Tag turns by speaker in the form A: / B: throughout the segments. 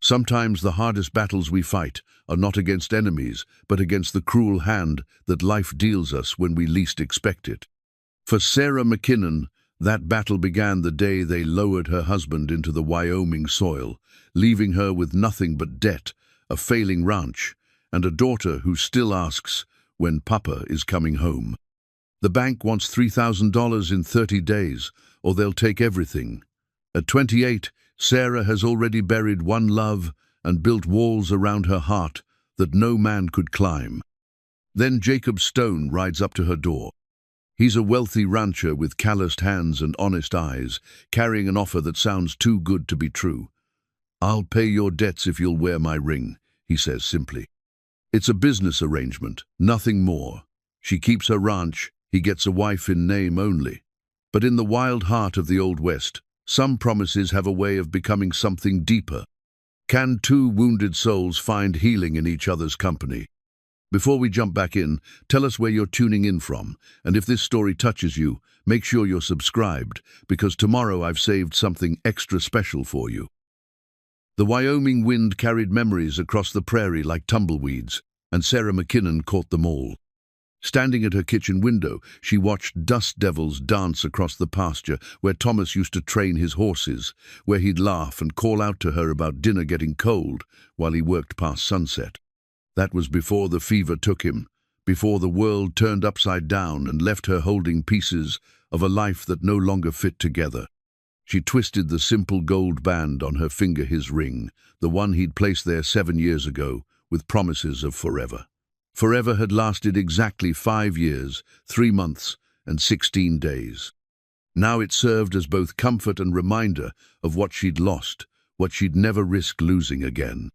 A: Sometimes the hardest battles we fight are not against enemies, but against the cruel hand that life deals us when we least expect it. For Sarah McKinnon, that battle began the day they lowered her husband into the Wyoming soil, leaving her with nothing but debt, a failing ranch, and a daughter who still asks when Papa is coming home. The bank wants $3,000 in 30 days, or they'll take everything. At 28, Sarah has already buried one love and built walls around her heart that no man could climb. Then Jacob Stone rides up to her door. He's a wealthy rancher with calloused hands and honest eyes, carrying an offer that sounds too good to be true. "I'll pay your debts if you'll wear my ring," he says simply. It's a business arrangement, nothing more. She keeps her ranch, he gets a wife in name only. But in the wild heart of the Old West, some promises have a way of becoming something deeper. Can two wounded souls find healing in each other's company? Before we jump back in, tell us where you're tuning in from, and if this story touches you, make sure you're subscribed, because tomorrow I've saved something extra special for you. The Wyoming wind carried memories across the prairie like tumbleweeds, and Sarah McKinnon caught them all. Standing at her kitchen window, she watched dust devils dance across the pasture where Thomas used to train his horses, where he'd laugh and call out to her about dinner getting cold while he worked past sunset. That was before the fever took him, before the world turned upside down and left her holding pieces of a life that no longer fit together. She twisted the simple gold band on her finger, his ring, the one he'd placed there 7 years ago, with promises of forever. Forever had lasted exactly 5 years, 3 months, and 16 days. Now it served as both comfort and reminder of what she'd lost, what she'd never risk losing again.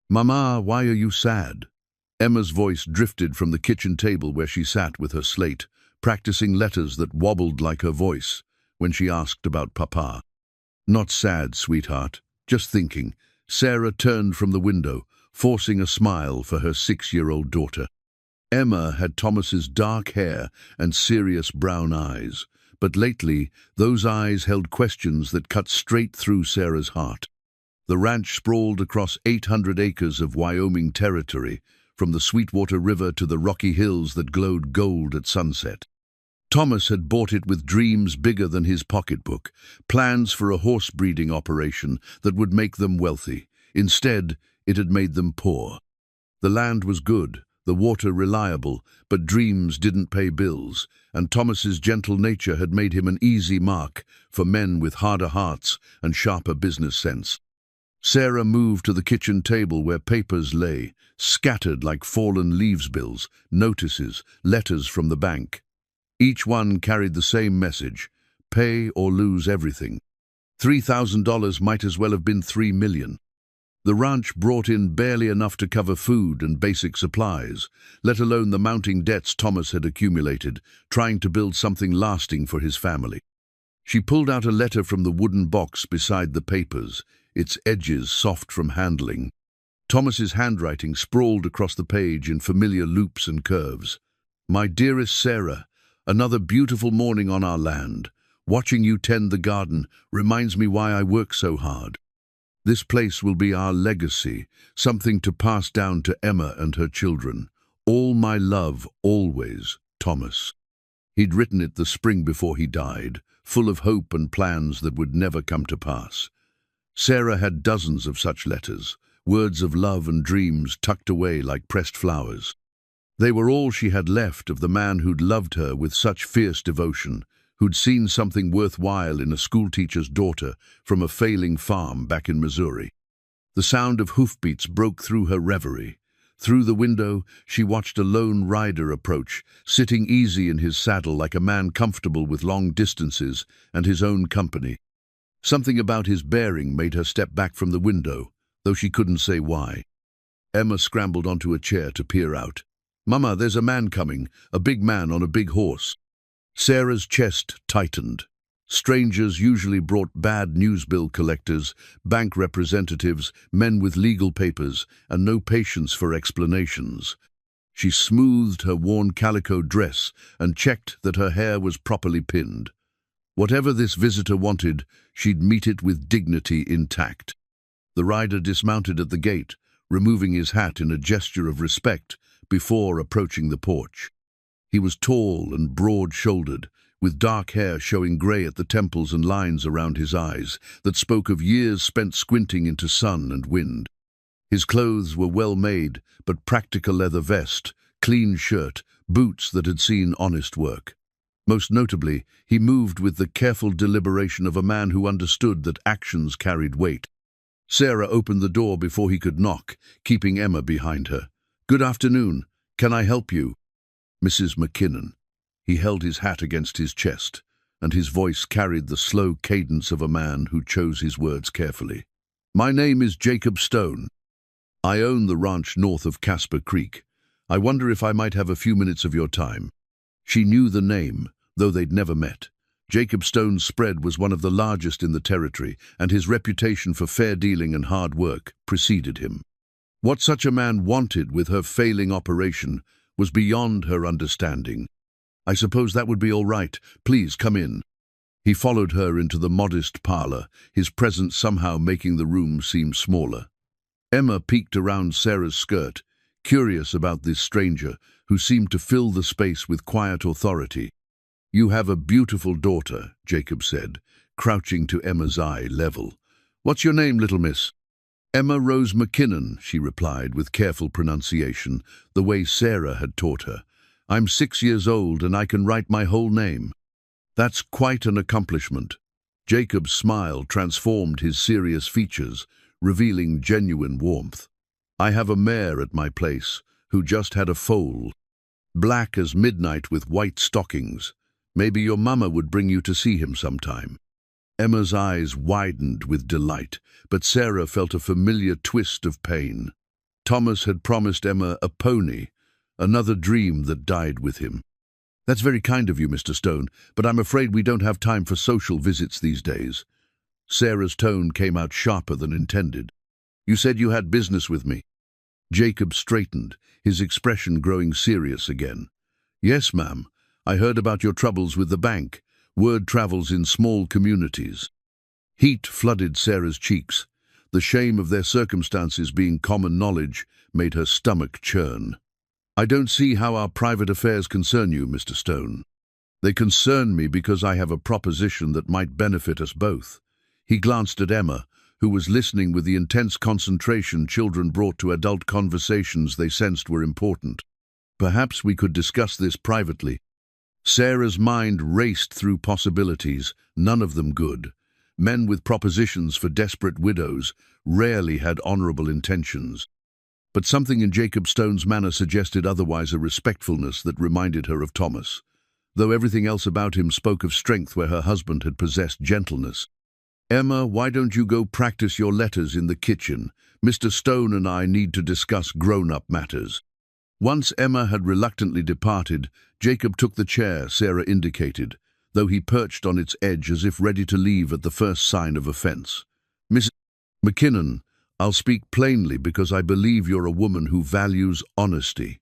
A: "Mama, why are you sad?" Emma's voice drifted from the kitchen table where she sat with her slate, practicing letters that wobbled like her voice when she asked about Papa. "Not sad, sweetheart, just thinking." Sarah turned from the window, forcing a smile for her 6-year-old daughter. Emma had Thomas's dark hair and serious brown eyes, but lately those eyes held questions that cut straight through Sarah's heart. The ranch sprawled across 800 acres of Wyoming territory, from the Sweetwater River to the rocky hills that glowed gold at sunset. Thomas had bought it with dreams bigger than his pocketbook, plans for a horse breeding operation that would make them wealthy. Instead, it had made them poor. The land was good, the water reliable, but dreams didn't pay bills, and Thomas's gentle nature had made him an easy mark for men with harder hearts and sharper business sense. Sarah moved to the kitchen table where papers lay, scattered like fallen leaves bills, notices, letters from the bank. Each one carried the same message: pay or lose everything. $3,000 might as well have been $3 million. The ranch brought in barely enough to cover food and basic supplies, let alone the mounting debts Thomas had accumulated, trying to build something lasting for his family. She pulled out a letter from the wooden box beside the papers, its edges soft from handling. Thomas's handwriting sprawled across the page in familiar loops and curves. "My dearest Sarah, another beautiful morning on our land. Watching you tend the garden reminds me why I work so hard. This place will be our legacy, something to pass down to Emma and her children. All my love, always, Thomas." He'd written it the spring before he died, full of hope and plans that would never come to pass. Sarah had dozens of such letters, words of love and dreams tucked away like pressed flowers. They were all she had left of the man who'd loved her with such fierce devotion, who'd seen something worthwhile in a schoolteacher's daughter from a failing farm back in Missouri. The sound of hoofbeats broke through her reverie. Through the window, she watched a lone rider approach, sitting easy in his saddle like a man comfortable with long distances and his own company. Something about his bearing made her step back from the window, though she couldn't say why. Emma scrambled onto a chair to peer out. "Mama, there's a man coming, a big man on a big horse." Sarah's chest tightened. Strangers usually brought bad news bill collectors, bank representatives, men with legal papers, and no patience for explanations. She smoothed her worn calico dress and checked that her hair was properly pinned. Whatever this visitor wanted, she'd meet it with dignity intact. The rider dismounted at the gate, removing his hat in a gesture of respect before approaching the porch. He was tall and broad-shouldered, with dark hair showing grey at the temples and lines around his eyes that spoke of years spent squinting into sun and wind. His clothes were well made, but practical leather vest, clean shirt, boots that had seen honest work. Most notably, he moved with the careful deliberation of a man who understood that actions carried weight. Sarah opened the door before he could knock, keeping Emma behind her. "Good afternoon. Can I help you?" "Mrs. McKinnon." He held his hat against his chest, and his voice carried the slow cadence of a man who chose his words carefully. "My name is Jacob Stone. I own the ranch north of Casper Creek. I wonder if I might have a few minutes of your time." She knew the name, though they'd never met. Jacob Stone's spread was one of the largest in the territory, and his reputation for fair dealing and hard work preceded him. What such a man wanted with her failing operation was beyond her understanding. "I suppose that would be all right. Please come in." He followed her into the modest parlor, his presence somehow making the room seem smaller. Emma peeked around Sarah's skirt, curious about this stranger who seemed to fill the space with quiet authority. "You have a beautiful daughter," Jacob said, crouching to Emma's eye level. "What's your name, little miss?" "Emma Rose McKinnon," she replied with careful pronunciation, the way Sarah had taught her. "I'm 6 years old and I can write my whole name." "That's quite an accomplishment." Jacob's smile transformed his serious features, revealing genuine warmth. "I have a mare at my place who just had a foal, black as midnight with white stockings. Maybe your mama would bring you to see him sometime." Emma's eyes widened with delight, but Sarah felt a familiar twist of pain. Thomas had promised Emma a pony, another dream that died with him. "That's very kind of you, Mr. Stone, but I'm afraid we don't have time for social visits these days." Sarah's tone came out sharper than intended. "You said you had business with me." Jacob straightened, his expression growing serious again. "Yes, ma'am. I heard about your troubles with the bank. Word travels in small communities." Heat flooded Sarah's cheeks. The shame of their circumstances being common knowledge made her stomach churn. "I don't see how our private affairs concern you, Mr. Stone." "They concern me because I have a proposition that might benefit us both." He glanced at Emma, who was listening with the intense concentration children brought to adult conversations they sensed were important. "Perhaps we could discuss this privately." Sarah's mind raced through possibilities, none of them good. Men with propositions for desperate widows rarely had honorable intentions. But something in Jacob Stone's manner suggested otherwise, a respectfulness that reminded her of Thomas, though everything else about him spoke of strength where her husband had possessed gentleness. "Emma, why don't you go practice your letters in the kitchen? Mr. Stone and I need to discuss grown-up matters." Once Emma had reluctantly departed, Jacob took the chair Sarah indicated, though he perched on its edge as if ready to leave at the first sign of offense. "Miss McKinnon, I'll speak plainly because I believe you're a woman who values honesty.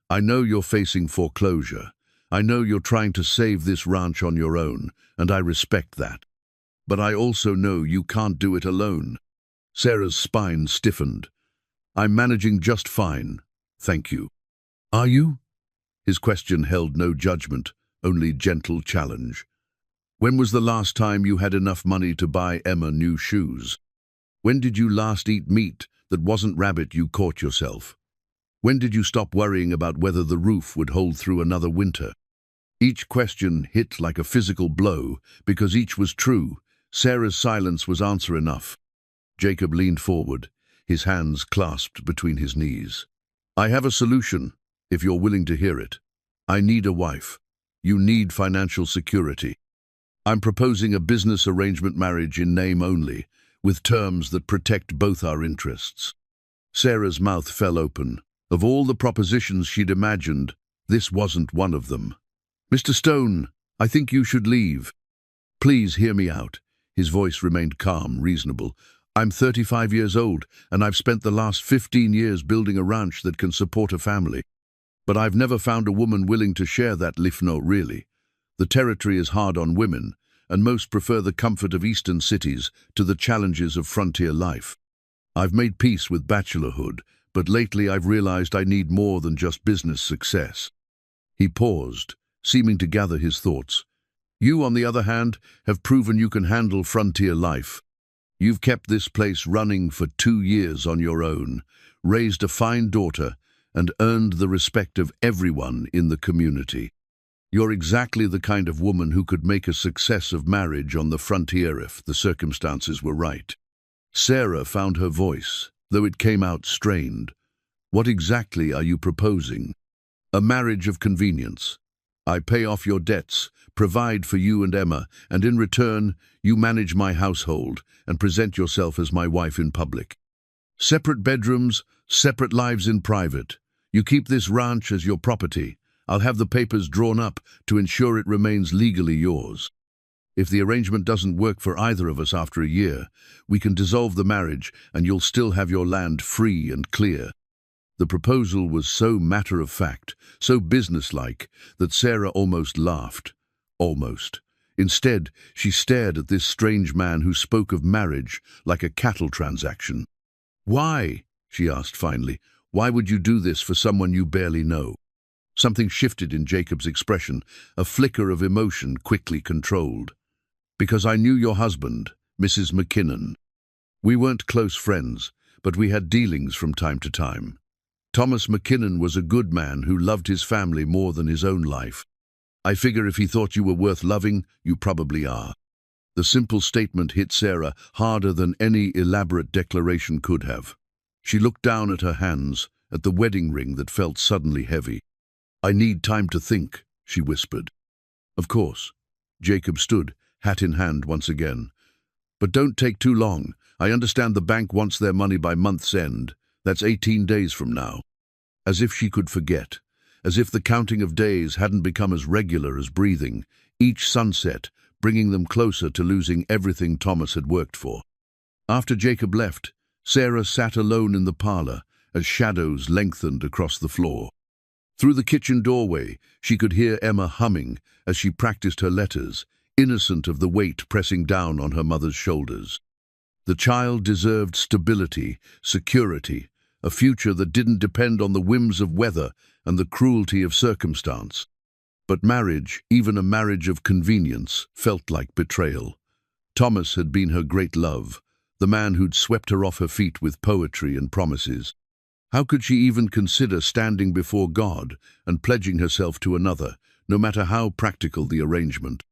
A: I know you're facing foreclosure. I know you're trying to save this ranch on your own, and I respect that. But I also know you can't do it alone." Sarah's spine stiffened. "I'm managing just fine, thank you." "Are you?" His question held no judgment, only gentle challenge. "When was the last time you had enough money to buy Emma new shoes? When did you last eat meat that wasn't rabbit you caught yourself? When did you stop worrying about whether the roof would hold through another winter?" Each question hit like a physical blow, because each was true. Sarah's silence was answer enough. Jacob leaned forward, his hands clasped between his knees. "I have a solution, if you're willing to hear it. I need a wife. You need financial security. I'm proposing a business arrangement marriage in name only, with terms that protect both our interests." Sarah's mouth fell open. Of all the propositions she'd imagined, this wasn't one of them. "Mr. Stone, I think you should leave. Please hear me out." His voice remained calm, reasonable. "I'm 35 years old, and I've spent the last 15 years building a ranch that can support a family. But I've never found a woman willing to share that lifno, really. The territory is hard on women, and most prefer the comfort of eastern cities to the challenges of frontier life. I've made peace with bachelorhood, but lately I've realized I need more than just business success." He paused, seeming to gather his thoughts. "You, on the other hand, have proven you can handle frontier life. You've kept this place running for 2 years on your own, raised a fine daughter, and earned the respect of everyone in the community. You're exactly the kind of woman who could make a success of marriage on the frontier if the circumstances were right." Sarah found her voice, though it came out strained. "What exactly are you proposing?" "A marriage of convenience. I pay off your debts, provide for you and Emma, and in return, you manage my household and present yourself as my wife in public. Separate bedrooms, separate lives in private. You keep this ranch as your property. I'll have the papers drawn up to ensure it remains legally yours. If the arrangement doesn't work for either of us after a year, we can dissolve the marriage and you'll still have your land free and clear." The proposal was so matter-of-fact, so businesslike, that Sarah almost laughed. Almost. Instead, she stared at this strange man who spoke of marriage like a cattle transaction. "Why?" she asked finally. "Why would you do this for someone you barely know?" Something shifted in Jacob's expression, a flicker of emotion quickly controlled. "Because I knew your husband, Mrs. McKinnon. We weren't close friends, but we had dealings from time to time. Thomas McKinnon was a good man who loved his family more than his own life. I figure if he thought you were worth loving, you probably are." The simple statement hit Sarah harder than any elaborate declaration could have. She looked down at her hands, at the wedding ring that felt suddenly heavy. "I need time to think," she whispered. "Of course." Jacob stood, hat in hand once again. "But don't take too long. I understand the bank wants their money by month's end. That's 18 days from now." As if she could forget, as if the counting of days hadn't become as regular as breathing, each sunset bringing them closer to losing everything Thomas had worked for. After Jacob left, Sarah sat alone in the parlor as shadows lengthened across the floor. Through the kitchen doorway, she could hear Emma humming as she practiced her letters, innocent of the weight pressing down on her mother's shoulders. The child deserved stability, security, a future that didn't depend on the whims of weather and the cruelty of circumstance. But marriage, even a marriage of convenience, felt like betrayal. Thomas had been her great love, the man who'd swept her off her feet with poetry and promises. How could she even consider standing before God and pledging herself to another, no matter how practical the arrangement?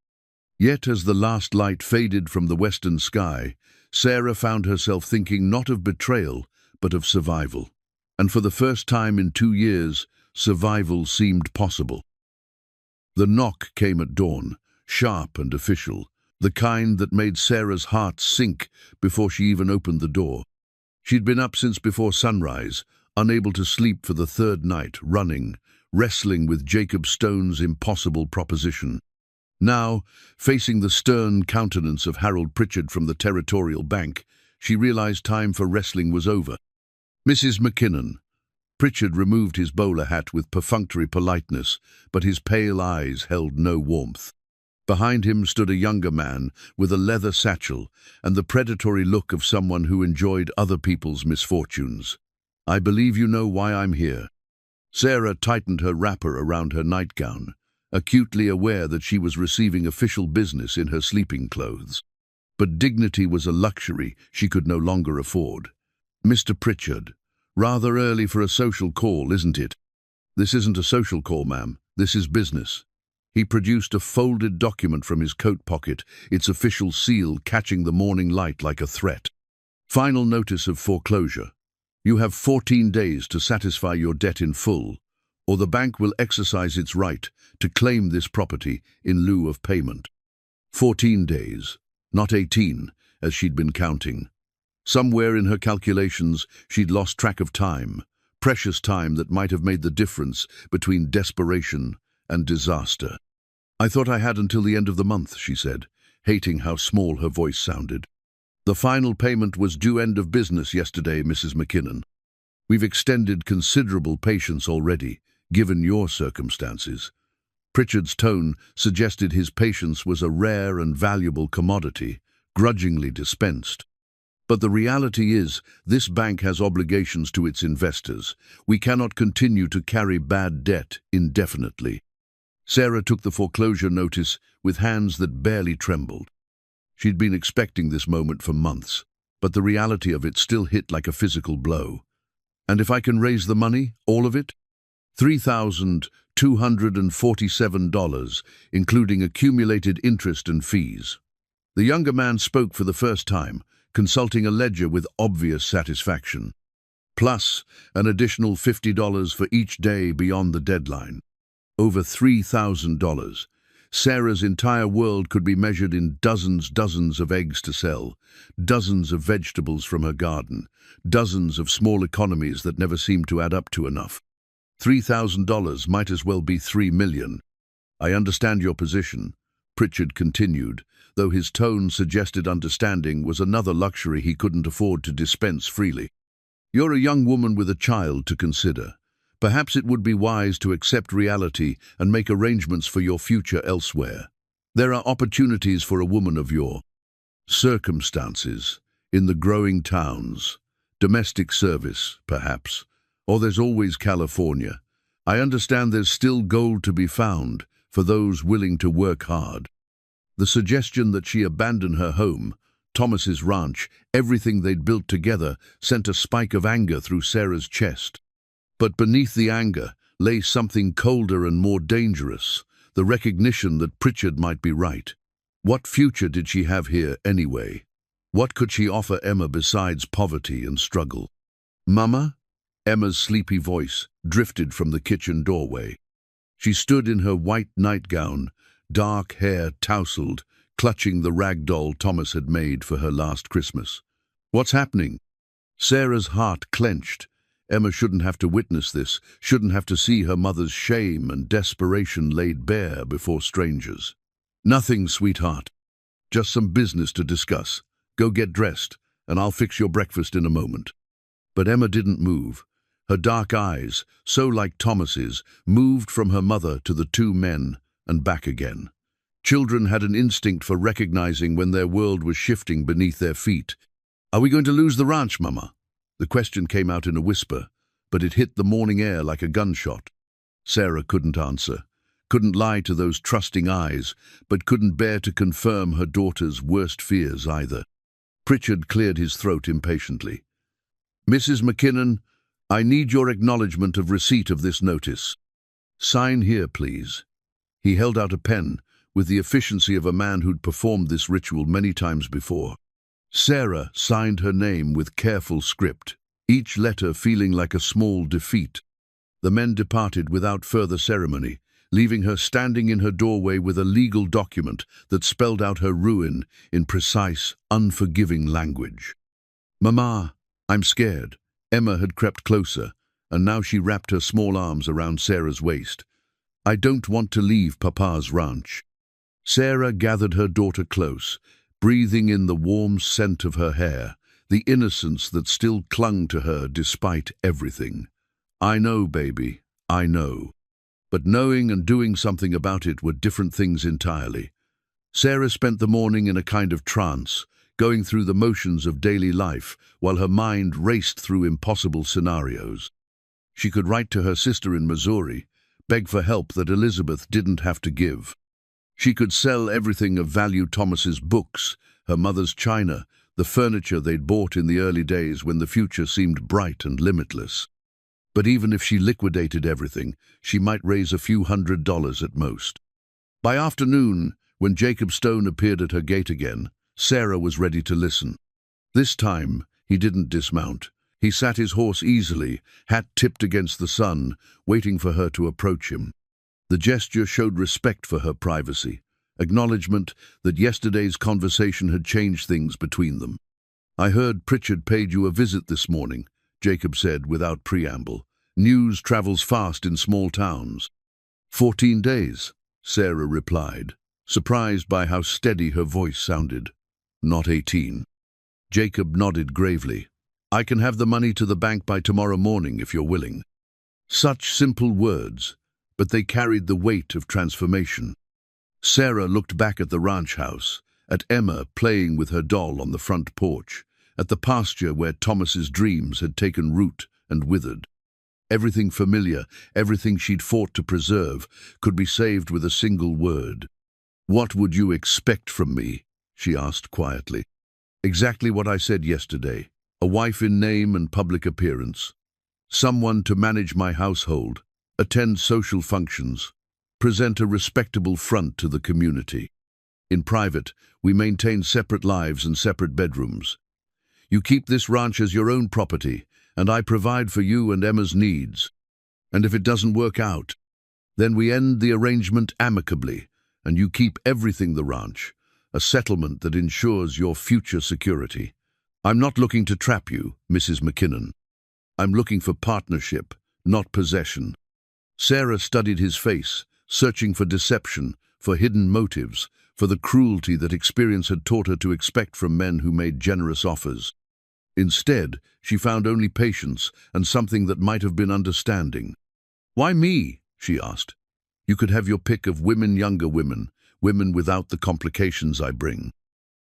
A: Yet as the last light faded from the western sky, Sarah found herself thinking not of betrayal, but of survival. And for the first time in 2 years, survival seemed possible. The knock came at dawn, sharp and official, the kind that made Sarah's heart sink before she even opened the door. She'd been up since before sunrise, unable to sleep for the 3rd night, running, wrestling with Jacob Stone's impossible proposition. Now, facing the stern countenance of Harold Pritchard from the Territorial Bank, she realized time for wrestling was over. "Mrs. McKinnon." Pritchard removed his bowler hat with perfunctory politeness, but his pale eyes held no warmth. Behind him stood a younger man with a leather satchel and the predatory look of someone who enjoyed other people's misfortunes. "I believe you know why I'm here." Sarah tightened her wrapper around her nightgown, acutely aware that she was receiving official business in her sleeping clothes. But dignity was a luxury she could no longer afford. "Mr. Pritchard, rather early for a social call, isn't it?" "This isn't a social call, ma'am. This is business." He produced a folded document from his coat pocket, its official seal catching the morning light like a threat. "Final notice of foreclosure. You have 14 days to satisfy your debt in full, or the bank will exercise its right to claim this property in lieu of payment." 14 days, not 18, as she'd been counting. Somewhere in her calculations, she'd lost track of time, precious time that might have made the difference between desperation and disaster. "I thought I had until the end of the month," she said, hating how small her voice sounded. "The final payment was due end of business yesterday, Mrs. McKinnon. We've extended considerable patience already, given your circumstances." Pritchard's tone suggested his patience was a rare and valuable commodity, grudgingly dispensed. But the reality is, this bank has obligations to its investors. We cannot continue to carry bad debt indefinitely. Sarah took the foreclosure notice with hands that barely trembled. She'd been expecting this moment for months, but the reality of it still hit like a physical blow. And if I can raise the money, all of it? $3,247, including accumulated interest and fees. The younger man spoke for the first time, consulting a ledger with obvious satisfaction. Plus, an additional $50 for each day beyond the deadline. Over $3,000. Sarah's entire world could be measured in dozens of eggs to sell, dozens of vegetables from her garden, dozens of small economies that never seemed to add up to enough. $3,000 might as well be $3 million. I understand your position, Pritchard continued, though his tone suggested understanding was another luxury he couldn't afford to dispense freely. You're a young woman with a child to consider. Perhaps it would be wise to accept reality and make arrangements for your future elsewhere. There are opportunities for a woman of your circumstances in the growing towns, domestic service, perhaps, or there's always California. I understand there's still gold to be found for those willing to work hard. The suggestion that she abandon her home, Thomas's ranch, everything they'd built together, sent a spike of anger through Sarah's chest. But beneath the anger lay something colder and more dangerous, the recognition that Pritchard might be right. What future did she have here anyway? What could she offer Emma besides poverty and struggle? Mama? Emma's sleepy voice drifted from the kitchen doorway. She stood in her white nightgown, dark hair tousled, clutching the rag doll Thomas had made for her last Christmas. What's happening? Sarah's heart clenched. Emma shouldn't have to witness this, shouldn't have to see her mother's shame and desperation laid bare before strangers. Nothing, sweetheart. Just some business to discuss. Go get dressed, and I'll fix your breakfast in a moment. But Emma didn't move. Her dark eyes, so like Thomas's, moved from her mother to the two men and back again. Children had an instinct for recognizing when their world was shifting beneath their feet. Are we going to lose the ranch, Mama? The question came out in a whisper, but it hit the morning air like a gunshot. Sarah couldn't answer, couldn't lie to those trusting eyes, but couldn't bear to confirm her daughter's worst fears either. Pritchard cleared his throat impatiently. Mrs. McKinnon, I need your acknowledgement of receipt of this notice. Sign here, please. He held out a pen, with the efficiency of a man who'd performed this ritual many times before. Sarah signed her name with careful script, each letter feeling like a small defeat. The men departed without further ceremony, leaving her standing in her doorway with a legal document that spelled out her ruin in precise, unforgiving language. Mama, I'm scared. Emma had crept closer, and now she wrapped her small arms around Sarah's waist. I don't want to leave Papa's ranch. Sarah gathered her daughter close, breathing in the warm scent of her hair, the innocence that still clung to her despite everything. I know, baby, I know. But knowing and doing something about it were different things entirely. Sarah spent the morning in a kind of trance, going through the motions of daily life while her mind raced through impossible scenarios. She could write to her sister in Missouri, beg for help that Elizabeth didn't have to give. She could sell everything of value: Thomas's books, her mother's china, the furniture they'd bought in the early days when the future seemed bright and limitless. But even if she liquidated everything, she might raise a few $100s at most. By afternoon, when Jacob Stone appeared at her gate again, Sarah was ready to listen. This time, he didn't dismount. He sat his horse easily, hat tipped against the sun, waiting for her to approach him. The gesture showed respect for her privacy, acknowledgement that yesterday's conversation had changed things between them. I heard Pritchard paid you a visit this morning, Jacob said without preamble. News travels fast in small towns. 14 days, Sarah replied, surprised by how steady her voice sounded. Not 18. Jacob nodded gravely. I can have the money to the bank by tomorrow morning if you're willing. Such simple words, but they carried the weight of transformation. Sarah looked back at the ranch house, at Emma playing with her doll on the front porch, at the pasture where Thomas's dreams had taken root and withered. Everything familiar, everything she'd fought to preserve, could be saved with a single word. "What would you expect from me?" she asked quietly. "Exactly what I said yesterday. A wife in name and public appearance. Someone to manage my household, attend social functions, present a respectable front to the community. In private, we maintain separate lives and separate bedrooms. You keep this ranch as your own property, and I provide for you and Emma's needs. And if it doesn't work out, then we end the arrangement amicably, and you keep everything the ranch, a settlement that ensures your future security. I'm not looking to trap you, Mrs. McKinnon. I'm looking for partnership, not possession." Sarah studied his face, searching for deception, for hidden motives, for the cruelty that experience had taught her to expect from men who made generous offers. Instead, she found only patience and something that might have been understanding. "Why me?" she asked. "You could have your pick of women, younger women, women without the complications I bring."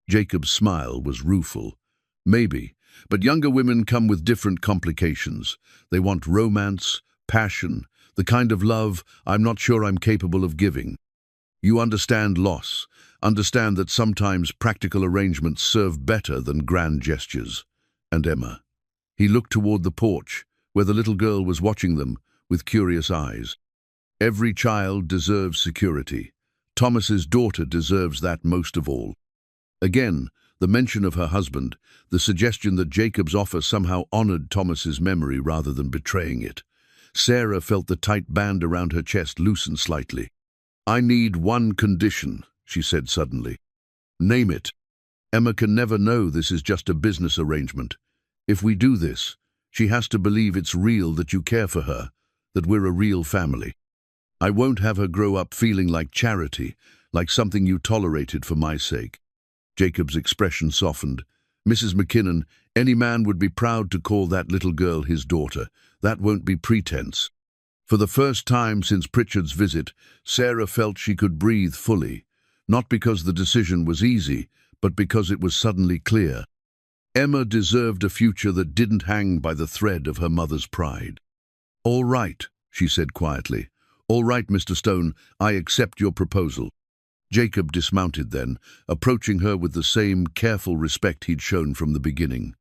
A: Jacob's smile was rueful. "Maybe, but younger women come with different complications. They want romance, passion, the kind of love I'm not sure I'm capable of giving. You understand loss, understand that sometimes practical arrangements serve better than grand gestures. And Emma." He looked toward the porch, where the little girl was watching them with curious eyes. "Every child deserves security. Thomas's daughter deserves that most of all." Again, the mention of her husband, the suggestion that Jacob's offer somehow honored Thomas's memory rather than betraying it. Sarah felt the tight band around her chest loosen slightly. "I need one condition," she said suddenly. "Name it. Emma can never know this is just a business arrangement. If we do this, she has to believe it's real, that you care for her, that we're a real family. I won't have her grow up feeling like charity, like something you tolerated for my sake." Jacob's expression softened. "Mrs. McKinnon, any man would be proud to call that little girl his daughter. That won't be pretense." For the first time since Pritchard's visit, Sarah felt she could breathe fully, not because the decision was easy, but because it was suddenly clear. Emma deserved a future that didn't hang by the thread of her mother's pride. "All right," she said quietly. "All right, Mr. Stone, I accept your proposal." Jacob dismounted then, approaching her with the same careful respect he'd shown from the beginning.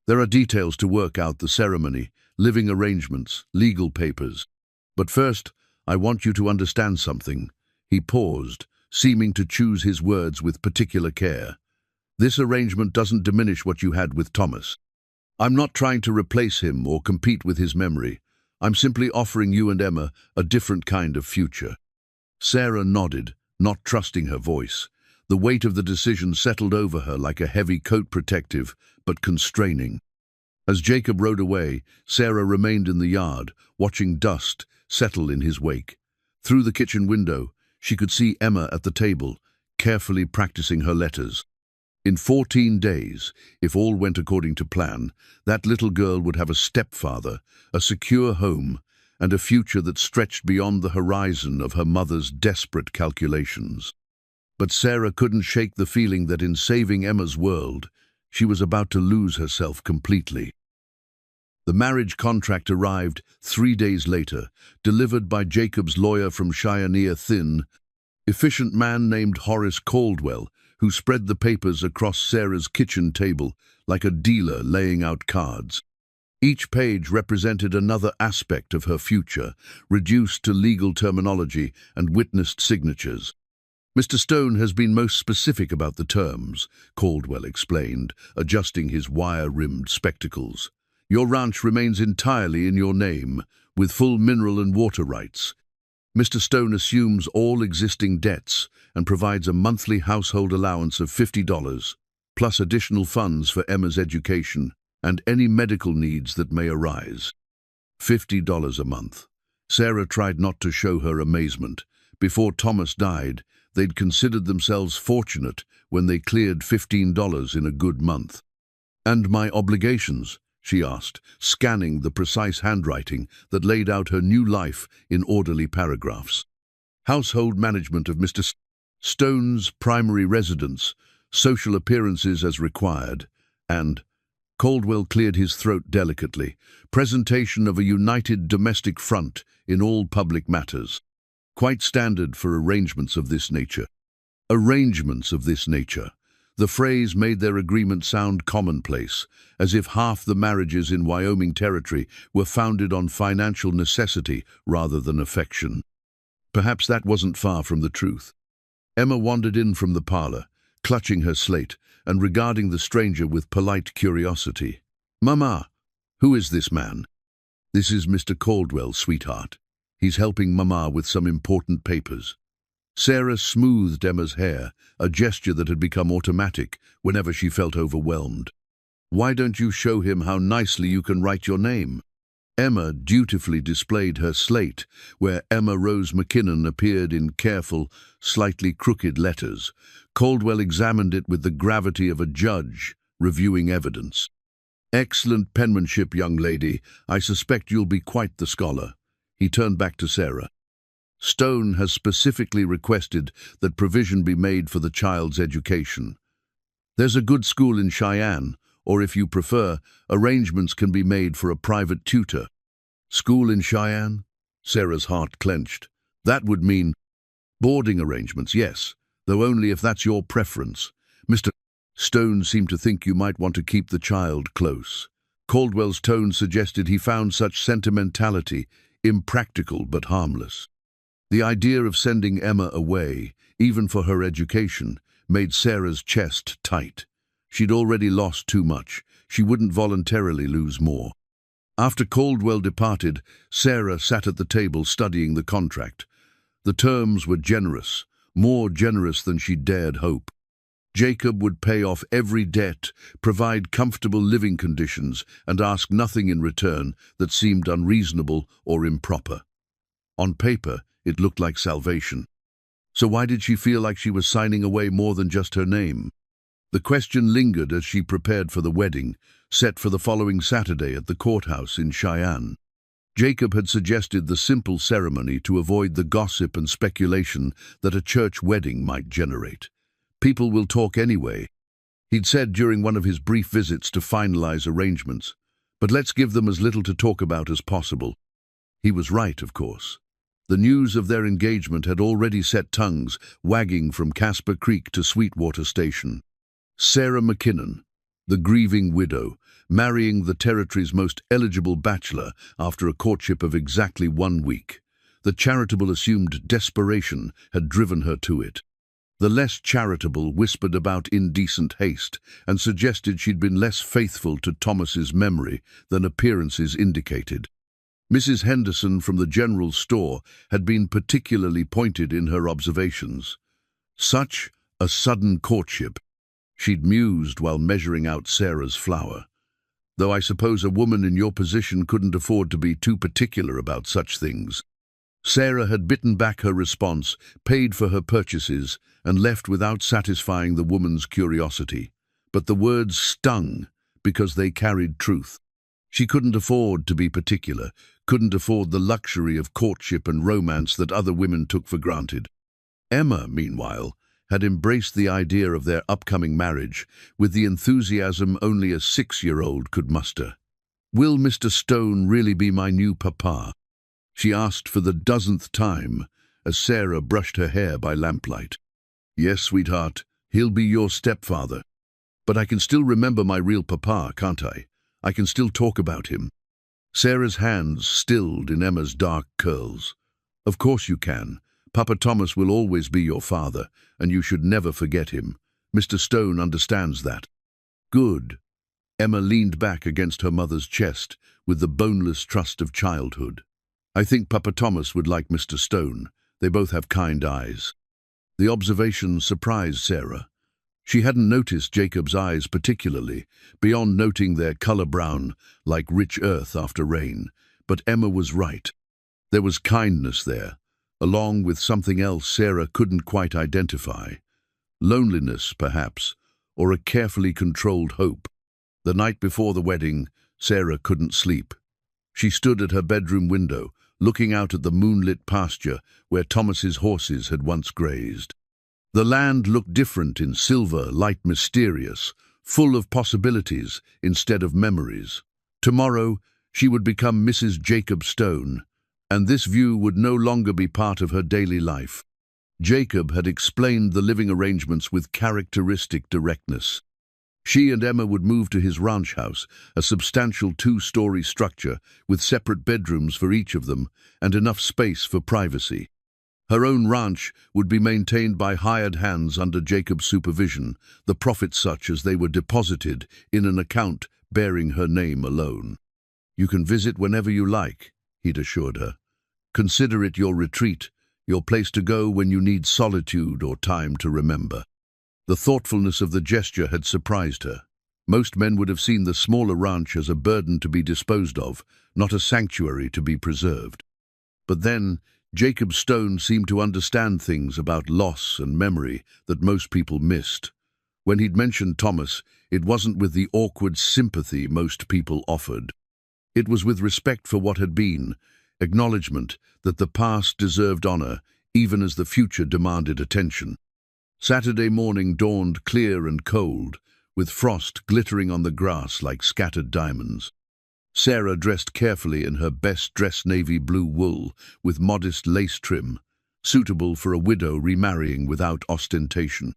A: "There are details to work out: the ceremony, living arrangements, legal papers. But first, I want you to understand something." He paused, seeming to choose his words with particular care. "This arrangement doesn't diminish what you had with Thomas. I'm not trying to replace him or compete with his memory. I'm simply offering you and Emma a different kind of future." Sarah nodded, not trusting her voice. The weight of the decision settled over her like a heavy coat, protective but constraining. As Jacob rode away, Sarah remained in the yard, watching dust settle in his wake. Through the kitchen window, she could see Emma at the table, carefully practicing her letters. In 14 days, if all went according to plan, that little girl would have a stepfather, a secure home, and a future that stretched beyond the horizon of her mother's desperate calculations. But Sarah couldn't shake the feeling that in saving Emma's world, she was about to lose herself completely. The marriage contract arrived 3 days later, delivered by Jacob's lawyer from Cheyenne, thin, efficient man named Horace Caldwell, who spread the papers across Sarah's kitchen table like a dealer laying out cards. Each page represented another aspect of her future, reduced to legal terminology and witnessed signatures. "Mr. Stone has been most specific about the terms," Caldwell explained, adjusting his wire-rimmed spectacles. "Your ranch remains entirely in your name, with full mineral and water rights. Mr. Stone assumes all existing debts and provides a monthly household allowance of $50, plus additional funds for Emma's education and any medical needs that may arise." $50 a month. Sarah tried not to show her amazement. Before Thomas died, they'd considered themselves fortunate when they cleared $15 in a good month. "And my obligations?" she asked, scanning the precise handwriting that laid out her new life in orderly paragraphs. "Household management of Mr. Stone's primary residence, social appearances as required, and Caldwell cleared his throat delicately. Presentation of a united domestic front in all public matters. Quite standard for arrangements of this nature. Arrangements of this nature. The phrase made their agreement sound commonplace, as if half the marriages in Wyoming Territory were founded on financial necessity rather than affection. Perhaps that wasn't far from the truth. Emma wandered in from the parlor, clutching her slate and regarding the stranger with polite curiosity. "Mama, who is this man?" "This is Mr. Caldwell, sweetheart. He's helping Mama with some important papers." Sarah smoothed Emma's hair, a gesture that had become automatic whenever she felt overwhelmed. "Why don't you show him how nicely you can write your name?" Emma dutifully displayed her slate, where Emma Rose McKinnon appeared in careful, slightly crooked letters. Caldwell examined it with the gravity of a judge reviewing evidence. "Excellent penmanship, young lady. I suspect you'll be quite the scholar." He turned back to Sarah. "Stone has specifically requested that provision be made for the child's education. There's a good school in Cheyenne, or if you prefer, arrangements can be made for a private tutor." "School in Cheyenne?" Sarah's heart clenched. "That would mean boarding arrangements, yes, though only if that's your preference. Mr. Stone seemed to think you might want to keep the child close." Caldwell's tone suggested he found such sentimentality impractical but harmless. The idea of sending Emma away, even for her education, made Sarah's chest tight. She'd already lost too much. She wouldn't voluntarily lose more. After Caldwell departed, Sarah sat at the table studying the contract. The terms were generous, more generous than she dared hope. Jacob would pay off every debt, provide comfortable living conditions, and ask nothing in return that seemed unreasonable or improper. On paper, it looked like salvation. So why did she feel like she was signing away more than just her name? The question lingered as she prepared for the wedding, set for the following Saturday at the courthouse in Cheyenne. Jacob had suggested the simple ceremony to avoid the gossip and speculation that a church wedding might generate. "People will talk anyway," he'd said during one of his brief visits to finalize arrangements. "But let's give them as little to talk about as possible." He was right, of course. The news of their engagement had already set tongues wagging from Casper Creek to Sweetwater Station. Sarah McKinnon, the grieving widow, marrying the territory's most eligible bachelor after a courtship of exactly 1 week. The charitable assumed desperation had driven her to it. The less charitable whispered about indecent haste and suggested she'd been less faithful to Thomas's memory than appearances indicated. Mrs. Henderson from the general store had been particularly pointed in her observations. Such a sudden courtship, she'd mused while measuring out Sarah's flour. Though I suppose a woman in your position couldn't afford to be too particular about such things. Sarah had bitten back her response, paid for her purchases, and left without satisfying the woman's curiosity. But the words stung because they carried truth. She couldn't afford to be particular, couldn't afford the luxury of courtship and romance that other women took for granted. Emma, meanwhile, had embraced the idea of their upcoming marriage with the enthusiasm only a 6-year-old could muster. "Will Mr. Stone really be my new papa?" she asked for the 10th time as Sarah brushed her hair by lamplight. "Yes, sweetheart, he'll be your stepfather. But I can still remember my real papa, can't I? I can still talk about him." Sarah's hands stilled in Emma's dark curls. "Of course you can. Papa Thomas will always be your father, and you should never forget him. Mr. Stone understands that." "Good." Emma leaned back against her mother's chest with the boneless trust of childhood. "I think Papa Thomas would like Mr. Stone. They both have kind eyes." The observation surprised Sarah. She hadn't noticed Jacob's eyes particularly, beyond noting their color brown, like rich earth after rain. But Emma was right. There was kindness there, along with something else Sarah couldn't quite identify. Loneliness, perhaps, or a carefully controlled hope. The night before the wedding, Sarah couldn't sleep. She stood at her bedroom window, looking out at the moonlit pasture where Thomas's horses had once grazed. The land looked different in silver, light mysterious, full of possibilities instead of memories. Tomorrow, she would become Mrs. Jacob Stone, and this view would no longer be part of her daily life. Jacob had explained the living arrangements with characteristic directness. She and Emma would move to his ranch house, a substantial two-story structure with separate bedrooms for each of them and enough space for privacy. Her own ranch would be maintained by hired hands under Jacob's supervision, the profits such as they were deposited in an account bearing her name alone. "You can visit whenever you like," he'd assured her. "Consider it your retreat, your place to go when you need solitude or time to remember." The thoughtfulness of the gesture had surprised her. Most men would have seen the smaller ranch as a burden to be disposed of, not a sanctuary to be preserved. But then, Jacob Stone seemed to understand things about loss and memory that most people missed. When he'd mentioned Thomas, it wasn't with the awkward sympathy most people offered. It was with respect for what had been, acknowledgement that the past deserved honor, even as the future demanded attention. Saturday morning dawned clear and cold, with frost glittering on the grass like scattered diamonds. Sarah dressed carefully in her best-dressed navy blue wool with modest lace trim, suitable for a widow remarrying without ostentation.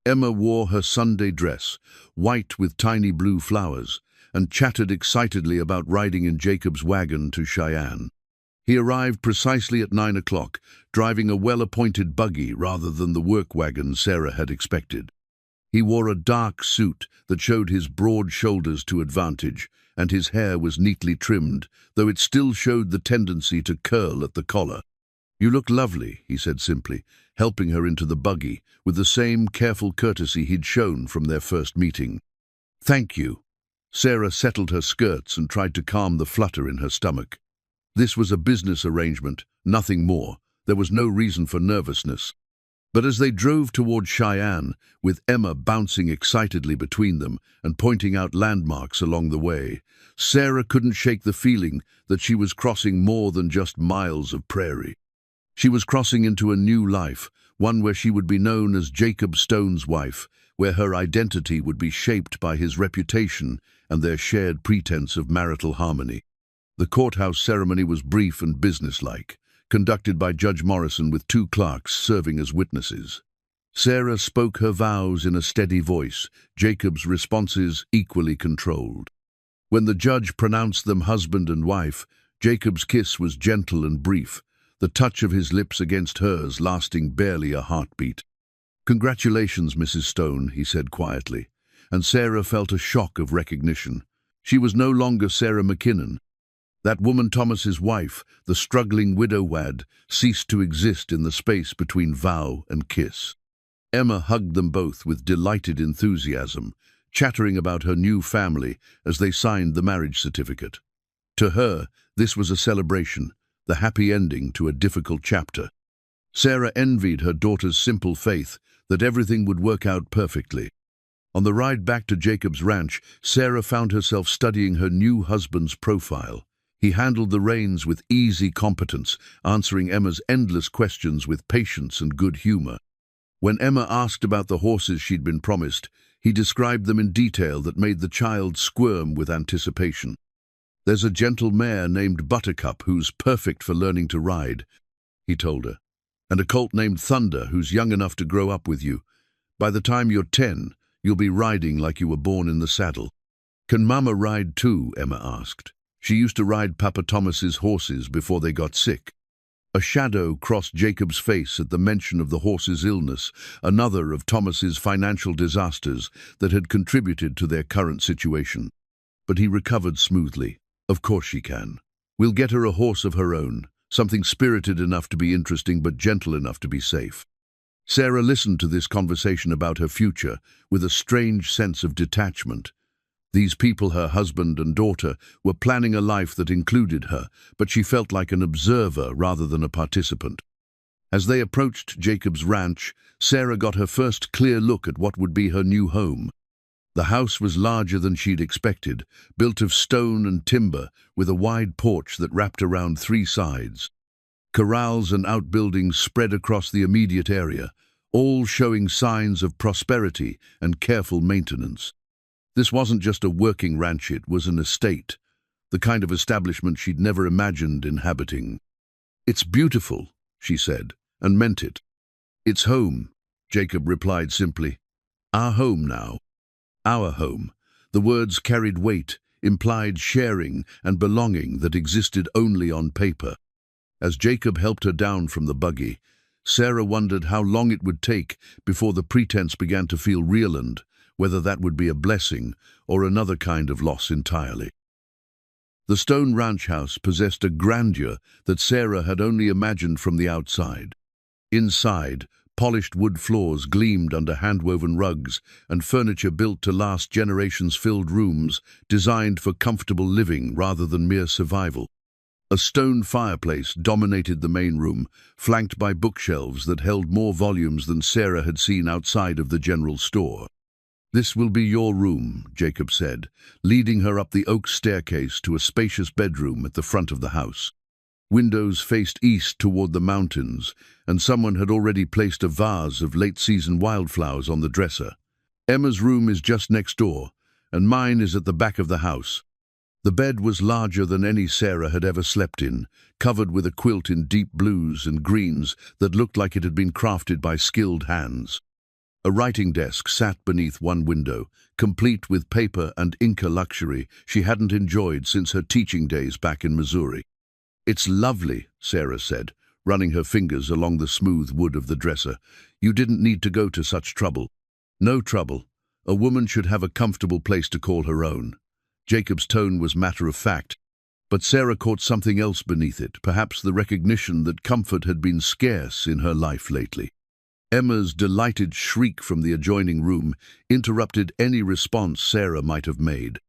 A: Emma wore her Sunday dress, white with tiny blue flowers, and chattered excitedly about riding in Jacob's wagon to Cheyenne. He arrived precisely at 9 o'clock, driving a well-appointed buggy rather than the work wagon Sarah had expected. He wore a dark suit that showed his broad shoulders to advantage, and his hair was neatly trimmed, though it still showed the tendency to curl at the collar. "You look lovely," he said simply, helping her into the buggy, with the same careful courtesy he'd shown from their first meeting. "Thank you." Sarah settled her skirts and tried to calm the flutter in her stomach. This was a business arrangement, nothing more. There was no reason for nervousness. But as they drove toward Cheyenne, with Emma bouncing excitedly between them and pointing out landmarks along the way, Sarah couldn't shake the feeling that she was crossing more than just miles of prairie. She was crossing into a new life, one where she would be known as Jacob Stone's wife, where her identity would be shaped by his reputation and their shared pretense of marital harmony. The courthouse ceremony was brief and businesslike, conducted by Judge Morrison with 2 clerks serving as witnesses. Sarah spoke her vows in a steady voice, Jacob's responses equally controlled. When the judge pronounced them husband and wife, Jacob's kiss was gentle and brief, the touch of his lips against hers lasting barely a heartbeat. "Congratulations, Mrs. Stone," he said quietly, and Sarah felt a shock of recognition. She was no longer Sarah McKinnon. That woman Thomas's wife, the struggling widow wad, ceased to exist in the space between vow and kiss. Emma hugged them both with delighted enthusiasm, chattering about her new family as they signed the marriage certificate. To her, this was a celebration, the happy ending to a difficult chapter. Sarah envied her daughter's simple faith that everything would work out perfectly. On the ride back to Jacob's ranch, Sarah found herself studying her new husband's profile. He handled the reins with easy competence, answering Emma's endless questions with patience and good humor. When Emma asked about the horses she'd been promised, he described them in detail that made the child squirm with anticipation. "There's a gentle mare named Buttercup who's perfect for learning to ride," he told her, "and a colt named Thunder who's young enough to grow up with you. By the time you're 10, you'll be riding like you were born in the saddle." "Can Mama ride too?" Emma asked. She used to ride Papa Thomas's horses before they got sick. A shadow crossed Jacob's face at the mention of the horse's illness, another of Thomas's financial disasters that had contributed to their current situation. But he recovered smoothly. "Of course she can. We'll get her a horse of her own, something spirited enough to be interesting but gentle enough to be safe." Sarah listened to this conversation about her future with a strange sense of detachment. These people, her husband and daughter, were planning a life that included her, but she felt like an observer rather than a participant. As they approached Jacob's ranch, Sarah got her first clear look at what would be her new home. The house was larger than she'd expected, built of stone and timber, with a wide porch that wrapped around 3 sides. Corrals and outbuildings spread across the immediate area, all showing signs of prosperity and careful maintenance. This wasn't just a working ranch, it was an estate, the kind of establishment she'd never imagined inhabiting. "It's beautiful," she said, and meant it. "It's home," Jacob replied simply. "Our home now. Our home." The words carried weight, implied sharing and belonging that existed only on paper. As Jacob helped her down from the buggy, Sarah wondered how long it would take before the pretense began to feel real, and whether that would be a blessing or another kind of loss entirely. The stone ranch house possessed a grandeur that Sarah had only imagined from the outside. Inside, polished wood floors gleamed under hand-woven rugs, and furniture built to last generations filled rooms designed for comfortable living rather than mere survival. A stone fireplace dominated the main room, flanked by bookshelves that held more volumes than Sarah had seen outside of the general store. "This will be your room," Jacob said, leading her up the oak staircase to a spacious bedroom at the front of the house. Windows faced east toward the mountains, and someone had already placed a vase of late-season wildflowers on the dresser. "Emma's room is just next door, and mine is at the back of the house." The bed was larger than any Sarah had ever slept in, covered with a quilt in deep blues and greens that looked like it had been crafted by skilled hands. A writing desk sat beneath one window, complete with paper and Inca luxury she hadn't enjoyed since her teaching days back in Missouri. "It's lovely," Sarah said, running her fingers along the smooth wood of the dresser. "You didn't need to go to such trouble." "No trouble. A woman should have a comfortable place to call her own." Jacob's tone was matter-of-fact, but Sarah caught something else beneath it, perhaps the recognition that comfort had been scarce in her life lately. Emma's delighted shriek from the adjoining room interrupted any response Sarah might have made.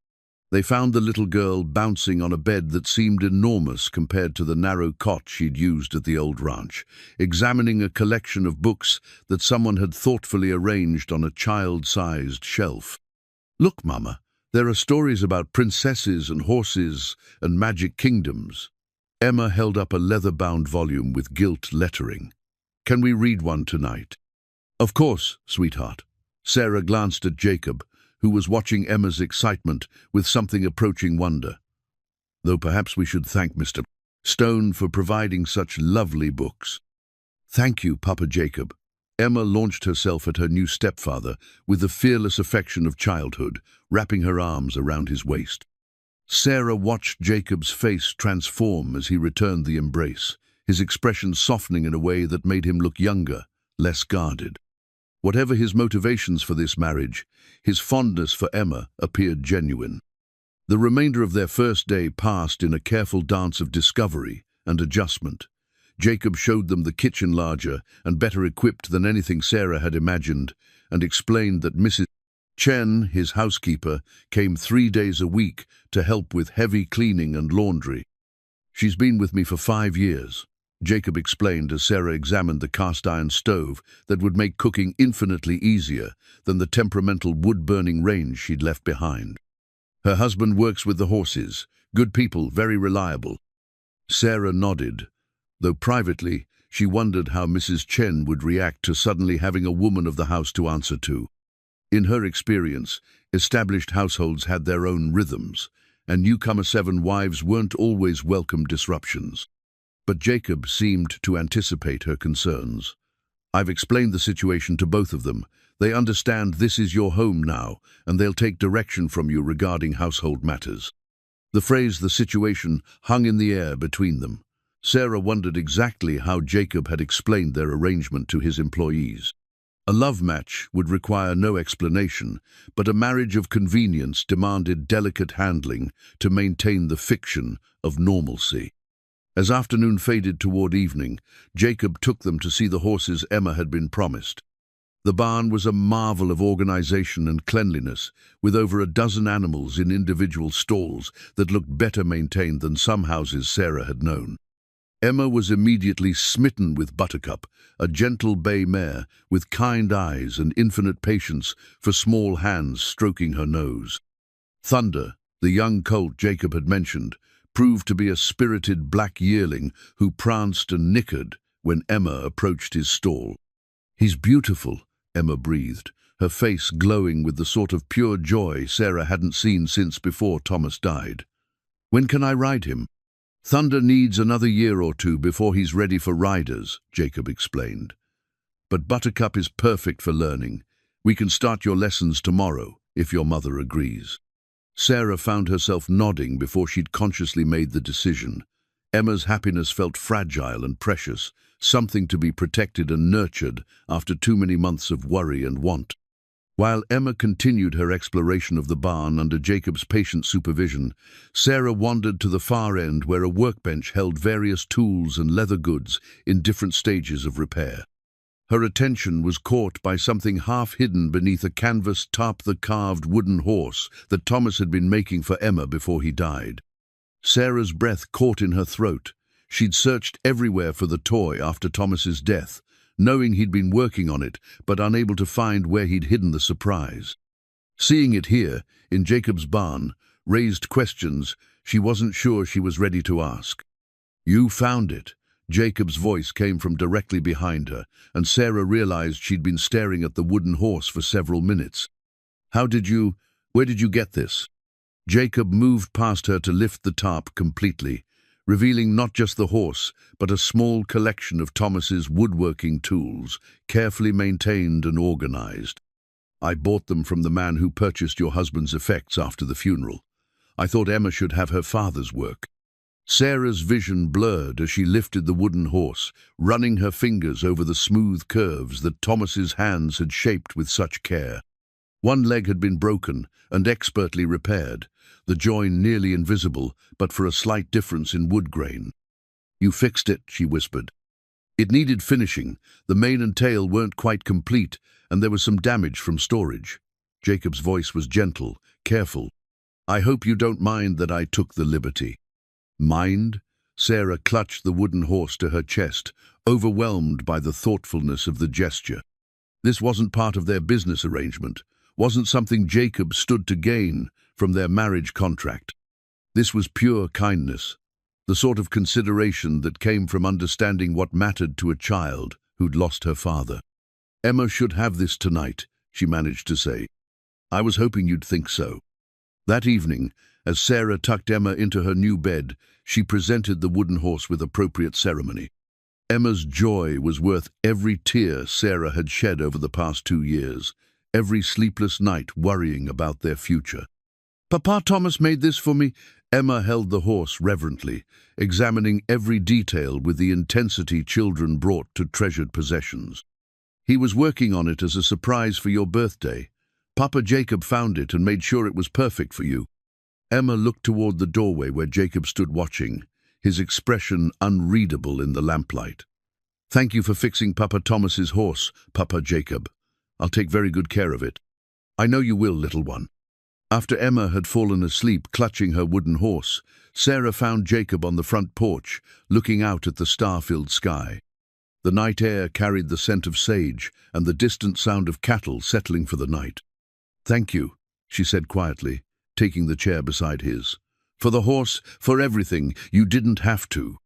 A: They found the little girl bouncing on a bed that seemed enormous compared to the narrow cot she'd used at the old ranch, examining a collection of books that someone had thoughtfully arranged on a child-sized shelf. "Look, Mama, there are stories about princesses and horses and magic kingdoms." Emma held up a leather-bound volume with gilt lettering. "Can we read one tonight?" "Of course, sweetheart." Sarah glanced at Jacob, who was watching Emma's excitement with something approaching wonder. "Though perhaps we should thank Mr. Stone for providing such lovely books." "Thank you, Papa Jacob." Emma launched herself at her new stepfather with the fearless affection of childhood, wrapping her arms around his waist. Sarah watched Jacob's face transform as he returned the embrace, his expression softening in a way that made him look younger, less guarded. Whatever his motivations for this marriage, his fondness for Emma appeared genuine. The remainder of their first day passed in a careful dance of discovery and adjustment. Jacob showed them the kitchen larger and better equipped than anything Sarah had imagined, and explained that Mrs. Chen, his housekeeper, came 3 days a week to help with heavy cleaning and laundry. "She's been with me for 5 years. Jacob explained as Sarah examined the cast-iron stove that would make cooking infinitely easier than the temperamental wood-burning range she'd left behind. "Her husband works with the horses. Good people, very reliable." Sarah nodded, though privately she wondered how Mrs. Chen would react to suddenly having a woman of the house to answer to. In her experience, established households had their own rhythms, and newcomer seven wives weren't always welcome disruptions. But Jacob seemed to anticipate her concerns. "I've explained the situation to both of them. They understand this is your home now, and they'll take direction from you regarding household matters." The phrase "the situation" hung in the air between them. Sarah wondered exactly how Jacob had explained their arrangement to his employees. A love match would require no explanation, but a marriage of convenience demanded delicate handling to maintain the fiction of normalcy. As afternoon faded toward evening, Jacob took them to see the horses Emma had been promised. The barn was a marvel of organization and cleanliness, with over a dozen animals in individual stalls that looked better maintained than some houses Sarah had known. Emma was immediately smitten with Buttercup, a gentle bay mare with kind eyes and infinite patience for small hands stroking her nose. Thunder, the young colt Jacob had mentioned, proved to be a spirited black yearling who pranced and nickered when Emma approached his stall. "He's beautiful," Emma breathed, her face glowing with the sort of pure joy Sarah hadn't seen since before Thomas died. "When can I ride him?" "Thunder needs another year or two before he's ready for riders," Jacob explained. "But Buttercup is perfect for learning. We can start your lessons tomorrow, if your mother agrees." Sarah found herself nodding before she'd consciously made the decision. Emma's happiness felt fragile and precious, something to be protected and nurtured after too many months of worry and want. While Emma continued her exploration of the barn under Jacob's patient supervision, Sarah wandered to the far end where a workbench held various tools and leather goods in different stages of repair. Her attention was caught by something half-hidden beneath a canvas carved wooden horse that Thomas had been making for Emma before he died. Sarah's breath caught in her throat. She'd searched everywhere for the toy after Thomas's death, knowing he'd been working on it, but unable to find where he'd hidden the surprise. Seeing it here, in Jacob's barn, raised questions she wasn't sure she was ready to ask. "You found it." Jacob's voice came from directly behind her, and Sarah realized she'd been staring at the wooden horse for several minutes. Where did you get this?" Jacob moved past her to lift the tarp completely, revealing not just the horse, but a small collection of Thomas's woodworking tools, carefully maintained and organized. "I bought them from the man who purchased your husband's effects after the funeral. I thought Emma should have her father's work." Sarah's vision blurred as she lifted the wooden horse, running her fingers over the smooth curves that Thomas's hands had shaped with such care. One leg had been broken and expertly repaired, the join nearly invisible, but for a slight difference in wood grain. "You fixed it," she whispered. "It needed finishing. The mane and tail weren't quite complete, and there was some damage from storage." Jacob's voice was gentle, careful. "I hope you don't mind that I took the liberty." "Mind?" Sarah clutched the wooden horse to her chest, overwhelmed by the thoughtfulness of the gesture. This wasn't part of their business arrangement, wasn't something Jacob stood to gain from their marriage contract. This was pure kindness, the sort of consideration that came from understanding what mattered to a child who'd lost her father. "Emma should have this tonight," she managed to say. "I was hoping you'd think so." That evening, as Sarah tucked Emma into her new bed, she presented the wooden horse with appropriate ceremony. Emma's joy was worth every tear Sarah had shed over the past 2 years, every sleepless night worrying about their future. "Papa Thomas made this for me." Emma held the horse reverently, examining every detail with the intensity children brought to treasured possessions. "He was working on it as a surprise for your birthday. Papa Jacob found it and made sure it was perfect for you." Emma looked toward the doorway where Jacob stood watching, his expression unreadable in the lamplight. "Thank you for fixing Papa Thomas's horse, Papa Jacob. I'll take very good care of it." "I know you will, little one." After Emma had fallen asleep clutching her wooden horse, Sarah found Jacob on the front porch, looking out at the star-filled sky. The night air carried the scent of sage and the distant sound of cattle settling for the night. "Thank you," she said quietly, taking the chair beside his. "For the horse, for everything. You didn't have to."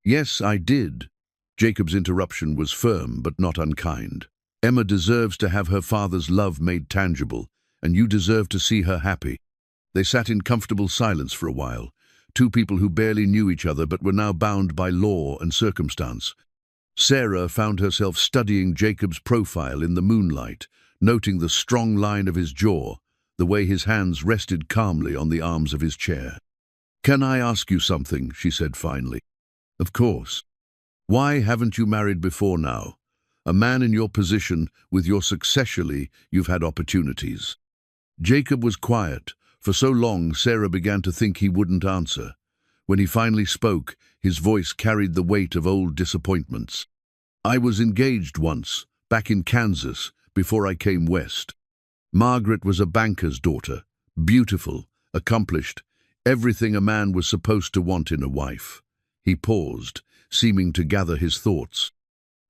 A: "Yes, I did." Jacob's interruption was firm but not unkind. "Emma deserves to have her father's love made tangible, and you deserve to see her happy." They sat in comfortable silence for a while, two people who barely knew each other but were now bound by law and circumstance. Sarah found herself studying Jacob's profile in the moonlight, noting the strong line of his jaw, the way his hands rested calmly on the arms of his chair. "Can I ask you something?" she said finally. "Of course." "Why haven't you married before now? A man in your position, with your successorly, you've had opportunities." Jacob was quiet. For so long, Sarah began to think he wouldn't answer. When he finally spoke, his voice carried the weight of old disappointments. "I was engaged once, back in Kansas, before I came west. Margaret was a banker's daughter, beautiful, accomplished, everything a man was supposed to want in a wife." He paused, seeming to gather his thoughts.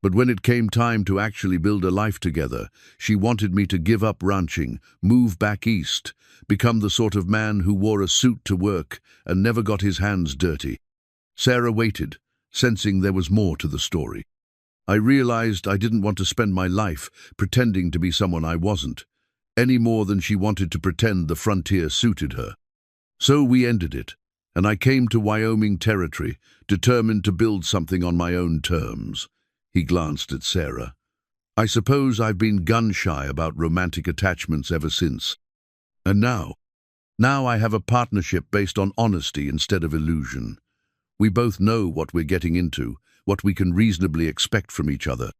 A: "But when it came time to actually build a life together, she wanted me to give up ranching, move back east, become the sort of man who wore a suit to work and never got his hands dirty." Sarah waited, sensing there was more to the story. I realized I didn't want to spend my life pretending to be someone I wasn't, any more than she wanted to pretend the frontier suited her. So we ended it, and I came to Wyoming territory, determined to build something on my own terms. He glanced at Sarah. I suppose I've been gun-shy about romantic attachments ever since. And now I have a partnership based on honesty instead of illusion. We both know what we're getting into, what we can reasonably expect from each other.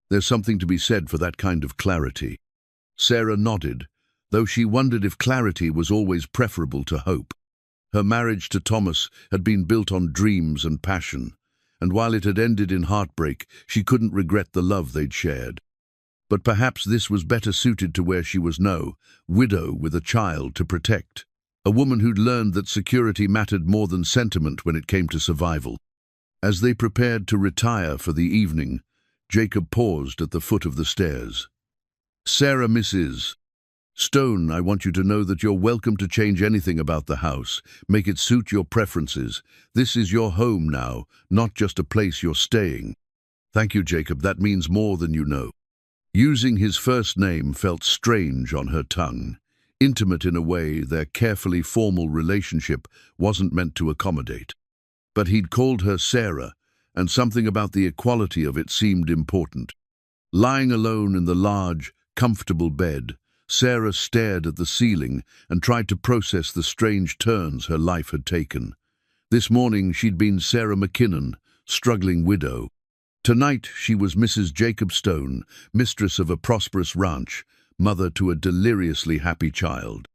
A: There's something to be said for that kind of clarity. Sarah nodded, though she wondered if clarity was always preferable to hope. Her marriage to Thomas had been built on dreams and passion, and while it had ended in heartbreak, she couldn't regret the love they'd shared. But perhaps this was better suited to where she was now, widow with a child to protect. A woman who'd learned that security mattered more than sentiment when it came to survival. As they prepared to retire for the evening, Jacob paused at the foot of the stairs. Sarah, Mrs. Stone, I want you to know that you're welcome to change anything about the house. Make it suit your preferences. This is your home now, not just a place you're staying. Thank you, Jacob. That means more than you know. Using his first name felt strange on her tongue. Intimate in a way their carefully formal relationship wasn't meant to accommodate. But he'd called her Sarah, and something about the equality of it seemed important. Lying alone in the large, comfortable bed, Sarah stared at the ceiling and tried to process the strange turns her life had taken. This morning she'd been Sarah McKinnon, struggling widow. Tonight she was Mrs. Jacob Stone, mistress of a prosperous ranch, mother to a deliriously happy child.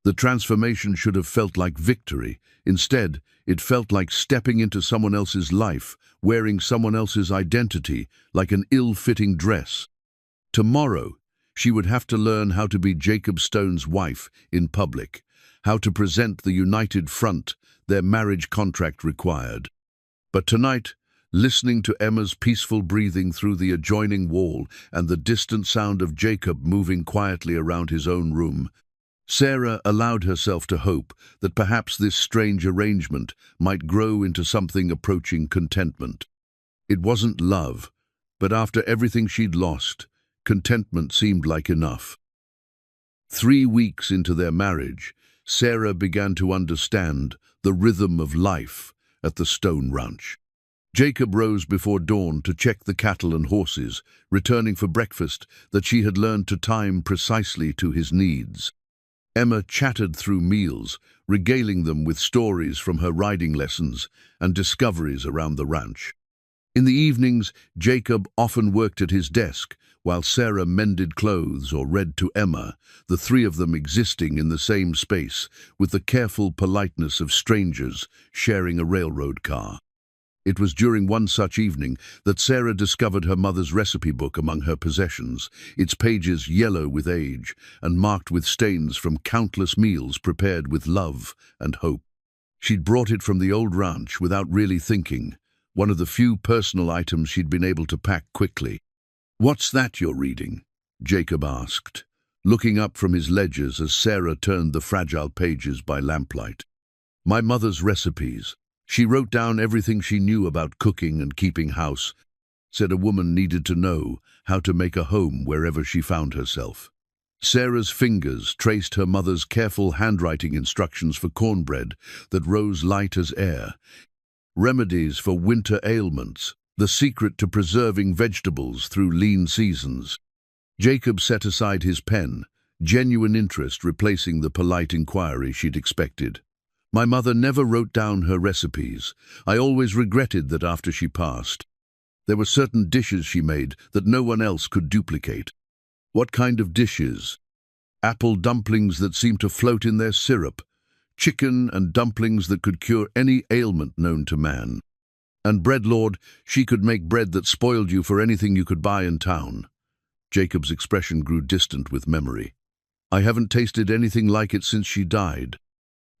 A: The transformation should have felt like victory. Instead, it felt like stepping into someone else's life, wearing someone else's identity, like an ill-fitting dress. Tomorrow, she would have to learn how to be Jacob Stone's wife in public, how to present the united front their marriage contract required. But tonight, listening to Emma's peaceful breathing through the adjoining wall and the distant sound of Jacob moving quietly around his own room, Sarah allowed herself to hope that perhaps this strange arrangement might grow into something approaching contentment. It wasn't love, but after everything she'd lost, contentment seemed like enough. 3 weeks into their marriage, Sarah began to understand the rhythm of life at the Stone Ranch. Jacob rose before dawn to check the cattle and horses, returning for breakfast that she had learned to time precisely to his needs. Emma chattered through meals, regaling them with stories from her riding lessons and discoveries around the ranch. In the evenings, Jacob often worked at his desk, while Sarah mended clothes or read to Emma, the three of them existing in the same space, with the careful politeness of strangers sharing a railroad car. It was during one such evening that Sarah discovered her mother's recipe book among her possessions, its pages yellow with age and marked with stains from countless meals prepared with love and hope. She'd brought it from the old ranch without really thinking, one of the few personal items she'd been able to pack quickly. "What's that you're reading?" Jacob asked, looking up from his ledgers as Sarah turned the fragile pages by lamplight. "My mother's recipes. She wrote down everything she knew about cooking and keeping house, said a woman needed to know how to make a home wherever she found herself." Sarah's fingers traced her mother's careful handwriting instructions for cornbread that rose light as air, remedies for winter ailments, the secret to preserving vegetables through lean seasons. Jacob set aside his pen, genuine interest replacing the polite inquiry she'd expected. "My mother never wrote down her recipes. I always regretted that after she passed. There were certain dishes she made that no one else could duplicate." "What kind of dishes?" "Apple dumplings that seemed to float in their syrup, chicken and dumplings that could cure any ailment known to man. And bread, Lord, she could make bread that spoiled you for anything you could buy in town." Jacob's expression grew distant with memory. "I haven't tasted anything like it since she died."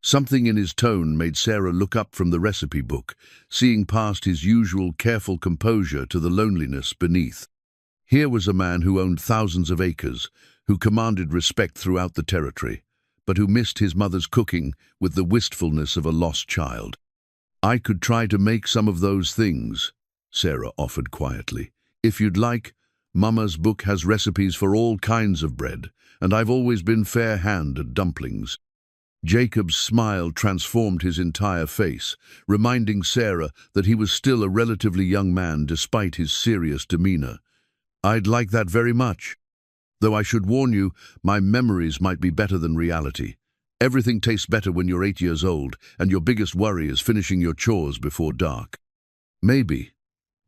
A: Something in his tone made Sarah look up from the recipe book, seeing past his usual careful composure to the loneliness beneath. Here was a man who owned thousands of acres, who commanded respect throughout the territory, but who missed his mother's cooking with the wistfulness of a lost child. "I could try to make some of those things," Sarah offered quietly, If you'd like, Mama's book has recipes for all kinds of bread, and I've always been fair hand at dumplings." Jacob's smile transformed his entire face, reminding Sarah that he was still a relatively young man despite his serious demeanor. "I'd like that very much. Though I should warn you, my memories might be better than reality. Everything tastes better when you're 8 years old, and your biggest worry is finishing your chores before dark." Maybe,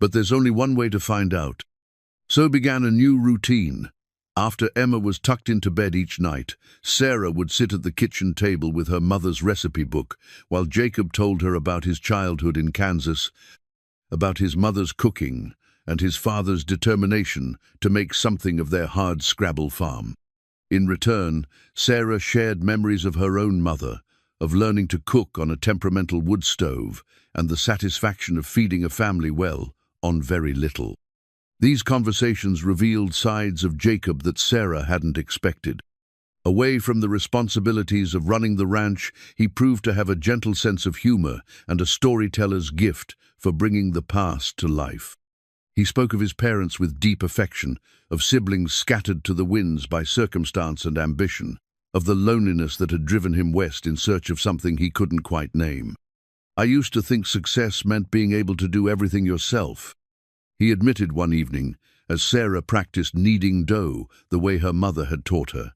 A: but there's only one way to find out. So began a new routine. After Emma was tucked into bed each night, Sarah would sit at the kitchen table with her mother's recipe book, while Jacob told her about his childhood in Kansas, about his mother's cooking, and his father's determination to make something of their hard-scrabble farm. In return, Sarah shared memories of her own mother, of learning to cook on a temperamental wood stove, and the satisfaction of feeding a family well on very little. These conversations revealed sides of Jacob that Sarah hadn't expected. Away from the responsibilities of running the ranch, he proved to have a gentle sense of humor and a storyteller's gift for bringing the past to life. He spoke of his parents with deep affection, of siblings scattered to the winds by circumstance and ambition, of the loneliness that had driven him west in search of something he couldn't quite name. "I used to think success meant being able to do everything yourself," he admitted one evening, as Sarah practiced kneading dough the way her mother had taught her.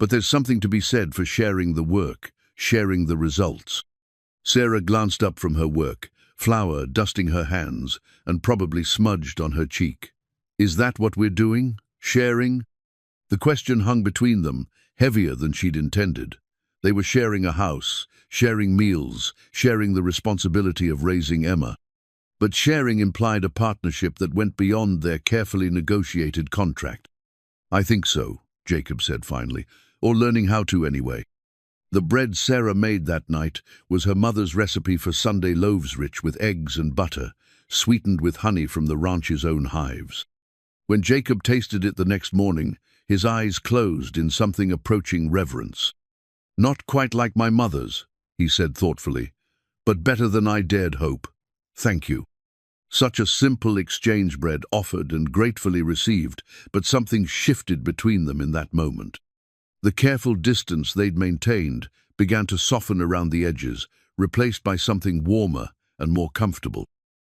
A: "But there's something to be said for sharing the work, sharing the results." Sarah glanced up from her work, flour dusting her hands and probably smudged on her cheek. "Is that what we're doing? Sharing?" The question hung between them, heavier than she'd intended. They were sharing a house, sharing meals, sharing the responsibility of raising Emma. But sharing implied a partnership that went beyond their carefully negotiated contract. "I think so," Jacob said finally, "or learning how to anyway." The bread Sarah made that night was her mother's recipe for Sunday loaves rich with eggs and butter, sweetened with honey from the ranch's own hives. When Jacob tasted it the next morning, his eyes closed in something approaching reverence. "Not quite like my mother's," he said thoughtfully, "but better than I dared hope. Thank you." Such a simple exchange, bread offered and gratefully received, but something shifted between them in that moment. The careful distance they'd maintained began to soften around the edges, replaced by something warmer and more comfortable.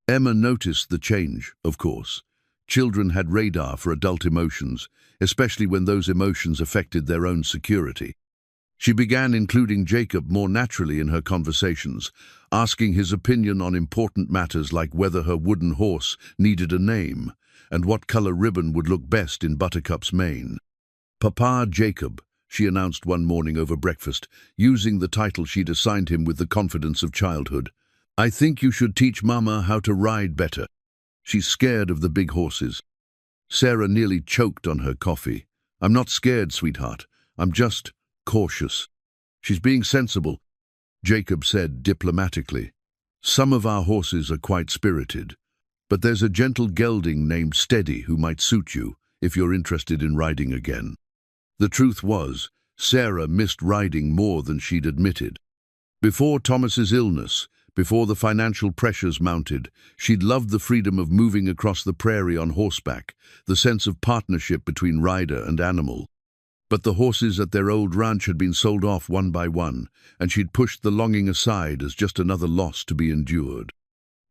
A: Emma noticed the change, of course. Children had radar for adult emotions, especially when those emotions affected their own security. She began including Jacob more naturally in her conversations, asking his opinion on important matters like whether her wooden horse needed a name and what color ribbon would look best in Buttercup's mane. "Papa Jacob," she announced one morning over breakfast, using the title she'd assigned him with the confidence of childhood. "I think you should teach Mama how to ride better. She's scared of the big horses." Sarah nearly choked on her coffee. "I'm not scared, sweetheart. I'm just cautious." "She's being sensible," Jacob said diplomatically. "Some of our horses are quite spirited, but there's a gentle gelding named Steady who might suit you if you're interested in riding again." The truth was, Sarah missed riding more than she'd admitted. Before Thomas's illness, before the financial pressures mounted, she'd loved the freedom of moving across the prairie on horseback, the sense of partnership between rider and animal. But the horses at their old ranch had been sold off one by one, and she'd pushed the longing aside as just another loss to be endured.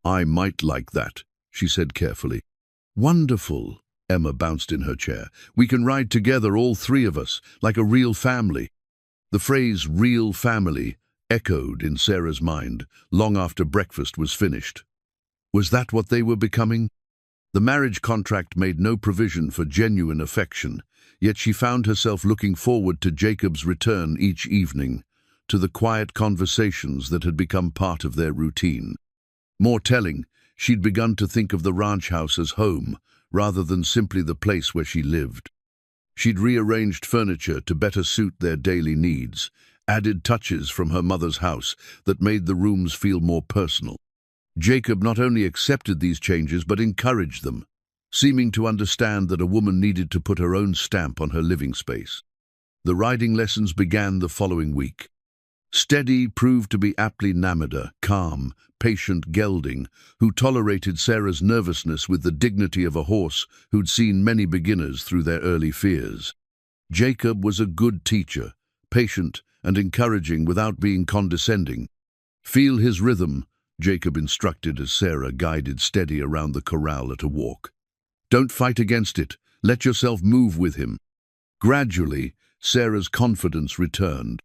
A: "I might like that," she said carefully. "Wonderful," Emma bounced in her chair. "We can ride together, all three of us, like a real family." The phrase "real family" echoed in Sarah's mind long after breakfast was finished. Was that what they were becoming? The marriage contract made no provision for genuine affection, yet she found herself looking forward to Jacob's return each evening, to the quiet conversations that had become part of their routine. More telling, she'd begun to think of the ranch house as home, rather than simply the place where she lived. She'd rearranged furniture to better suit their daily needs, added touches from her mother's house that made the rooms feel more personal. Jacob not only accepted these changes but encouraged them, seeming to understand that a woman needed to put her own stamp on her living space. The riding lessons began the following week. Steady proved to be aptly named a calm, patient gelding who tolerated Sarah's nervousness with the dignity of a horse who'd seen many beginners through their early fears. Jacob was a good teacher, patient and encouraging without being condescending. "Feel his rhythm," Jacob instructed as Sarah guided Steady around the corral at a walk. "Don't fight against it. Let yourself move with him." Gradually, Sarah's confidence returned.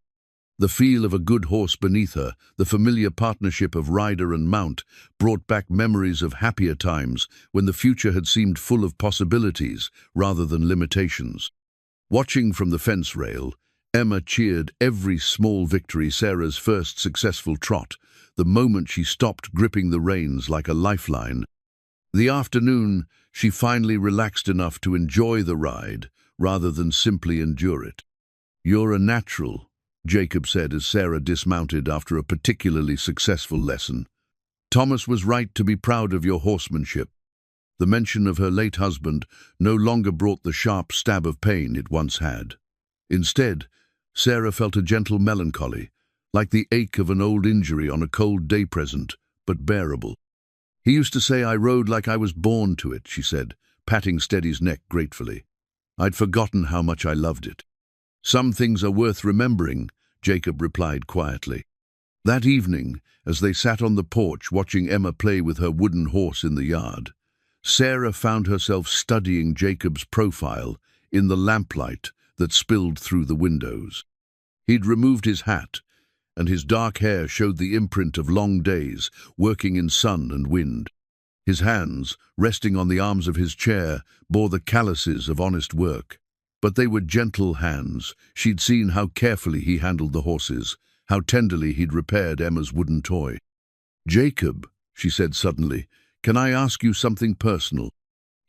A: The feel of a good horse beneath her, the familiar partnership of rider and mount, brought back memories of happier times when the future had seemed full of possibilities rather than limitations. Watching from the fence rail, Emma cheered every small victory, Sarah's first successful trot, the moment she stopped gripping the reins like a lifeline. The afternoon, she finally relaxed enough to enjoy the ride rather than simply endure it. "You're a natural," Jacob said as Sarah dismounted after a particularly successful lesson. "Thomas was right to be proud of your horsemanship." The mention of her late husband no longer brought the sharp stab of pain it once had. Instead, Sarah felt a gentle melancholy, like the ache of an old injury on a cold day present, but bearable. "He used to say I rode like I was born to it," she said, patting Steady's neck gratefully. "I'd forgotten how much I loved it." "Some things are worth remembering," Jacob replied quietly. That evening, as they sat on the porch watching Emma play with her wooden horse in the yard, Sarah found herself studying Jacob's profile in the lamplight that spilled through the windows. He'd removed his hat, and his dark hair showed the imprint of long days, working in sun and wind. His hands, resting on the arms of his chair, bore the calluses of honest work. But they were gentle hands. She'd seen how carefully he handled the horses, how tenderly he'd repaired Emma's wooden toy. "Jacob," she said suddenly, "can I ask you something personal?"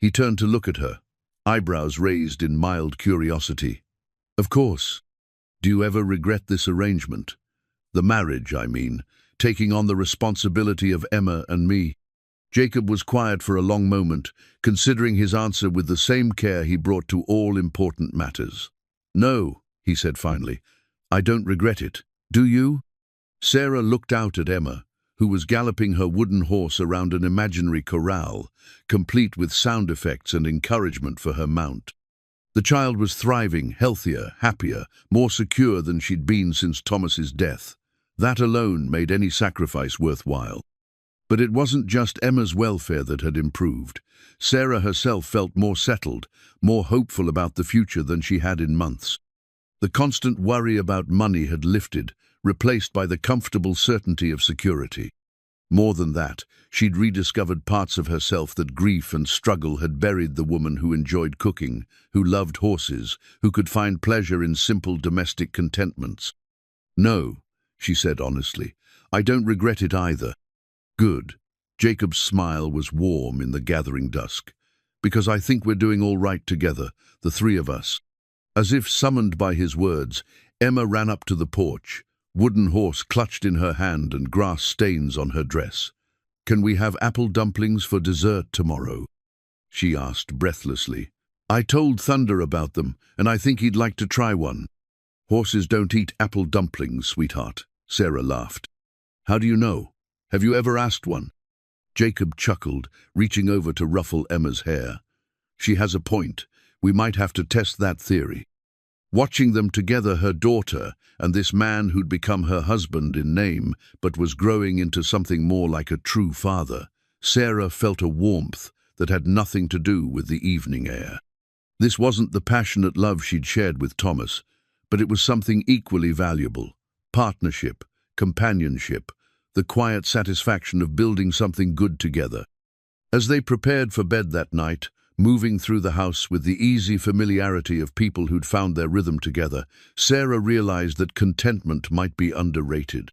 A: He turned to look at her, eyebrows raised in mild curiosity. "Of course. Do you ever regret this arrangement? The marriage, I mean, taking on the responsibility of Emma and me?" Jacob was quiet for a long moment, considering his answer with the same care he brought to all important matters. "No," he said finally, "I don't regret it. Do you?" Sarah looked out at Emma, who was galloping her wooden horse around an imaginary corral, complete with sound effects and encouragement for her mount. The child was thriving, healthier, happier, more secure than she'd been since Thomas's death. That alone made any sacrifice worthwhile. But it wasn't just Emma's welfare that had improved. Sarah herself felt more settled, more hopeful about the future than she had in months. The constant worry about money had lifted, replaced by the comfortable certainty of security. More than that, she'd rediscovered parts of herself that grief and struggle had buried. The woman who enjoyed cooking, who loved horses, who could find pleasure in simple domestic contentments. "No," she said honestly, "I don't regret it either." "Good." Jacob's smile was warm in the gathering dusk. "Because I think we're doing all right together, the three of us." As if summoned by his words, Emma ran up to the porch, wooden horse clutched in her hand and grass stains on her dress. "Can we have apple dumplings for dessert tomorrow?" she asked breathlessly. "I told Thunder about them, and I think he'd like to try one." "Horses don't eat apple dumplings, sweetheart," Sarah laughed. "How do you know? Have you ever asked one?" Jacob chuckled, reaching over to ruffle Emma's hair. "She has a point. We might have to test that theory." Watching them together, her daughter, and this man who'd become her husband in name, but was growing into something more like a true father, Sarah felt a warmth that had nothing to do with the evening air. This wasn't the passionate love she'd shared with Thomas, but it was something equally valuable: partnership, companionship, the quiet satisfaction of building something good together. As they prepared for bed that night, moving through the house with the easy familiarity of people who'd found their rhythm together, Sarah realized that contentment might be underrated.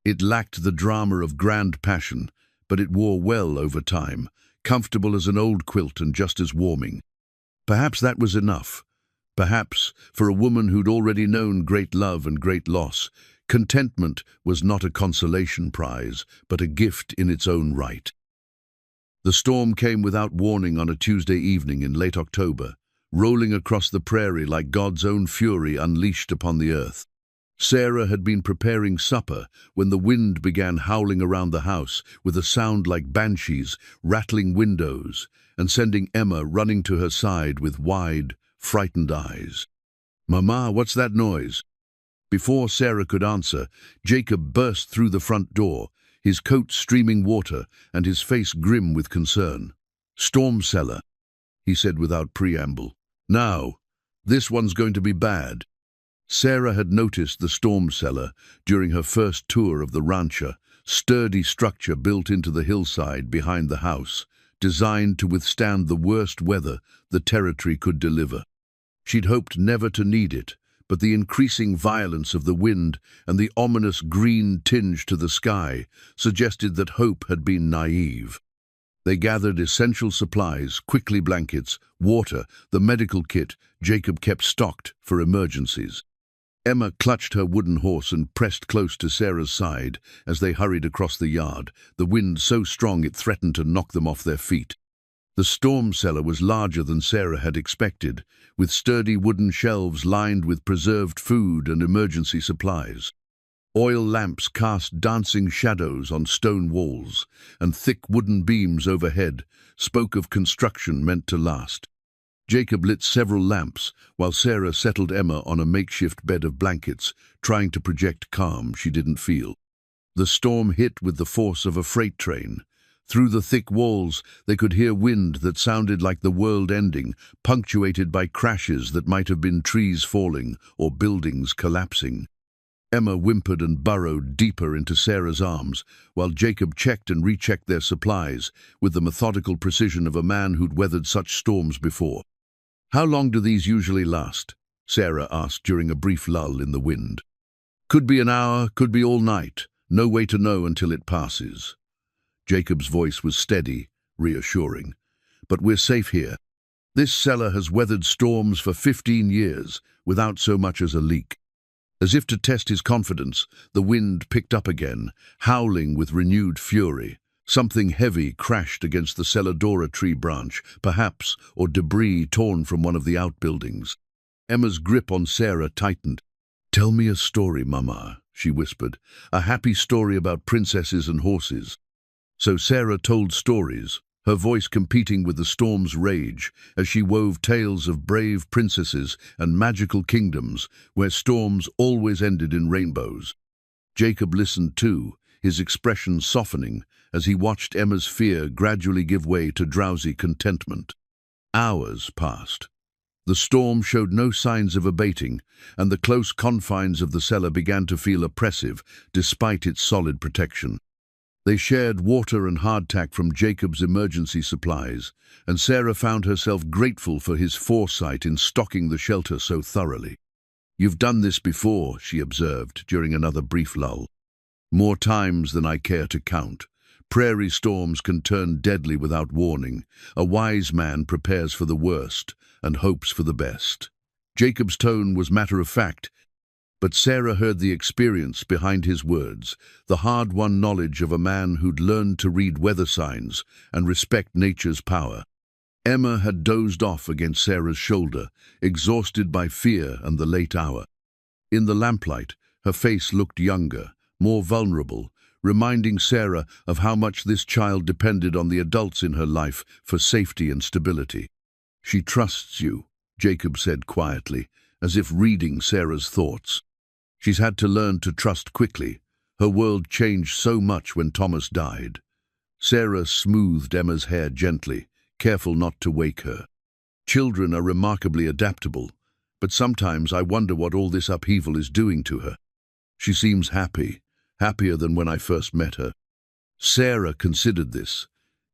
A: It lacked the drama of grand passion, but it wore well over time, comfortable as an old quilt and just as warming. Perhaps that was enough. Perhaps, for a woman who'd already known great love and great loss, contentment was not a consolation prize, but a gift in its own right. The storm came without warning on a Tuesday evening in late October, rolling across the prairie like God's own fury unleashed upon the earth. Sarah had been preparing supper when the wind began howling around the house with a sound like banshees rattling windows and sending Emma running to her side with wide, frightened eyes. "Mama, what's that noise?" Before Sarah could answer, Jacob burst through the front door, his coat streaming water and his face grim with concern. "Storm cellar," he said without preamble. "Now, this one's going to be bad." Sarah had noticed the storm cellar during her first tour of the rancha, sturdy structure built into the hillside behind the house, designed to withstand the worst weather the territory could deliver. She'd hoped never to need it, but the increasing violence of the wind and the ominous green tinge to the sky suggested that hope had been naive. They gathered essential supplies, quickly blankets, water, the medical kit Jacob kept stocked for emergencies. Emma clutched her wooden horse and pressed close to Sarah's side as they hurried across the yard, the wind so strong it threatened to knock them off their feet. The storm cellar was larger than Sarah had expected, with sturdy wooden shelves lined with preserved food and emergency supplies. Oil lamps cast dancing shadows on stone walls, and thick wooden beams overhead spoke of construction meant to last. Jacob lit several lamps, while Sarah settled Emma on a makeshift bed of blankets, trying to project calm she didn't feel. The storm hit with the force of a freight train. Through the thick walls, they could hear wind that sounded like the world ending, punctuated by crashes that might have been trees falling or buildings collapsing. Emma whimpered and burrowed deeper into Sarah's arms, while Jacob checked and rechecked their supplies with the methodical precision of a man who'd weathered such storms before. "How long do these usually last?" Sarah asked during a brief lull in the wind. "Could be an hour, could be all night. No way to know until it passes." Jacob's voice was steady, reassuring. "But we're safe here. This cellar has weathered storms for 15 years without so much as a leak." As if to test his confidence, the wind picked up again, howling with renewed fury. Something heavy crashed against the celladora tree branch, perhaps, or debris torn from one of the outbuildings. Emma's grip on Sarah tightened. "Tell me a story, Mama," she whispered. "A happy story about princesses and horses." So Sarah told stories, her voice competing with the storm's rage as she wove tales of brave princesses and magical kingdoms where storms always ended in rainbows. Jacob listened too, his expression softening as he watched Emma's fear gradually give way to drowsy contentment. Hours passed. The storm showed no signs of abating, and the close confines of the cellar began to feel oppressive despite its solid protection. They shared water and hardtack from Jacob's emergency supplies, and Sarah found herself grateful for his foresight in stocking the shelter so thoroughly. "You've done this before," she observed during another brief lull. "More times than I care to count. Prairie storms can turn deadly without warning. A wise man prepares for the worst and hopes for the best." Jacob's tone was matter-of-fact, but Sarah heard the experience behind his words, the hard-won knowledge of a man who'd learned to read weather signs and respect nature's power. Emma had dozed off against Sarah's shoulder, exhausted by fear and the late hour. In the lamplight, her face looked younger, more vulnerable, reminding Sarah of how much this child depended on the adults in her life for safety and stability. "She trusts you," Jacob said quietly, as if reading Sarah's thoughts. "She's had to learn to trust quickly. Her world changed so much when Thomas died." Sarah smoothed Emma's hair gently, careful not to wake her. "Children are remarkably adaptable, but sometimes I wonder what all this upheaval is doing to her. She seems happy, happier than when I first met her." Sarah considered this.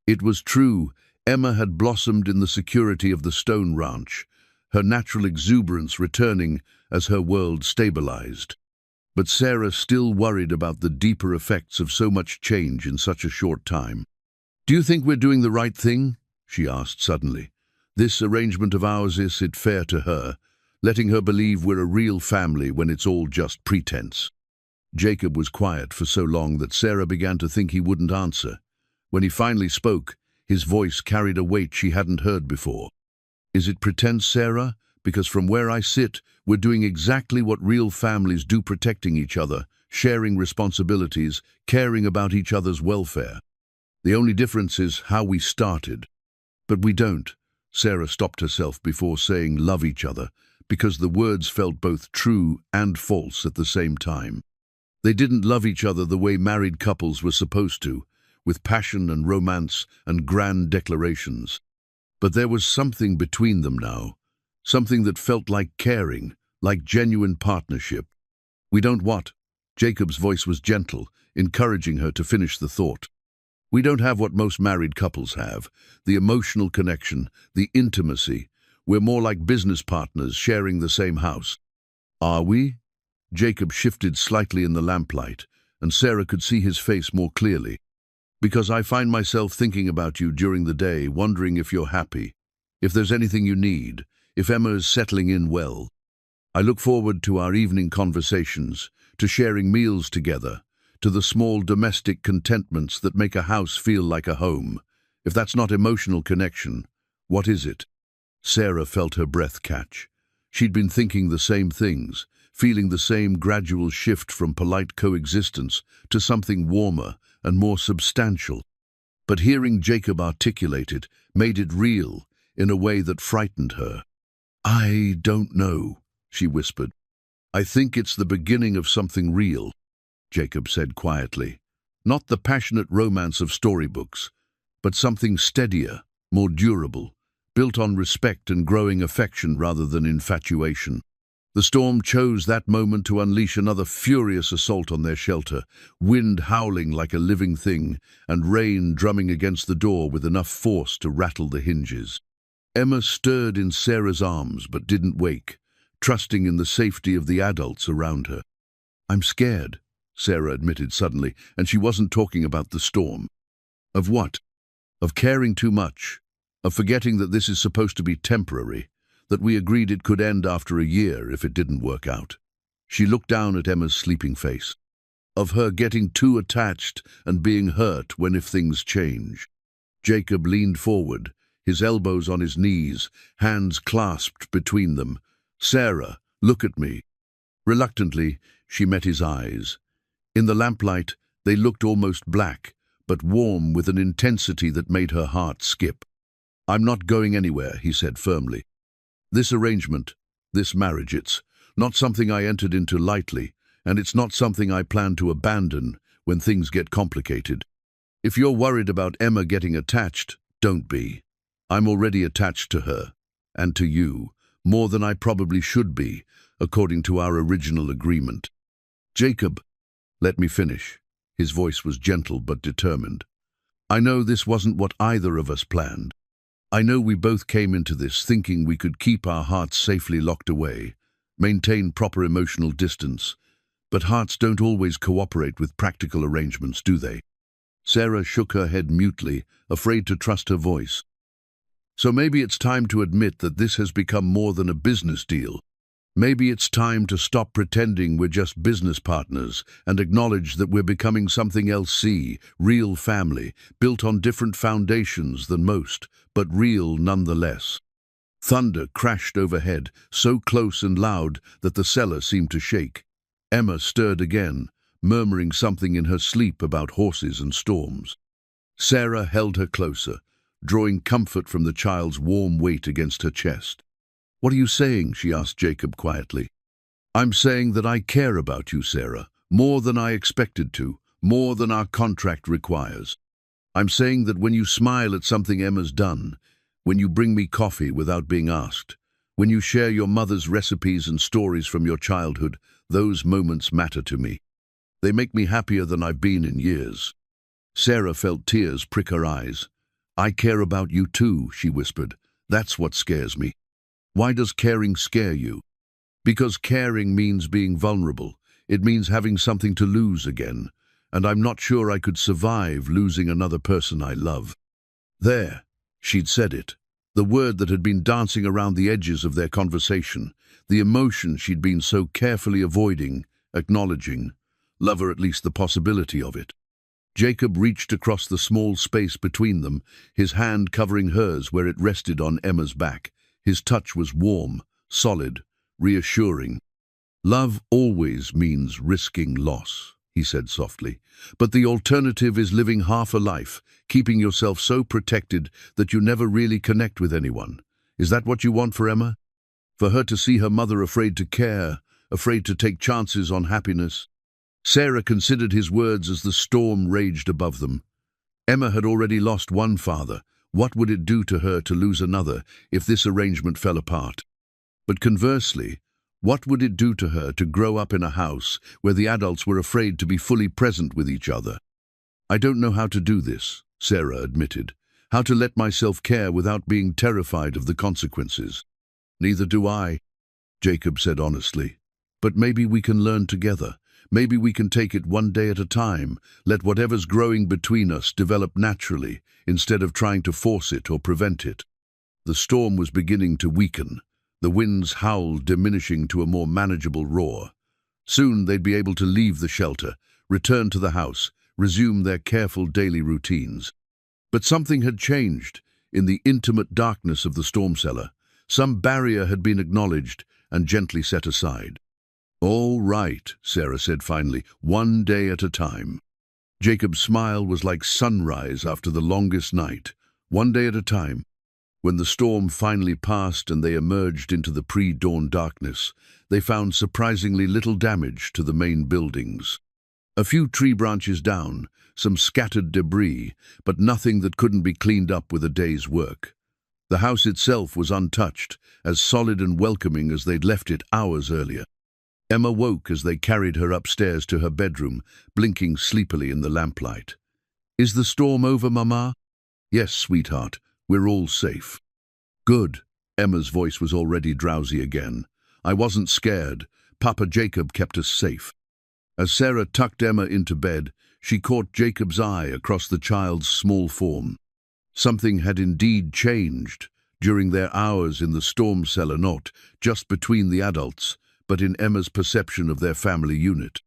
A: It was true, Emma had blossomed in the security of the stone ranch, her natural exuberance returning as her world stabilized. But Sarah still worried about the deeper effects of so much change in such a short time. "Do you think we're doing the right thing?" she asked suddenly. "This arrangement of ours, is it fair to her, letting her believe we're a real family when it's all just pretense?" Jacob was quiet for so long that Sarah began to think he wouldn't answer. When he finally spoke, his voice carried a weight she hadn't heard before. "Is it pretense, Sarah? because from where I sit, we're doing exactly what real families do, protecting each other, sharing responsibilities, caring about each other's welfare. The only difference is how we started. But we don't. Sarah stopped herself before saying love each other, because the words felt both true and false at the same time. They didn't love each other the way married couples were supposed to, with passion and romance and grand declarations. But there was something between them now, something that felt like caring, like genuine partnership. We don't what? Jacob's voice was gentle, encouraging her to finish the thought. We don't have what most married couples have, the emotional connection, the intimacy. We're more like business partners sharing the same house. Are we? Jacob shifted slightly in the lamplight, and Sarah could see his face more clearly. Because I find myself thinking about you during the day, wondering if you're happy, if there's anything you need, if Emma is settling in well. I look forward to our evening conversations, to sharing meals together, to the small domestic contentments that make a house feel like a home. If that's not emotional connection, what is it? Sarah felt her breath catch. She'd been thinking the same things, feeling the same gradual shift from polite coexistence to something warmer and more substantial. But hearing Jacob articulate it made it real in a way that frightened her. I don't know, she whispered. I think it's the beginning of something real, Jacob said quietly. Not the passionate romance of storybooks, but something steadier, more durable, built on respect and growing affection rather than infatuation. The storm chose that moment to unleash another furious assault on their shelter, wind howling like a living thing, and rain drumming against the door with enough force to rattle the hinges. Emma stirred in Sarah's arms but didn't wake, trusting in the safety of the adults around her. I'm scared, Sarah admitted suddenly, and she wasn't talking about the storm. Of what? Of caring too much, of forgetting that this is supposed to be temporary, that we agreed it could end after a year if it didn't work out. She looked down at Emma's sleeping face. Of her getting too attached and being hurt if things change. Jacob leaned forward, his elbows on his knees, hands clasped between them. Sarah, look at me. Reluctantly, she met his eyes. In the lamplight, they looked almost black, but warm with an intensity that made her heart skip. I'm not going anywhere, he said firmly. This arrangement, this marriage, it's not something I entered into lightly, and it's not something I plan to abandon when things get complicated. If you're worried about Emma getting attached, don't be. I'm already attached to her, and to you, more than I probably should be, according to our original agreement. Jacob, let me finish. His voice was gentle but determined. I know this wasn't what either of us planned. I know we both came into this thinking we could keep our hearts safely locked away, maintain proper emotional distance, but hearts don't always cooperate with practical arrangements, do they? Sarah shook her head mutely, afraid to trust her voice. So maybe it's time to admit that this has become more than a business deal. Maybe it's time to stop pretending we're just business partners and acknowledge that we're becoming something else. See, real family, built on different foundations than most, but real nonetheless. Thunder crashed overhead, so close and loud that the cellar seemed to shake. Emma stirred again, murmuring something in her sleep about horses and storms. Sarah held her closer, drawing comfort from the child's warm weight against her chest. What are you saying? She asked Jacob quietly. I'm saying that I care about you, Sarah, more than I expected to, more than our contract requires. I'm saying that when you smile at something Emma's done, when you bring me coffee without being asked, when you share your mother's recipes and stories from your childhood, those moments matter to me. They make me happier than I've been in years. Sarah felt tears prick her eyes. I care about you too, she whispered. That's what scares me. Why does caring scare you? Because caring means being vulnerable. It means having something to lose again, and I'm not sure I could survive losing another person I love. There, she'd said it, the word that had been dancing around the edges of their conversation, the emotion she'd been so carefully avoiding, acknowledging, love, or at least the possibility of it. Jacob reached across the small space between them, his hand covering hers where it rested on Emma's back. His touch was warm, solid, reassuring. "Love always means risking loss," he said softly. "But the alternative is living half a life, keeping yourself so protected that you never really connect with anyone. Is that what you want for Emma? For her to see her mother afraid to care, afraid to take chances on happiness?" Sarah considered his words as the storm raged above them. Emma had already lost one father. What would it do to her to lose another if this arrangement fell apart? But conversely, what would it do to her to grow up in a house where the adults were afraid to be fully present with each other? "I don't know how to do this," Sarah admitted. "How to let myself care without being terrified of the consequences." "Neither do I," Jacob said honestly. "But maybe we can learn together. Maybe we can take it one day at a time, let whatever's growing between us develop naturally, instead of trying to force it or prevent it." The storm was beginning to weaken, the wind's howl diminishing to a more manageable roar. Soon they'd be able to leave the shelter, return to the house, resume their careful daily routines. But something had changed. In the intimate darkness of the storm cellar, some barrier had been acknowledged and gently set aside. "All right," Sarah said finally, "one day at a time." Jacob's smile was like sunrise after the longest night. One day at a time. When the storm finally passed and they emerged into the pre-dawn darkness, they found surprisingly little damage to the main buildings. A few tree branches down, some scattered debris, but nothing that couldn't be cleaned up with a day's work. The house itself was untouched, as solid and welcoming as they'd left it hours earlier. Emma woke as they carried her upstairs to her bedroom, blinking sleepily in the lamplight. "Is the storm over, Mama?" "Yes, sweetheart, we're all safe." "Good." Emma's voice was already drowsy again. "I wasn't scared. Papa Jacob kept us safe." As Sarah tucked Emma into bed, she caught Jacob's eye across the child's small form. Something had indeed changed during their hours in the storm cellar, not just between the adults, but in Emma's perception of their family unit.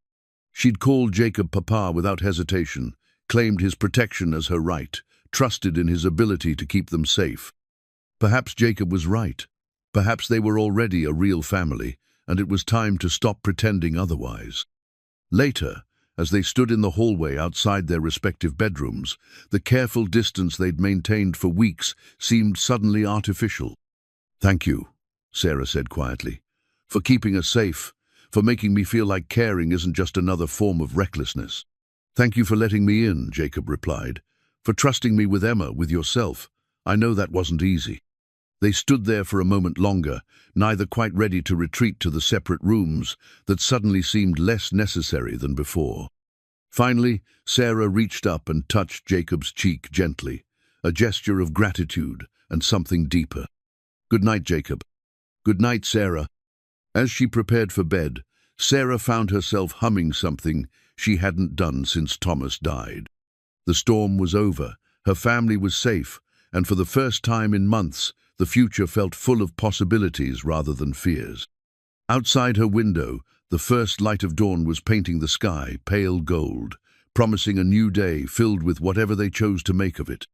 A: She'd called Jacob Papa without hesitation, claimed his protection as her right, trusted in his ability to keep them safe. Perhaps Jacob was right. Perhaps they were already a real family, and it was time to stop pretending otherwise. Later, as they stood in the hallway outside their respective bedrooms, the careful distance they'd maintained for weeks seemed suddenly artificial. "Thank you," Sarah said quietly, "for keeping us safe, for making me feel like caring isn't just another form of recklessness." "Thank you for letting me in," Jacob replied, "for trusting me with Emma, with yourself. I know that wasn't easy." They stood there for a moment longer, neither quite ready to retreat to the separate rooms that suddenly seemed less necessary than before. Finally, Sarah reached up and touched Jacob's cheek gently, a gesture of gratitude and something deeper. "Good night, Jacob." "Good night, Sarah." As she prepared for bed, Sarah found herself humming something she hadn't done since Thomas died. The storm was over, her family was safe, and for the first time in months, the future felt full of possibilities rather than fears. Outside her window, the first light of dawn was painting the sky pale gold, promising a new day filled with whatever they chose to make of it.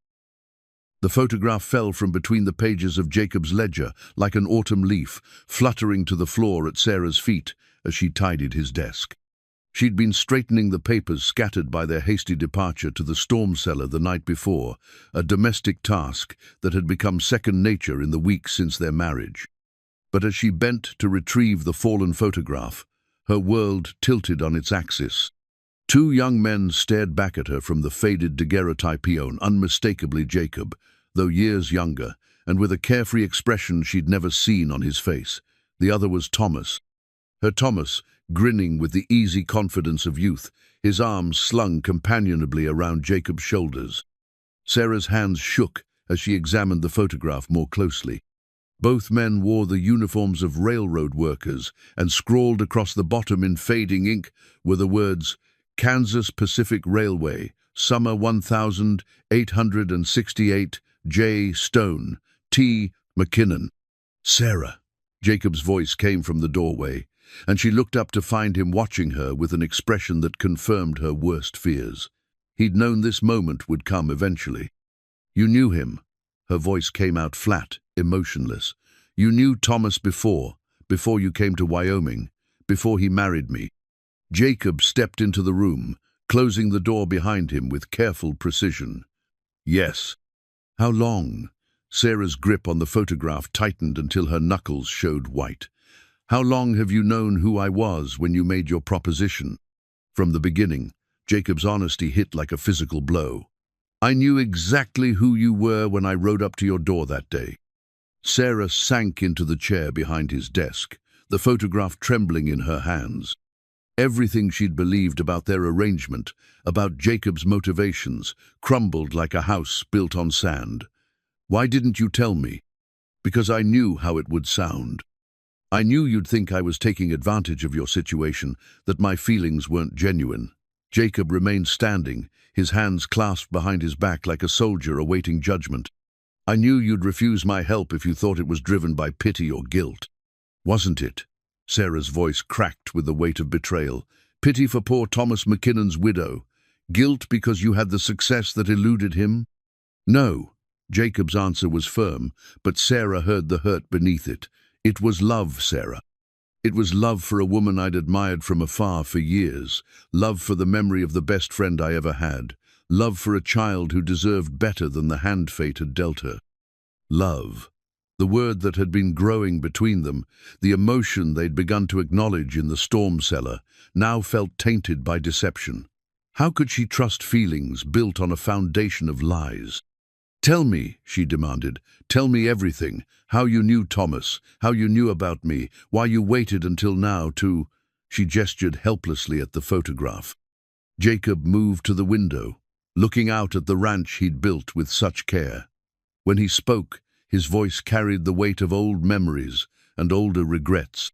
A: The photograph fell from between the pages of Jacob's ledger like an autumn leaf, fluttering to the floor at Sarah's feet as she tidied his desk. She'd been straightening the papers scattered by their hasty departure to the storm cellar the night before, a domestic task that had become second nature in the weeks since their marriage. But as she bent to retrieve the fallen photograph, her world tilted on its axis. Two young men stared back at her from the faded daguerreotypeon, unmistakably Jacob, though years younger, and with a carefree expression she'd never seen on his face. The other was Thomas. Her Thomas, grinning with the easy confidence of youth, his arms slung companionably around Jacob's shoulders. Sarah's hands shook as she examined the photograph more closely. Both men wore the uniforms of railroad workers, and scrawled across the bottom in fading ink were the words, "Kansas Pacific Railway, Summer 1868, J. Stone, T. McKinnon." "Sarah," Jacob's voice came from the doorway, and she looked up to find him watching her with an expression that confirmed her worst fears. He'd known this moment would come eventually. "You knew him." Her voice came out flat, emotionless. You knew Thomas before you came to Wyoming, before he married me. Jacob stepped into the room, closing the door behind him with careful precision. Yes. How long? Sarah's grip on the photograph tightened until her knuckles showed white. How long have you known who I was when you made your proposition? From the beginning, Jacob's honesty hit like a physical blow. I knew exactly who you were when I rode up to your door that day. Sarah sank into the chair behind his desk, the photograph trembling in her hands. Everything she'd believed about their arrangement, about Jacob's motivations, crumbled like a house built on sand. Why didn't you tell me? Because I knew how it would sound. I knew you'd think I was taking advantage of your situation, that my feelings weren't genuine. Jacob remained standing, his hands clasped behind his back like a soldier awaiting judgment. I knew you'd refuse my help if you thought it was driven by pity or guilt. Wasn't it? Sarah's voice cracked with the weight of betrayal. Pity for poor Thomas McKinnon's widow. Guilt because you had the success that eluded him? No. Jacob's answer was firm, but Sarah heard the hurt beneath it. It was love, Sarah. It was love for a woman I'd admired from afar for years. Love for the memory of the best friend I ever had. Love for a child who deserved better than the hand fate had dealt her. Love. The word that had been growing between them, the emotion they'd begun to acknowledge in the storm cellar, now felt tainted by deception. How could she trust feelings built on a foundation of lies? Tell me, she demanded. Tell me everything. How you knew Thomas, how you knew about me, why you waited until now to... She gestured helplessly at the photograph. Jacob moved to the window, looking out at the ranch he'd built with such care. When he spoke, his voice carried the weight of old memories and older regrets.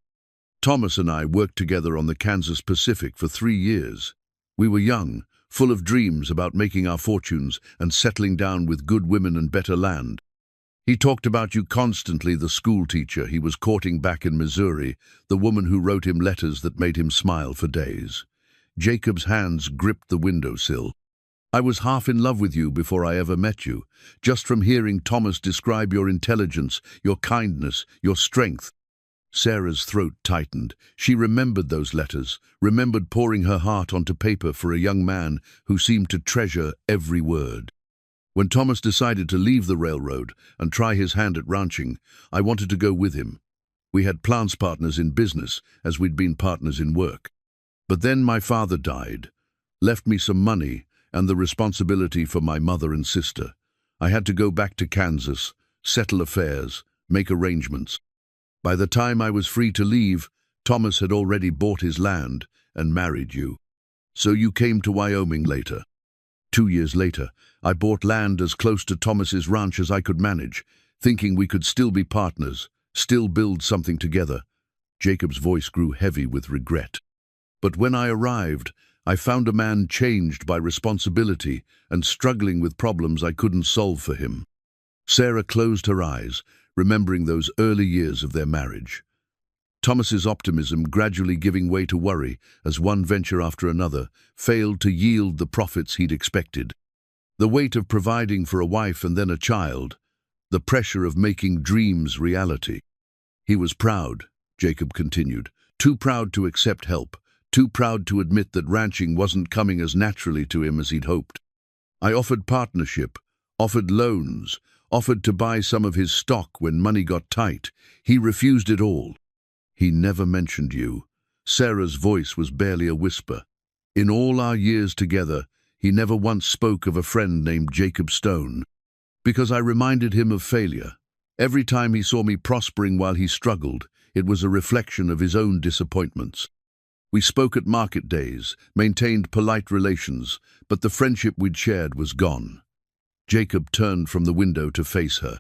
A: Thomas and I worked together on the Kansas Pacific for 3 years. We were young, full of dreams about making our fortunes and settling down with good women and better land. He talked about you constantly, the school teacher he was courting back in Missouri, the woman who wrote him letters that made him smile for days. Jacob's hands gripped the windowsill. I was half in love with you before I ever met you, just from hearing Thomas describe your intelligence, your kindness, your strength. Sarah's throat tightened. She remembered those letters, remembered pouring her heart onto paper for a young man who seemed to treasure every word. When Thomas decided to leave the railroad and try his hand at ranching, I wanted to go with him. We had plans partners in business, as we'd been partners in work. But then my father died, left me some money and the responsibility for my mother and sister. I had to go back to Kansas, settle affairs, make arrangements. By the time I was free to leave, Thomas had already bought his land and married you. So you came to Wyoming later. 2 years later, I bought land as close to Thomas's ranch as I could manage, thinking we could still be partners, still build something together. Jacob's voice grew heavy with regret. But when I arrived, I found a man changed by responsibility and struggling with problems I couldn't solve for him. Sarah closed her eyes, remembering those early years of their marriage. Thomas's optimism gradually giving way to worry as one venture after another failed to yield the profits he'd expected. The weight of providing for a wife and then a child, the pressure of making dreams reality. He was proud, Jacob continued, too proud to accept help, too proud to admit that ranching wasn't coming as naturally to him as he'd hoped. I offered partnership, offered loans, offered to buy some of his stock when money got tight. He refused it all. He never mentioned you. Sarah's voice was barely a whisper. In all our years together, he never once spoke of a friend named Jacob Stone. Because I reminded him of failure. Every time he saw me prospering while he struggled, it was a reflection of his own disappointments. We spoke at market days, maintained polite relations, but the friendship we'd shared was gone. Jacob turned from the window to face her.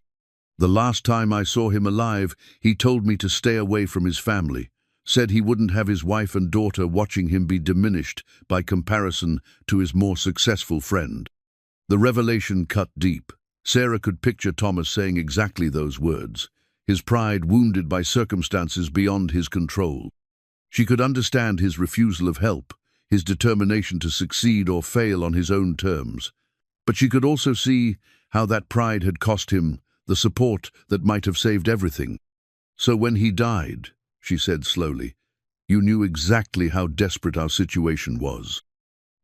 A: The last time I saw him alive, he told me to stay away from his family, said he wouldn't have his wife and daughter watching him be diminished by comparison to his more successful friend. The revelation cut deep. Sarah could picture Thomas saying exactly those words, his pride wounded by circumstances beyond his control. She could understand his refusal of help, his determination to succeed or fail on his own terms. But she could also see how that pride had cost him the support that might have saved everything. "So when he died," she said slowly, "you knew exactly how desperate our situation was."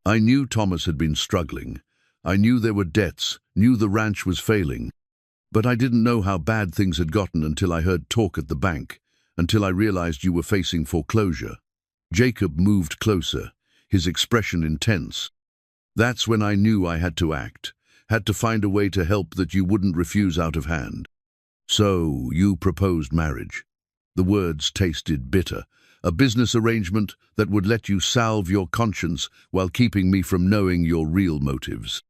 A: "I knew Thomas had been struggling. I knew there were debts, knew the ranch was failing. But I didn't know how bad things had gotten until I heard talk at the bank, until I realized you were facing foreclosure." Jacob moved closer, his expression intense. "That's when I knew I had to act, had to find a way to help that you wouldn't refuse out of hand. So you proposed marriage." The words tasted bitter. "A business arrangement that would let you salve your conscience while keeping me from knowing your real motives."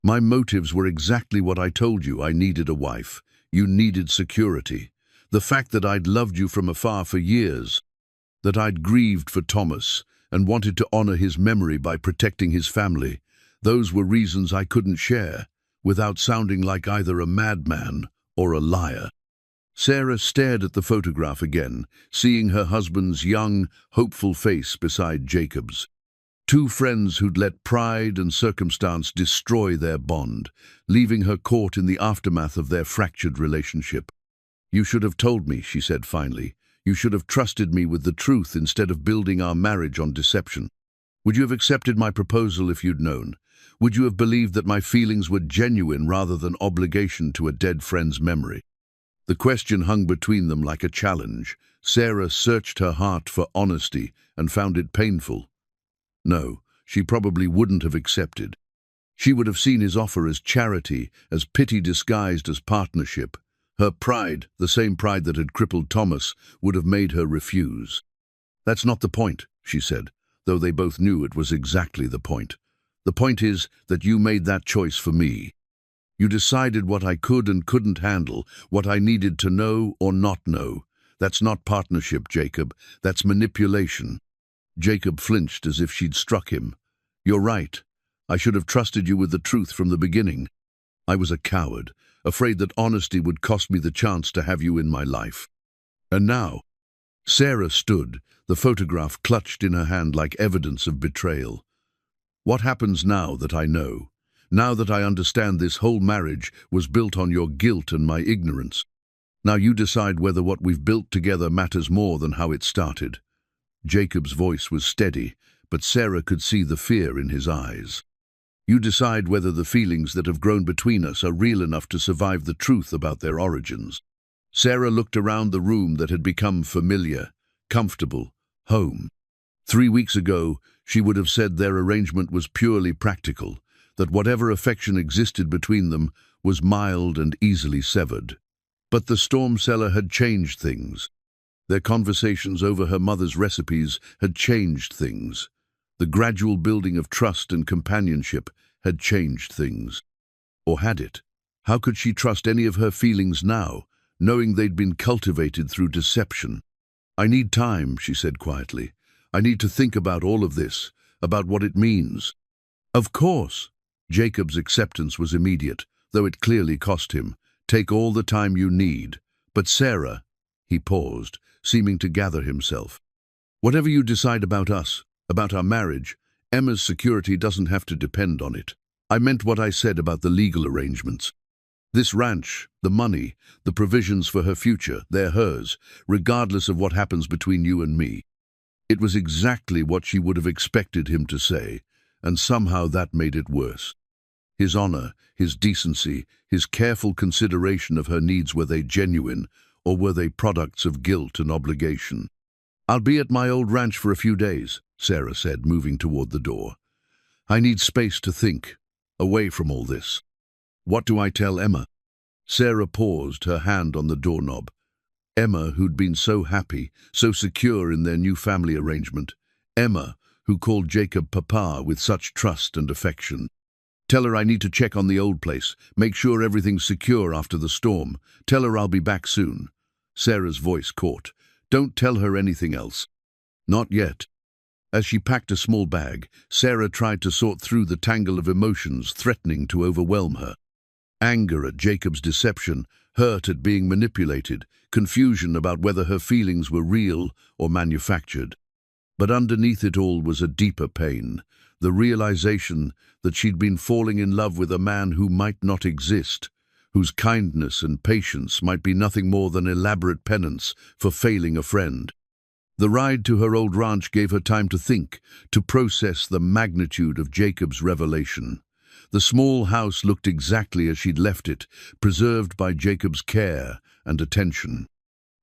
A: "My motives were exactly what I told you. I needed a wife. You needed security. The fact that I'd loved you from afar for years, that I'd grieved for Thomas and wanted to honor his memory by protecting his family, those were reasons I couldn't share, without sounding like either a madman or a liar." Sarah stared at the photograph again, seeing her husband's young, hopeful face beside Jacob's. Two friends who'd let pride and circumstance destroy their bond, leaving her caught in the aftermath of their fractured relationship. "You should have told me," she said finally. "You should have trusted me with the truth instead of building our marriage on deception. Would you have accepted my proposal if you'd known? Would you have believed that my feelings were genuine rather than obligation to a dead friend's memory?" The question hung between them like a challenge. Sarah searched her heart for honesty and found it painful. No, she probably wouldn't have accepted. She would have seen his offer as charity, as pity disguised as partnership. Her pride, the same pride that had crippled Thomas, would have made her refuse. "That's not the point," she said, though they both knew it was exactly the point. "The point is that you made that choice for me. You decided what I could and couldn't handle, what I needed to know or not know. That's not partnership, Jacob. That's manipulation." Jacob flinched as if she'd struck him. "You're right. I should have trusted you with the truth from the beginning. I was a coward, afraid that honesty would cost me the chance to have you in my life. And now—" Sarah stood, the photograph clutched in her hand like evidence of betrayal. "What happens now that I know? Now that I understand this whole marriage was built on your guilt and my ignorance? Now you decide whether what we've built together matters more than how it started." Jacob's voice was steady, but Sarah could see the fear in his eyes. "You decide whether the feelings that have grown between us are real enough to survive the truth about their origins." Sarah looked around the room that had become familiar, comfortable, home. 3 weeks ago, she would have said their arrangement was purely practical, that whatever affection existed between them was mild and easily severed. But the storm cellar had changed things. Their conversations over her mother's recipes had changed things. The gradual building of trust and companionship had changed things. Or had it? How could she trust any of her feelings now, knowing they'd been cultivated through deception? "I need time," she said quietly. "I need to think about all of this, about what it means." "Of course." Jacob's acceptance was immediate, though it clearly cost him. "Take all the time you need. But Sarah—" He paused, seeming to gather himself. "Whatever you decide about us, about our marriage, Emma's security doesn't have to depend on it. I meant what I said about the legal arrangements. This ranch, the money, the provisions for her future, they're hers, regardless of what happens between you and me." It was exactly what she would have expected him to say, and somehow that made it worse. His honor, his decency, his careful consideration of her needs, were they genuine, or were they products of guilt and obligation? "I'll be at my old ranch for a few days," Sarah said, moving toward the door. "I need space to think, away from all this." "What do I tell Emma?" Sarah paused, her hand on the doorknob. Emma, who'd been so happy, so secure in their new family arrangement. Emma, who called Jacob Papa with such trust and affection. "Tell her I need to check on the old place, make sure everything's secure after the storm. Tell her I'll be back soon." Sarah's voice caught. "Don't tell her anything else." "Not yet." As she packed a small bag, Sarah tried to sort through the tangle of emotions threatening to overwhelm her. Anger at Jacob's deception, hurt at being manipulated, confusion about whether her feelings were real or manufactured. But underneath it all was a deeper pain, the realization that she'd been falling in love with a man who might not exist, whose kindness and patience might be nothing more than elaborate penance for failing a friend. The ride to her old ranch gave her time to think, to process the magnitude of Jacob's revelation. The small house looked exactly as she'd left it, preserved by Jacob's care and attention.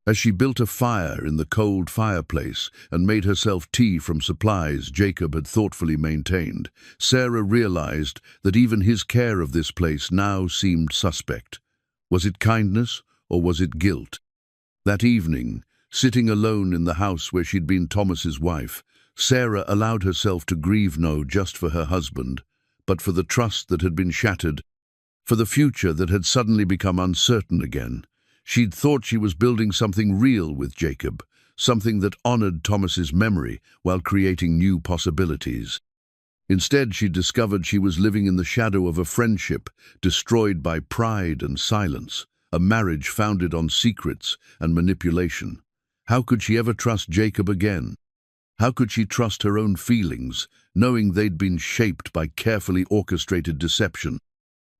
A: As she built a fire in the cold fireplace and made herself tea from supplies Jacob had thoughtfully maintained, Sarah realized that even his care of this place now seemed suspect. Was it kindness or was it guilt? That evening, sitting alone in the house where she'd been Thomas's wife, Sarah allowed herself to grieve not just for her husband, but for the trust that had been shattered, for the future that had suddenly become uncertain again. She'd thought she was building something real with Jacob, something that honored Thomas's memory while creating new possibilities. Instead, she discovered she was living in the shadow of a friendship destroyed by pride and silence, a marriage founded on secrets and manipulation. How could she ever trust Jacob again? How could she trust her own feelings, knowing they'd been shaped by carefully orchestrated deception?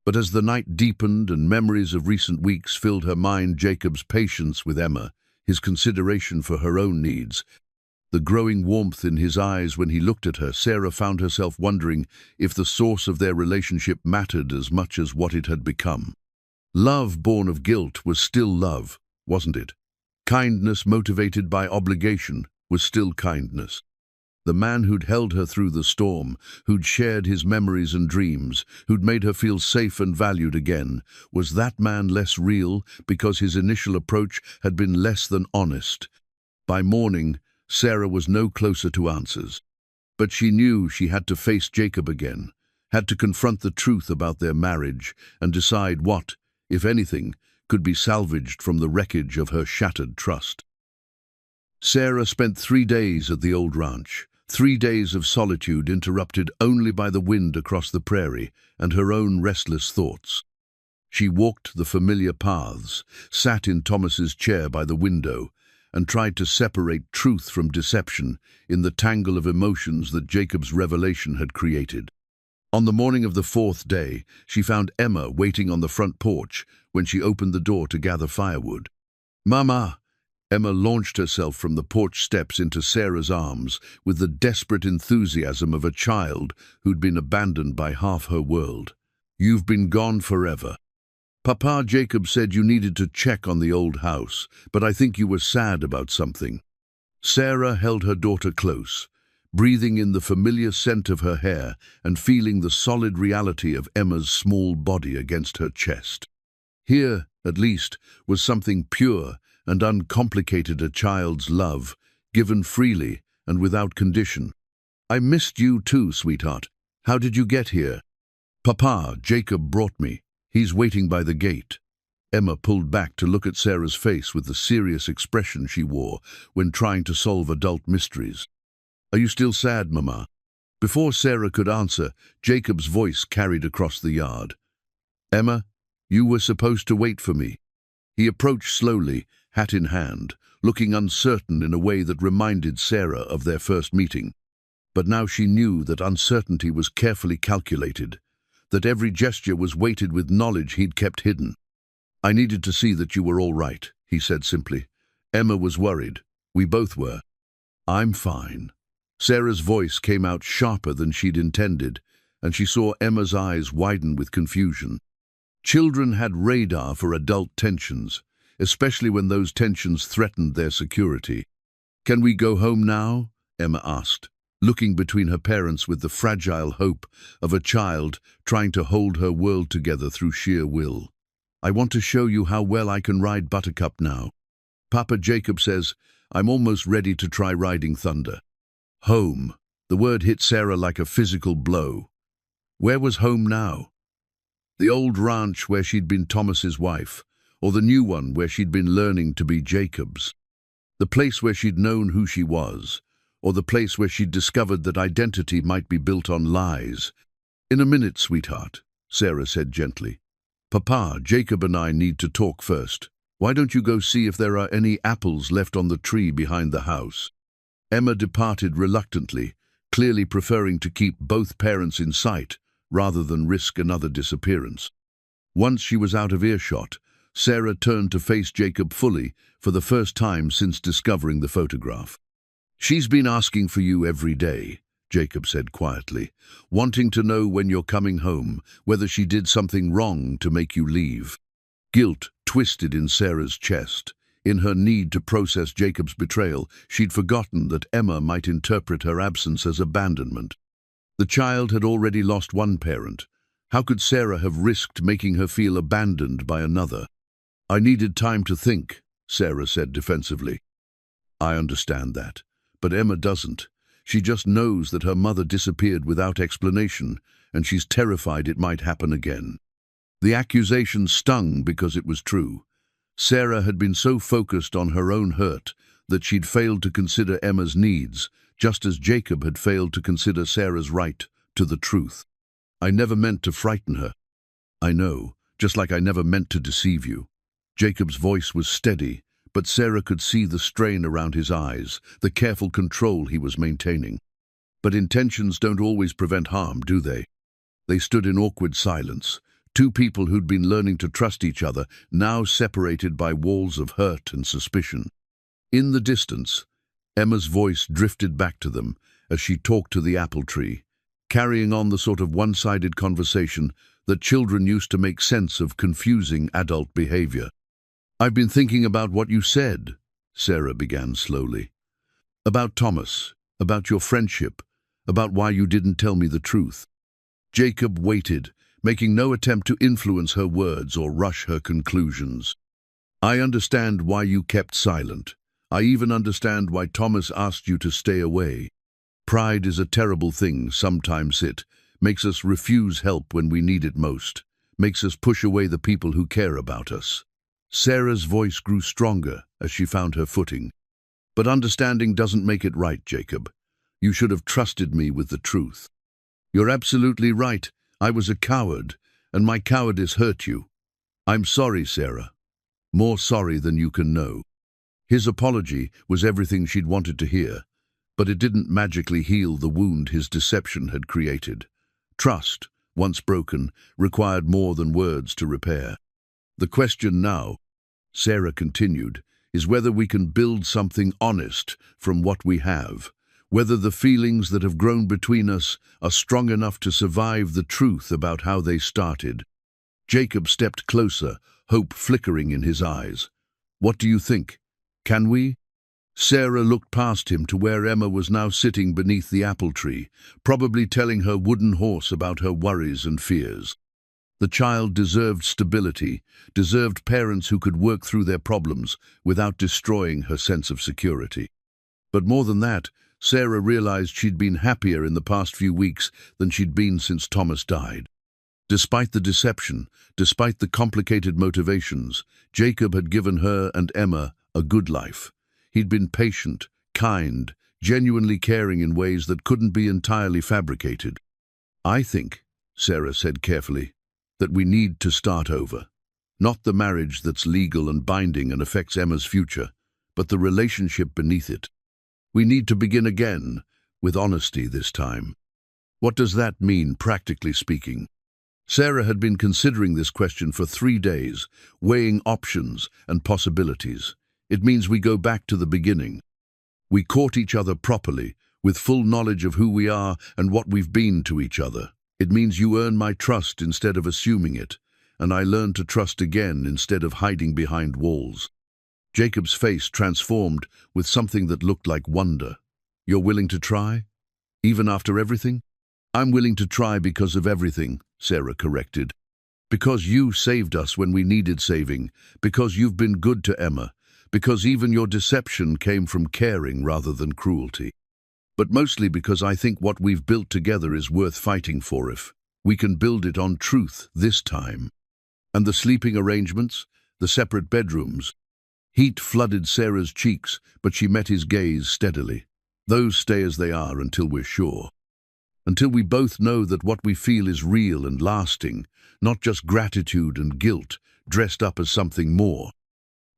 A: But as the night deepened and memories of recent weeks filled her mind, Jacob's patience with Emma, his consideration for her own needs, the growing warmth in his eyes when he looked at her, Sarah found herself wondering if the source of their relationship mattered as much as what it had become. Love born of guilt was still love, wasn't it? Kindness motivated by obligation was still kindness. The man who'd held her through the storm, who'd shared his memories and dreams, who'd made her feel safe and valued again, was that man less real because his initial approach had been less than honest? By morning, Sarah was no closer to answers. But she knew she had to face Jacob again, had to confront the truth about their marriage and decide what, if anything, could be salvaged from the wreckage of her shattered trust. Sarah spent 3 days at the old ranch, 3 days of solitude interrupted only by the wind across the prairie and her own restless thoughts. She walked the familiar paths, sat in Thomas's chair by the window, and tried to separate truth from deception in the tangle of emotions that Jacob's revelation had created. On the morning of the 4th day, she found Emma waiting on the front porch when she opened the door to gather firewood. "Mama!" Emma launched herself from the porch steps into Sarah's arms with the desperate enthusiasm of a child who'd been abandoned by half her world. "You've been gone forever. Papa Jacob said you needed to check on the old house, but I think you were sad about something." Sarah held her daughter close, breathing in the familiar scent of her hair and feeling the solid reality of Emma's small body against her chest. Here, at least, was something pure and uncomplicated, a child's love, given freely and without condition. "I missed you too, sweetheart. How did you get here?" "Papa, Jacob brought me. He's waiting by the gate." Emma pulled back to look at Sarah's face with the serious expression she wore when trying to solve adult mysteries. "Are you still sad, Mama?" Before Sarah could answer, Jacob's voice carried across the yard. "Emma, you were supposed to wait for me." He approached slowly, hat in hand, looking uncertain in a way that reminded Sarah of their first meeting. But now she knew that uncertainty was carefully calculated, that every gesture was weighted with knowledge he'd kept hidden. "I needed to see that you were all right," he said simply. Emma was worried. We both were. "I'm fine." Sarah's voice came out sharper than she'd intended, and she saw Emma's eyes widen with confusion. Children had radar for adult tensions, especially when those tensions threatened their security. "Can we go home now?" Emma asked, looking between her parents with the fragile hope of a child trying to hold her world together through sheer will. "I want to show you how well I can ride Buttercup now. Papa Jacob says I'm almost ready to try riding Thunder." Home. The word hit Sarah like a physical blow. Where was home now? The old ranch where she'd been Thomas's wife, or the new one where she'd been learning to be Jacob's? The place where she'd known who she was, or the place where she'd discovered that identity might be built on lies? "In a minute, sweetheart," Sarah said gently. "Papa, Jacob and I need to talk first. Why don't you go see if there are any apples left on the tree behind the house?" Emma departed reluctantly, clearly preferring to keep both parents in sight rather than risk another disappearance. Once she was out of earshot, Sarah turned to face Jacob fully for the first time since discovering the photograph. "She's been asking for you every day," Jacob said quietly, "wanting to know when you're coming home, whether she did something wrong to make you leave." Guilt twisted in Sarah's chest. In her need to process Jacob's betrayal, she'd forgotten that Emma might interpret her absence as abandonment. The child had already lost one parent. How could Sarah have risked making her feel abandoned by another? "I needed time to think," Sarah said defensively. "I understand that, but Emma doesn't. She just knows that her mother disappeared without explanation, and she's terrified it might happen again." The accusation stung because it was true. Sarah had been so focused on her own hurt that she'd failed to consider Emma's needs, just as Jacob had failed to consider Sarah's right to the truth. "I never meant to frighten her." "I know, just like I never meant to deceive you." Jacob's voice was steady, but Sarah could see the strain around his eyes, the careful control he was maintaining. But intentions don't always prevent harm, do they? They stood in awkward silence, two people who'd been learning to trust each other, now separated by walls of hurt and suspicion. In the distance, Emma's voice drifted back to them as she talked to the apple tree, carrying on the sort of one-sided conversation that children used to make sense of confusing adult behavior. "I've been thinking about what you said," Sarah began slowly. "About Thomas, about your friendship, about why you didn't tell me the truth." Jacob waited, making no attempt to influence her words or rush her conclusions. "I understand why you kept silent. I even understand why Thomas asked you to stay away. Pride is a terrible thing sometimes. It makes us refuse help when we need it most, makes us push away the people who care about us." Sarah's voice grew stronger as she found her footing. "But understanding doesn't make it right, Jacob. You should have trusted me with the truth." "You're absolutely right. I was a coward, and my cowardice hurt you. I'm sorry, Sarah. More sorry than you can know." His apology was everything she'd wanted to hear, but it didn't magically heal the wound his deception had created. Trust, once broken, required more than words to repair. "The question now," Sarah continued, "is whether we can build something honest from what we have. Whether the feelings that have grown between us are strong enough to survive the truth about how they started." Jacob stepped closer, hope flickering in his eyes. "What do you think? Can we?" Sarah looked past him to where Emma was now sitting beneath the apple tree, probably telling her wooden horse about her worries and fears. The child deserved stability, deserved parents who could work through their problems without destroying her sense of security. But more than that, Sarah realized she'd been happier in the past few weeks than she'd been since Thomas died. Despite the deception, despite the complicated motivations, Jacob had given her and Emma a good life. He'd been patient, kind, genuinely caring in ways that couldn't be entirely fabricated. "I think," Sarah said carefully, "that we need to start over. Not the marriage that's legal and binding and affects Emma's future, but the relationship beneath it. We need to begin again, with honesty this time." "What does that mean, practically speaking?" Sarah had been considering this question for 3 days, weighing options and possibilities. "It means we go back to the beginning. We court each other properly, with full knowledge of who we are and what we've been to each other. It means you earn my trust instead of assuming it, and I learn to trust again instead of hiding behind walls." Jacob's face transformed with something that looked like wonder. "You're willing to try? Even after everything?" "I'm willing to try because of everything," Sarah corrected. "Because you saved us when we needed saving, because you've been good to Emma, because even your deception came from caring rather than cruelty. But mostly because I think what we've built together is worth fighting for if we can build it on truth this time." "And the sleeping arrangements, the separate bedrooms?" Heat flooded Sarah's cheeks, but she met his gaze steadily. "Those stay as they are until we're sure. Until we both know that what we feel is real and lasting, not just gratitude and guilt, dressed up as something more."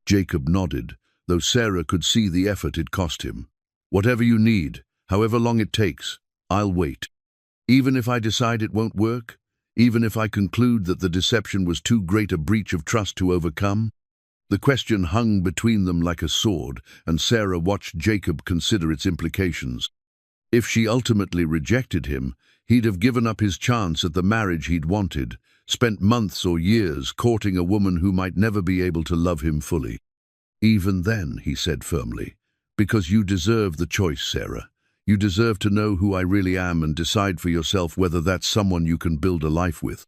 A: Jacob nodded, though Sarah could see the effort it cost him. "Whatever you need, however long it takes, I'll wait. Even if I decide it won't work, even if I conclude that the deception was too great a breach of trust to overcome? The question hung between them like a sword, and Sarah watched Jacob consider its implications. If she ultimately rejected him, he'd have given up his chance at the marriage he'd wanted, spent months or years courting a woman who might never be able to love him fully. Even then, he said firmly, because you deserve the choice, Sarah. You deserve to know who I really am and decide for yourself whether that's someone you can build a life with.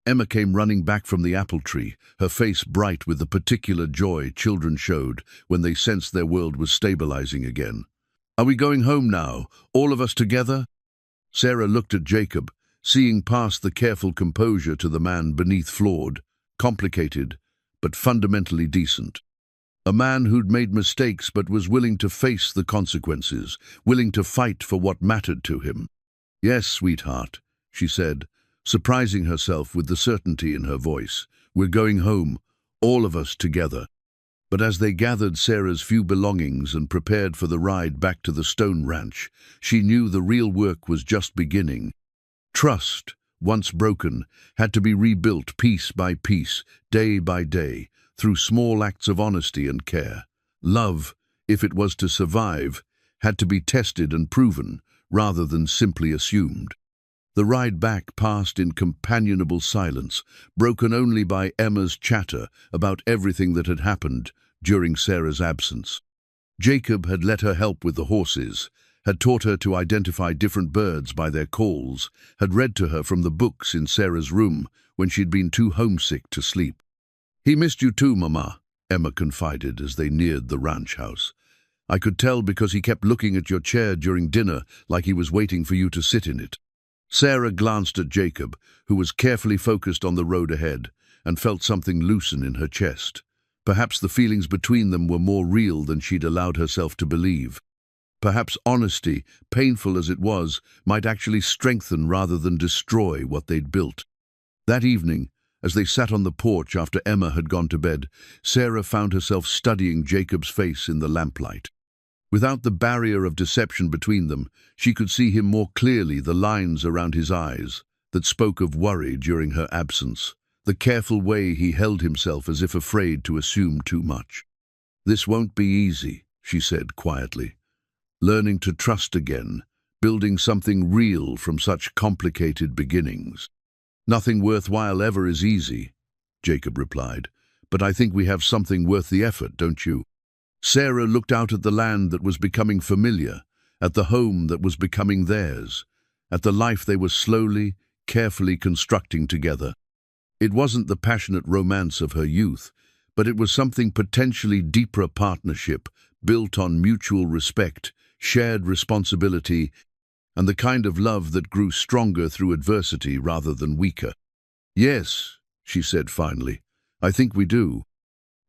A: Emma came running back from the apple tree, her face bright with the particular joy children showed when they sensed their world was stabilizing again. Are we going home now, all of us together? Sarah looked at Jacob, seeing past the careful composure to the man beneath flawed, complicated, but fundamentally decent. A man who'd made mistakes but was willing to face the consequences, willing to fight for what mattered to him. Yes, sweetheart, she said, surprising herself with the certainty in her voice. We're going home, all of us together. But as they gathered Sarah's few belongings and prepared for the ride back to the stone ranch, she knew the real work was just beginning. Trust, once broken, had to be rebuilt piece by piece, day by day, through small acts of honesty and care. Love, if it was to survive, had to be tested and proven, rather than simply assumed. The ride back passed in companionable silence, broken only by Emma's chatter about everything that had happened during Sarah's absence. Jacob had let her help with the horses, had taught her to identify different birds by their calls, had read to her from the books in Sarah's room when she'd been too homesick to sleep. He missed you too, Mama, Emma confided as they neared the ranch house. I could tell because he kept looking at your chair during dinner like he was waiting for you to sit in it. Sarah glanced at Jacob, who was carefully focused on the road ahead, and felt something loosen in her chest. Perhaps the feelings between them were more real than she'd allowed herself to believe. Perhaps honesty, painful as it was, might actually strengthen rather than destroy what they'd built. That evening, as they sat on the porch after Emma had gone to bed, Sarah found herself studying Jacob's face in the lamplight. Without the barrier of deception between them, she could see him more clearly, the lines around his eyes that spoke of worry during her absence, the careful way he held himself as if afraid to assume too much. This won't be easy, she said quietly. Learning to trust again, building something real from such complicated beginnings. Nothing worthwhile ever is easy, Jacob replied, but I think we have something worth the effort, don't you? Sarah looked out at the land that was becoming familiar, at the home that was becoming theirs, at the life they were slowly, carefully constructing together. It wasn't the passionate romance of her youth, but it was something potentially deeper, partnership, built on mutual respect, shared responsibility, and the kind of love that grew stronger through adversity rather than weaker. Yes, she said finally, I think we do.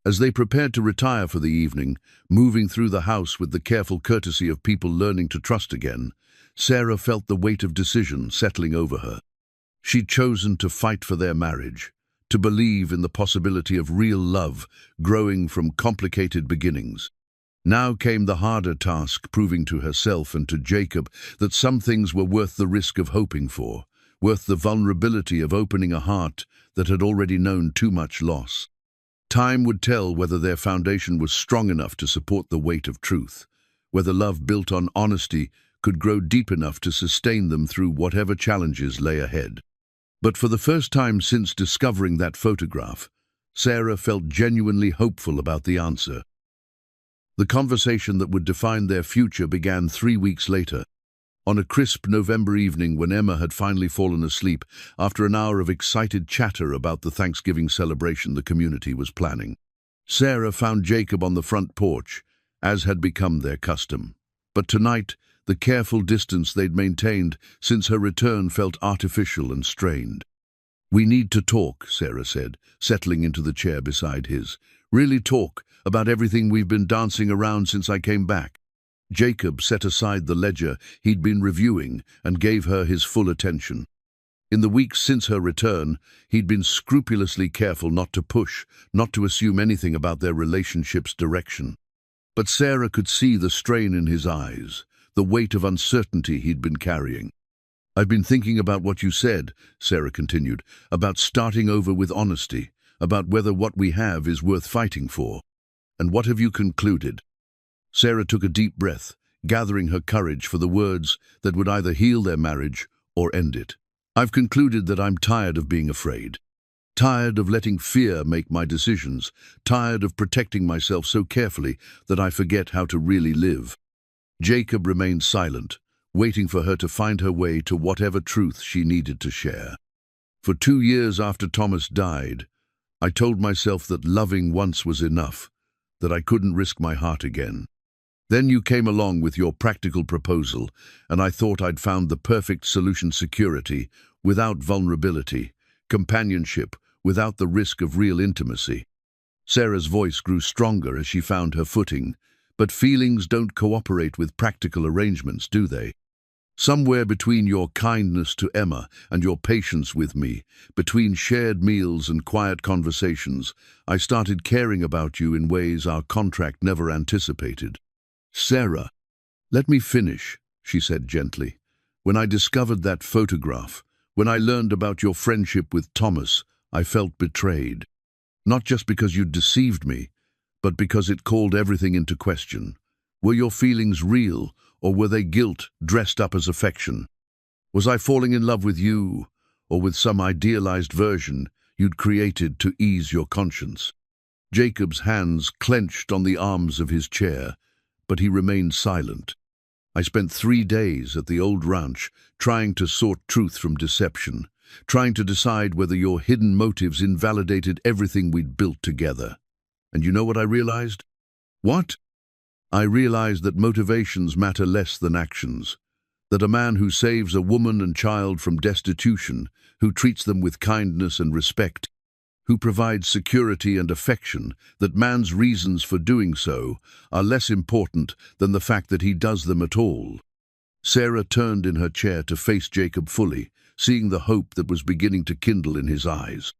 A: As they prepared to retire for the evening, moving through the house with the careful courtesy of people learning to trust again, Sarah felt the weight of decision settling over her. She'd chosen to fight for their marriage, to believe in the possibility of real love growing from complicated beginnings. Now came the harder task, proving to herself and to Jacob that some things were worth the risk of hoping for, worth the vulnerability of opening a heart that had already known too much loss. Time would tell whether their foundation was strong enough to support the weight of truth, whether love built on honesty could grow deep enough to sustain them through whatever challenges lay ahead. But for the first time since discovering that photograph, Sarah felt genuinely hopeful about the answer. The conversation that would define their future began 3 weeks later, on a crisp November evening when Emma had finally fallen asleep after an hour of excited chatter about the Thanksgiving celebration the community was planning. Sarah found Jacob on the front porch, as had become their custom. But tonight, the careful distance they'd maintained since her return felt artificial and strained. We need to talk, Sarah said, settling into the chair beside his. Really talk about everything we've been dancing around since I came back. Jacob set aside the ledger he'd been reviewing and gave her his full attention. In the weeks since her return, he'd been scrupulously careful not to push, not to assume anything about their relationship's direction. But Sarah could see the strain in his eyes, the weight of uncertainty he'd been carrying. I've been thinking about what you said, Sarah continued, about starting over with honesty, about whether what we have is worth fighting for. And what have you concluded? Sarah took a deep breath, gathering her courage for the words that would either heal their marriage or end it. I've concluded that I'm tired of being afraid. Tired of letting fear make my decisions. Tired of protecting myself so carefully that I forget how to really live. Jacob remained silent, waiting for her to find her way to whatever truth she needed to share. For 2 years after Thomas died, I told myself that loving once was enough, that I couldn't risk my heart again. Then you came along with your practical proposal, and I thought I'd found the perfect solution: security, without vulnerability, companionship, without the risk of real intimacy. Sarah's voice grew stronger as she found her footing, but feelings don't cooperate with practical arrangements, do they? Somewhere between your kindness to Emma and your patience with me, between shared meals and quiet conversations, I started caring about you in ways our contract never anticipated. Sarah, let me finish, she said gently. When I discovered that photograph, when I learned about your friendship with Thomas, I felt betrayed. Not just because you'd deceived me, but because it called everything into question. Were your feelings real, or were they guilt dressed up as affection? Was I falling in love with you, or with some idealized version you'd created to ease your conscience? Jacob's hands clenched on the arms of his chair, but he remained silent. I spent 3 days at the old ranch trying to sort truth from deception, trying to decide whether your hidden motives invalidated everything we'd built together. And you know what I realized? What? I realized that motivations matter less than actions. That a man who saves a woman and child from destitution, who treats them with kindness and respect, who provides security and affection, that man's reasons for doing so are less important than the fact that he does them at all. Sarah turned in her chair to face Jacob fully, seeing the hope that was beginning to kindle in his eyes.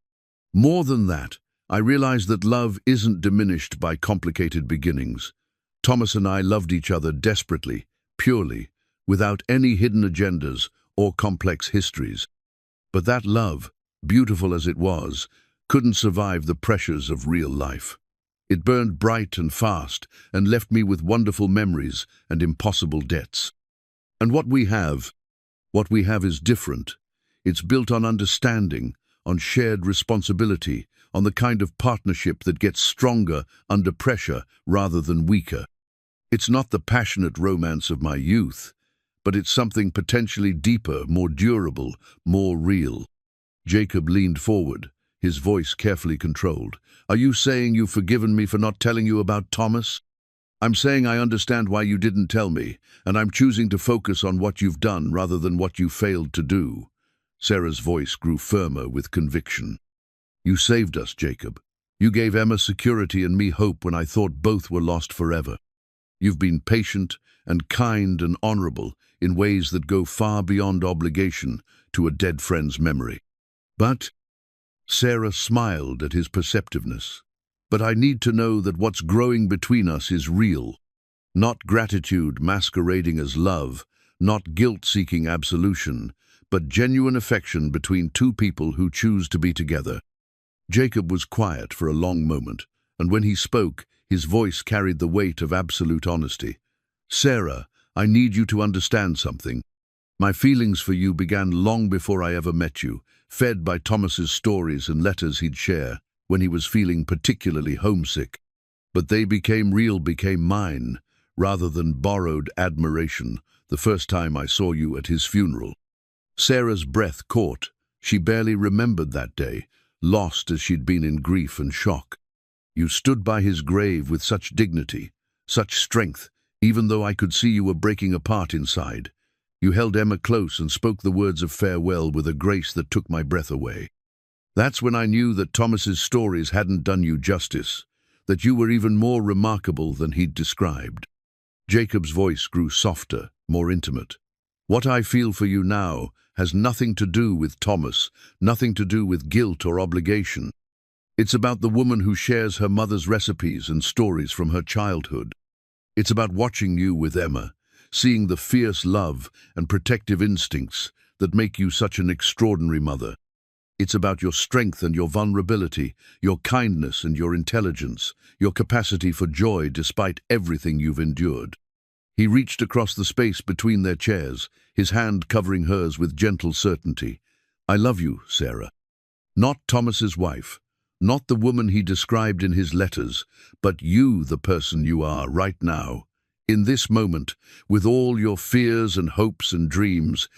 A: More than that, I realized that love isn't diminished by complicated beginnings. Thomas and I loved each other desperately, purely, without any hidden agendas or complex histories. But that love, beautiful as it was, couldn't survive the pressures of real life. It burned bright and fast and left me with wonderful memories and impossible debts. And what we have is different. It's built on understanding, on shared responsibility, on the kind of partnership that gets stronger under pressure rather than weaker. It's not the passionate romance of my youth, but it's something potentially deeper, more durable, more real. Jacob leaned forward, his voice carefully controlled. Are you saying you've forgiven me for not telling you about Thomas? I'm saying I understand why you didn't tell me, and I'm choosing to focus on what you've done rather than what you failed to do. Sarah's voice grew firmer with conviction. You saved us, Jacob. You gave Emma security and me hope when I thought both were lost forever. You've been patient and kind and honorable in ways that go far beyond obligation to a dead friend's memory. But Sarah smiled at his perceptiveness. But I need to know that what's growing between us is real. Not gratitude masquerading as love, not guilt-seeking absolution, but genuine affection between two people who choose to be together. Jacob was quiet for a long moment, and when he spoke, his voice carried the weight of absolute honesty. Sarah, I need you to understand something. My feelings for you began long before I ever met you, fed by Thomas's stories and letters he'd share when he was feeling particularly homesick. But they became real, became mine, rather than borrowed admiration, the first time I saw you at his funeral. Sarah's breath caught. She barely remembered that day, lost as she'd been in grief and shock. You stood by his grave with such dignity, such strength, even though I could see you were breaking apart inside. You held Emma close and spoke the words of farewell with a grace that took my breath away. That's when I knew that Thomas's stories hadn't done you justice, that you were even more remarkable than he'd described. Jacob's voice grew softer, more intimate. What I feel for you now has nothing to do with Thomas, nothing to do with guilt or obligation. It's about the woman who shares her mother's recipes and stories from her childhood. It's about watching you with Emma, seeing the fierce love and protective instincts that make you such an extraordinary mother. It's about your strength and your vulnerability, your kindness and your intelligence, your capacity for joy despite everything you've endured." He reached across the space between their chairs, his hand covering hers with gentle certainty. "I love you, Sarah. Not Thomas's wife, not the woman he described in his letters, but you, the person you are right now, in this moment, with all your fears and hopes and dreams.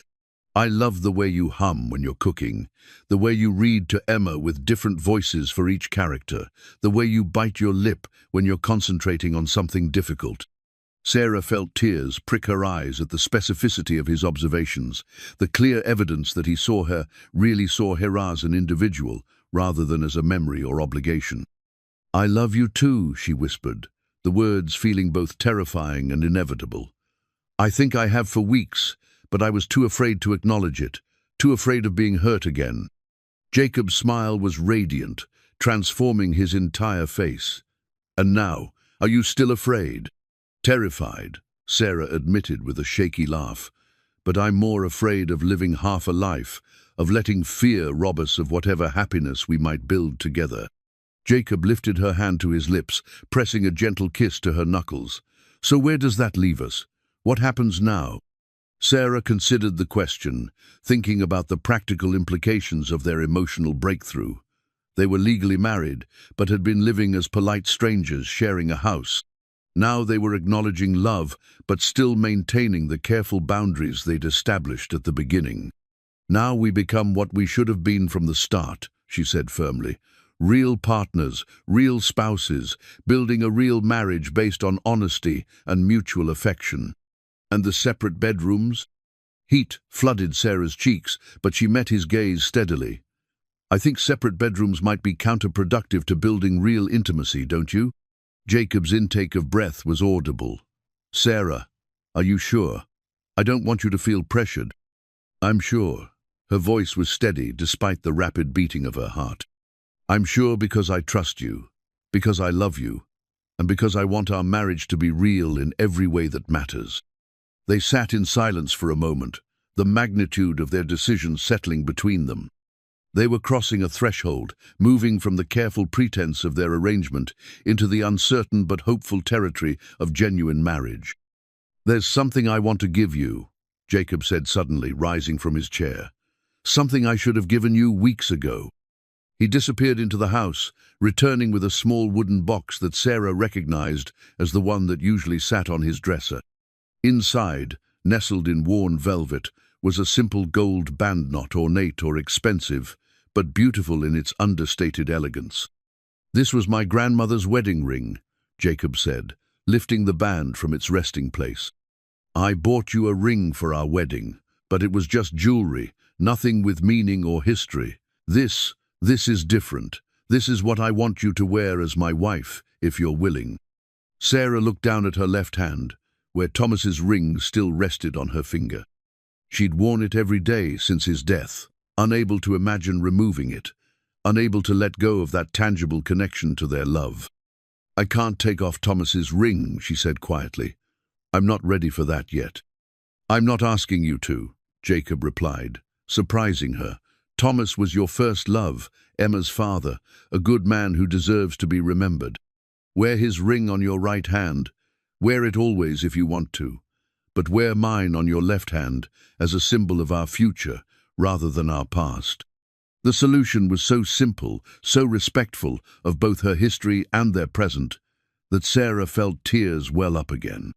A: I love the way you hum when you're cooking, the way you read to Emma with different voices for each character, the way you bite your lip when you're concentrating on something difficult." Sarah felt tears prick her eyes at the specificity of his observations, the clear evidence that he really saw her as an individual, rather than as a memory or obligation. "I love you too," she whispered, the words feeling both terrifying and inevitable. "I think I have for weeks, but I was too afraid to acknowledge it, too afraid of being hurt again." Jacob's smile was radiant, transforming his entire face. "And now, are you still afraid?" "Terrified," Sarah admitted with a shaky laugh. "But I'm more afraid of living half a life, of letting fear rob us of whatever happiness we might build together." Jacob lifted her hand to his lips, pressing a gentle kiss to her knuckles. "So where does that leave us? What happens now?" Sarah considered the question, thinking about the practical implications of their emotional breakthrough. They were legally married, but had been living as polite strangers sharing a house. Now they were acknowledging love, but still maintaining the careful boundaries they'd established at the beginning. "Now we become what we should have been from the start," she said firmly. "Real partners, real spouses, building a real marriage based on honesty and mutual affection." "And the separate bedrooms?" Heat flooded Sarah's cheeks, but she met his gaze steadily. "I think separate bedrooms might be counterproductive to building real intimacy, don't you?" Jacob's intake of breath was audible. "Sarah, are you sure? I don't want you to feel pressured." "I'm sure." Her voice was steady despite the rapid beating of her heart. "I'm sure because I trust you, because I love you, and because I want our marriage to be real in every way that matters." They sat in silence for a moment, the magnitude of their decision settling between them. They were crossing a threshold, moving from the careful pretense of their arrangement into the uncertain but hopeful territory of genuine marriage. "There's something I want to give you," Jacob said suddenly, rising from his chair. "Something I should have given you weeks ago." He disappeared into the house, returning with a small wooden box that Sarah recognized as the one that usually sat on his dresser. Inside, nestled in worn velvet, was a simple gold band knot, ornate or expensive, but beautiful in its understated elegance. "This was my grandmother's wedding ring," Jacob said, lifting the band from its resting place. "I bought you a ring for our wedding, but it was just jewelry, nothing with meaning or history. This is different. This is what I want you to wear as my wife, if you're willing." Sarah looked down at her left hand, where Thomas's ring still rested on her finger. She'd worn it every day since his death, unable to imagine removing it, unable to let go of that tangible connection to their love. "I can't take off Thomas's ring," she said quietly. "I'm not ready for that yet." "I'm not asking you to," Jacob replied, surprising her. "Thomas was your first love, Emma's father, a good man who deserves to be remembered. Wear his ring on your right hand. Wear it always if you want to. But wear mine on your left hand as a symbol of our future rather than our past." The solution was so simple, so respectful of both her history and their present, that Sarah felt tears well up again.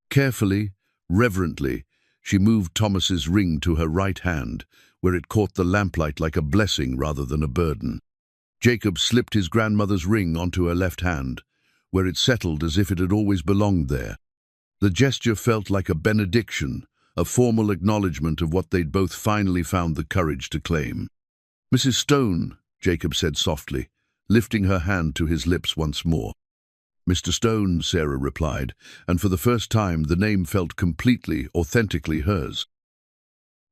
A: Carefully, reverently, she moved Thomas's ring to her right hand, where it caught the lamplight like a blessing rather than a burden. Jacob slipped his grandmother's ring onto her left hand, where it settled as if it had always belonged there. The gesture felt like a benediction, a formal acknowledgement of what they'd both finally found the courage to claim. "Mrs. Stone," Jacob said softly, lifting her hand to his lips once more. "Mr. Stone," Sarah replied, and for the first time the name felt completely, authentically hers.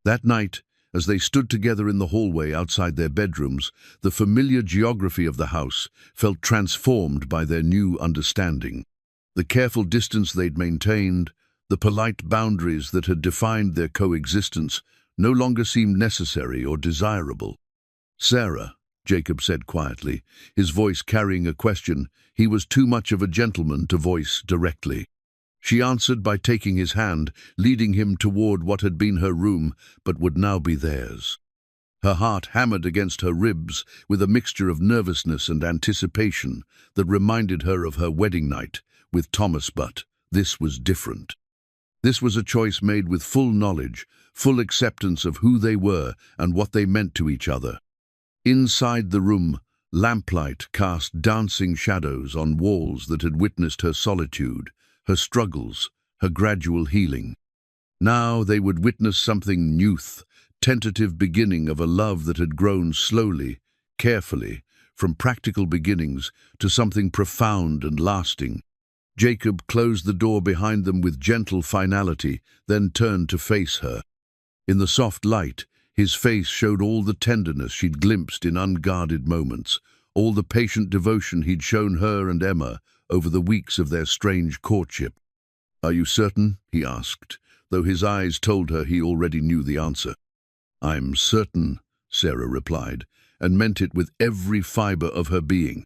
A: That night, as they stood together in the hallway outside their bedrooms, the familiar geography of the house felt transformed by their new understanding. The careful distance they'd maintained, the polite boundaries that had defined their coexistence, no longer seemed necessary or desirable. "Sarah," Jacob said quietly, his voice carrying a question he was too much of a gentleman to voice directly. She answered by taking his hand, leading him toward what had been her room but would now be theirs. Her heart hammered against her ribs with a mixture of nervousness and anticipation that reminded her of her wedding night with Thomas, but this was different. This was a choice made with full knowledge, full acceptance of who they were and what they meant to each other. Inside the room, lamplight cast dancing shadows on walls that had witnessed her solitude, her struggles, her gradual healing. Now they would witness something new, tentative beginning of a love that had grown slowly, carefully, from practical beginnings to something profound and lasting. Jacob closed the door behind them with gentle finality, then turned to face her. In the soft light, his face showed all the tenderness she'd glimpsed in unguarded moments, all the patient devotion he'd shown her and Emma over the weeks of their strange courtship. "Are you certain?" he asked, though his eyes told her he already knew the answer. "I'm certain," Sarah replied, and meant it with every fiber of her being.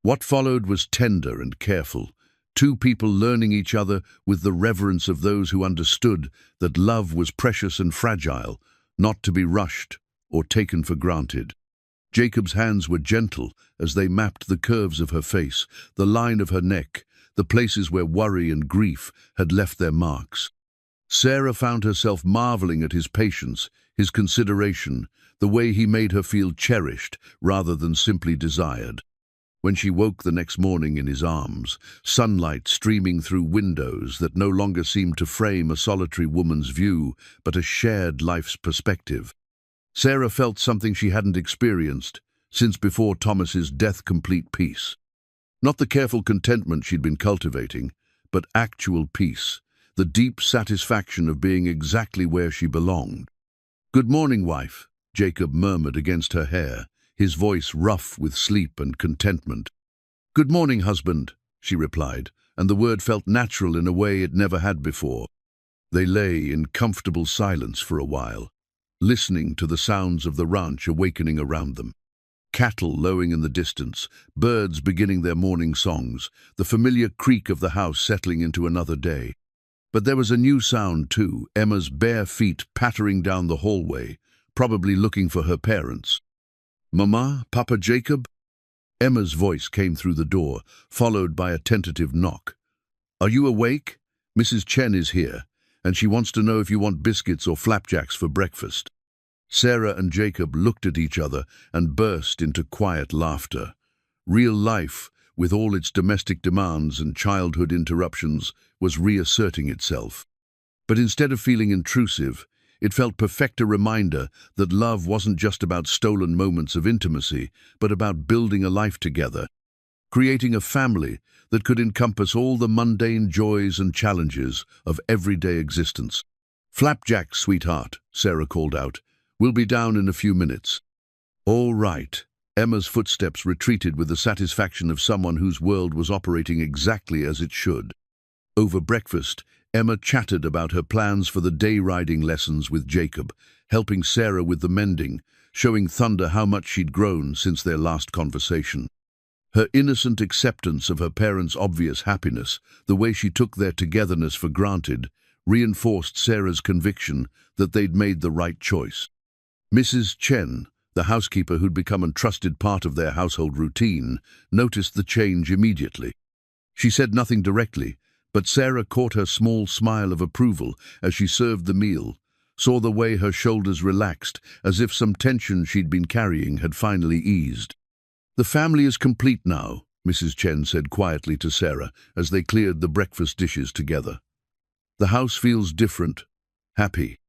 A: What followed was tender and careful, two people learning each other with the reverence of those who understood that love was precious and fragile, not to be rushed or taken for granted. Jacob's hands were gentle as they mapped the curves of her face, the line of her neck, the places where worry and grief had left their marks. Sarah found herself marveling at his patience, his consideration, the way he made her feel cherished rather than simply desired. When she woke the next morning in his arms, sunlight streaming through windows that no longer seemed to frame a solitary woman's view, but a shared life's perspective, Sarah felt something she hadn't experienced since before Thomas's death-complete peace. Not the careful contentment she'd been cultivating, but actual peace, the deep satisfaction of being exactly where she belonged. "Good morning, wife," Jacob murmured against her hair, his voice rough with sleep and contentment. "Good morning, husband," she replied, and the word felt natural in a way it never had before. They lay in comfortable silence for a while, listening to the sounds of the ranch awakening around them. Cattle lowing in the distance, birds beginning their morning songs, the familiar creak of the house settling into another day. But there was a new sound too, Emma's bare feet pattering down the hallway, probably looking for her parents. "Mama, Papa Jacob?" Emma's voice came through the door, followed by a tentative knock. "Are you awake? Mrs. Chen is here, and she wants to know if you want biscuits or flapjacks for breakfast." Sarah and Jacob looked at each other and burst into quiet laughter. Real life, with all its domestic demands and childhood interruptions, was reasserting itself. But instead of feeling intrusive, it felt perfect, a reminder that love wasn't just about stolen moments of intimacy, but about building a life together, creating a family that could encompass all the mundane joys and challenges of everyday existence. "Flapjacks, sweetheart," Sarah called out. "We'll be down in a few minutes." "All right." Emma's footsteps retreated with the satisfaction of someone whose world was operating exactly as it should. Over breakfast, Emma chatted about her plans for the day riding lessons with Jacob, helping Sarah with the mending, showing Thunder how much she'd grown since their last conversation. Her innocent acceptance of her parents' obvious happiness, the way she took their togetherness for granted, reinforced Sarah's conviction that they'd made the right choice. Mrs. Chen, the housekeeper who'd become a trusted part of their household routine, noticed the change immediately. She said nothing directly, but Sarah caught her small smile of approval as she served the meal, saw the way her shoulders relaxed, as if some tension she'd been carrying had finally eased. "The family is complete now," Mrs. Chen said quietly to Sarah as they cleared the breakfast dishes together. "The house feels different, happy."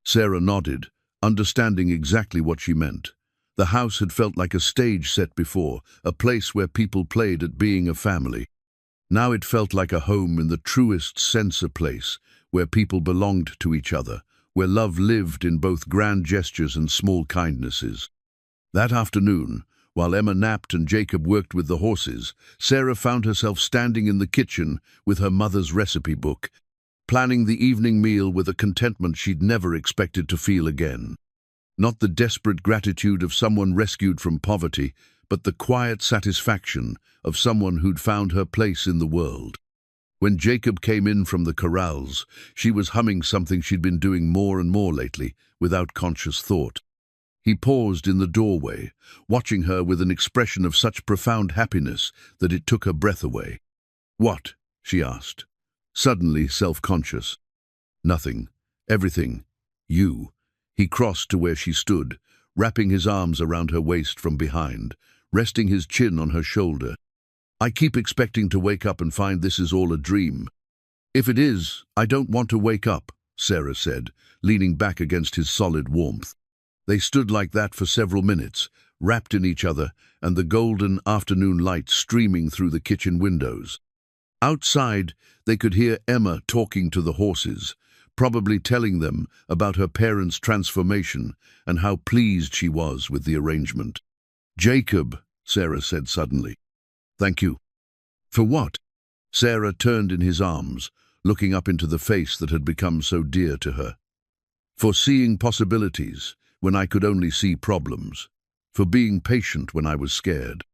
A: Sarah nodded, understanding exactly what she meant. The house had felt like a stage set before, a place where people played at being a family. Now it felt like a home in the truest sense, a place where people belonged to each other, where love lived in both grand gestures and small kindnesses. That afternoon, while Emma napped and Jacob worked with the horses, Sarah found herself standing in the kitchen with her mother's recipe book. planning the evening meal with a contentment she'd never expected to feel again. Not the desperate gratitude of someone rescued from poverty, but the quiet satisfaction of someone who'd found her place in the world. When Jacob came in from the corrals, she was humming something she'd been doing more and more lately, without conscious thought. He paused in the doorway, watching her with an expression of such profound happiness that it took her breath away. "What?" she asked, suddenly self-conscious. "Nothing. Everything. You." He crossed to where she stood, wrapping his arms around her waist from behind, resting his chin on her shoulder. "I keep expecting to wake up and find this is all a dream." "If it is, I don't want to wake up," Sarah said, leaning back against his solid warmth. They stood like that for several minutes, wrapped in each other, and the golden afternoon light streaming through the kitchen windows. Outside, they could hear Emma talking to the horses, probably telling them about her parents' transformation and how pleased she was with the arrangement. "Jacob," Sarah said suddenly. "Thank you." "For what?" Sarah turned in his arms, looking up into the face that had become so dear to her. "For seeing possibilities when I could only see problems. For being patient when I was scared.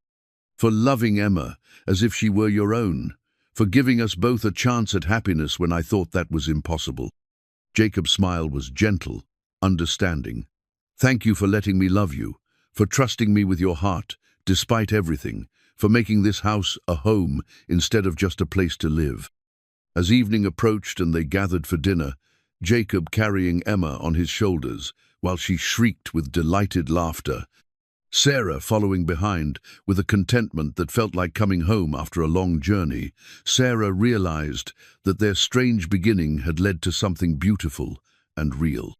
A: For loving Emma as if she were your own. For giving us both a chance at happiness when I thought that was impossible." Jacob's smile was gentle, understanding. "Thank you for letting me love you, for trusting me with your heart, despite everything, for making this house a home instead of just a place to live." As evening approached and they gathered for dinner, Jacob carrying Emma on his shoulders, while she shrieked with delighted laughter, Sarah following behind with a contentment that felt like coming home after a long journey, Sarah realized that their strange beginning had led to something beautiful and real.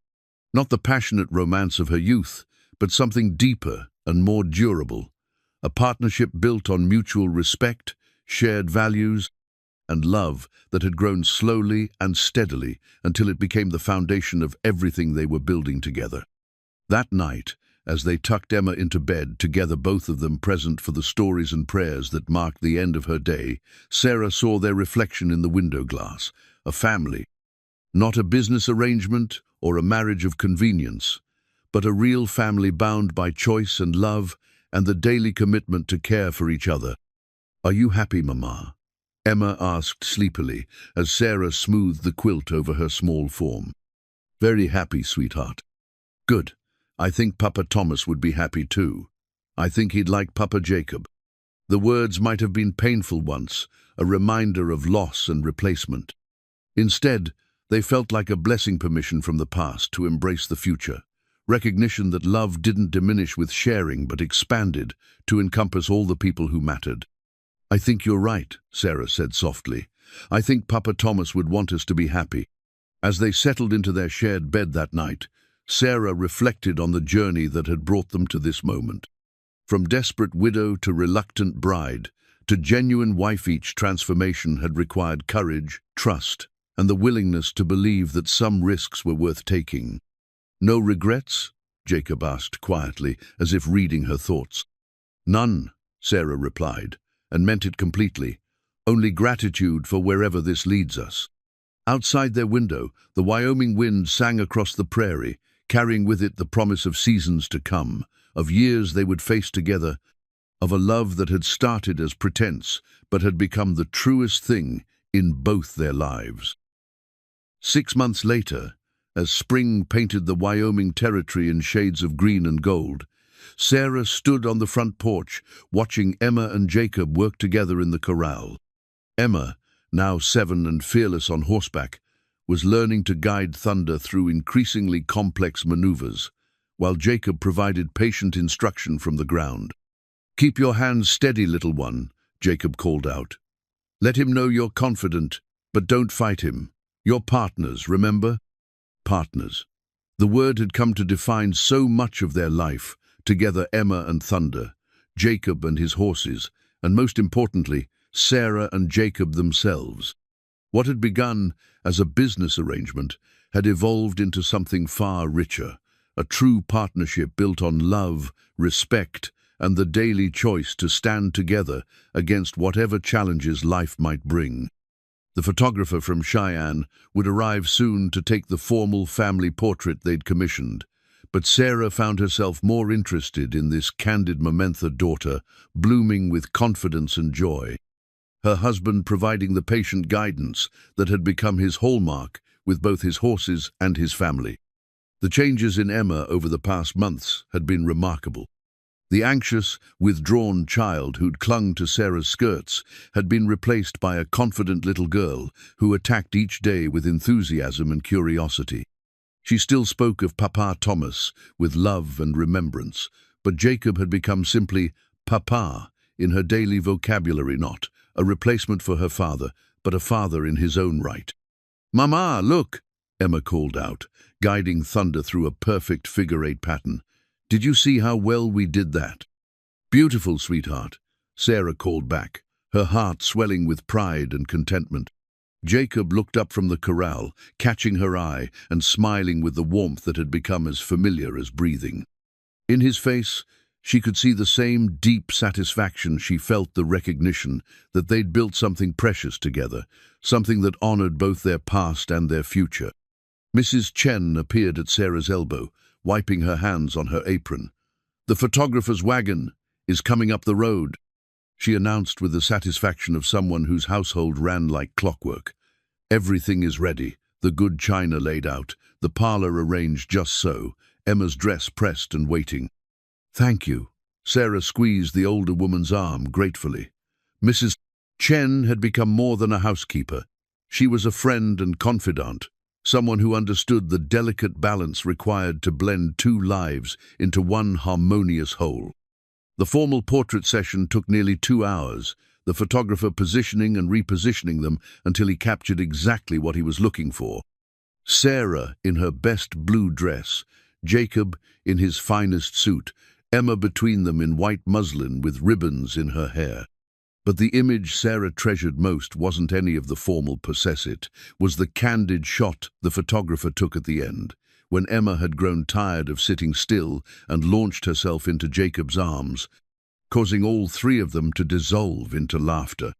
A: Not the passionate romance of her youth, but something deeper and more durable. A partnership built on mutual respect, shared values, and love that had grown slowly and steadily until it became the foundation of everything they were building together. That night, as they tucked Emma into bed, together both of them present for the stories and prayers that marked the end of her day, Sarah saw their reflection in the window glass, a family. Not a business arrangement or a marriage of convenience, but a real family bound by choice and love and the daily commitment to care for each other. "Are you happy, Mama?" Emma asked sleepily as Sarah smoothed the quilt over her small form. "Very happy, sweetheart." "Good. I think Papa Thomas would be happy too. I think he'd like Papa Jacob." The words might have been painful once, a reminder of loss and replacement. Instead, they felt like a blessing, permission from the past to embrace the future, recognition that love didn't diminish with sharing but expanded to encompass all the people who mattered. "I think you're right," Sarah said softly. "I think Papa Thomas would want us to be happy." As they settled into their shared bed that night, Sarah reflected on the journey that had brought them to this moment. From desperate widow to reluctant bride, to genuine wife, each transformation had required courage, trust, and the willingness to believe that some risks were worth taking. "No regrets?" Jacob asked quietly, as if reading her thoughts. "None," Sarah replied, and meant it completely. "Only gratitude for wherever this leads us." Outside their window, the Wyoming wind sang across the prairie, carrying with it the promise of seasons to come, of years they would face together, of a love that had started as pretense but had become the truest thing in both their lives. 6 months later, as spring painted the Wyoming territory in shades of green and gold, Sarah stood on the front porch, watching Emma and Jacob work together in the corral. Emma, now 7 and fearless on horseback, was learning to guide Thunder through increasingly complex maneuvers, while Jacob provided patient instruction from the ground. "Keep your hands steady, little one," Jacob called out. "Let him know you're confident, but don't fight him. You're partners, remember?" Partners. The word had come to define so much of their life, together Emma and Thunder, Jacob and his horses, and most importantly, Sarah and Jacob themselves. What had begun as a business arrangement had evolved into something far richer, a true partnership built on love, respect, and the daily choice to stand together against whatever challenges life might bring. The photographer from Cheyenne would arrive soon to take the formal family portrait they'd commissioned, but Sarah found herself more interested in this candid Mamantha daughter, blooming with confidence and joy. Her husband providing the patient guidance that had become his hallmark with both his horses and his family. The changes in Emma over the past months had been remarkable. The anxious, withdrawn child who'd clung to Sarah's skirts had been replaced by a confident little girl who attacked each day with enthusiasm and curiosity. She still spoke of Papa Thomas with love and remembrance, but Jacob had become simply Papa in her daily vocabulary, not a replacement for her father, but a father in his own right. "Mama, look!" Emma called out, guiding Thunder through a perfect figure-8 pattern. "Did you see how well we did that?" "Beautiful, sweetheart," Sarah called back, her heart swelling with pride and contentment. Jacob looked up from the corral, catching her eye and smiling with the warmth that had become as familiar as breathing. In his face, she could see the same deep satisfaction she felt, the recognition that they'd built something precious together, something that honored both their past and their future. Mrs. Chen appeared at Sarah's elbow, wiping her hands on her apron. "The photographer's wagon is coming up the road," she announced with the satisfaction of someone whose household ran like clockwork. "Everything is ready, the good china laid out, the parlor arranged just so, Emma's dress pressed and waiting." "Thank you." Sarah squeezed the older woman's arm gratefully. Mrs. Chen had become more than a housekeeper. She was a friend and confidant, someone who understood the delicate balance required to blend two lives into one harmonious whole. The formal portrait session took nearly 2 hours, the photographer positioning and repositioning them until he captured exactly what he was looking for. Sarah in her best blue dress, Jacob in his finest suit, Emma between them in white muslin with ribbons in her hair. But the image Sarah treasured most wasn't any of the formal possessit, was the candid shot the photographer took at the end, when Emma had grown tired of sitting still and launched herself into Jacob's arms, causing all three of them to dissolve into laughter.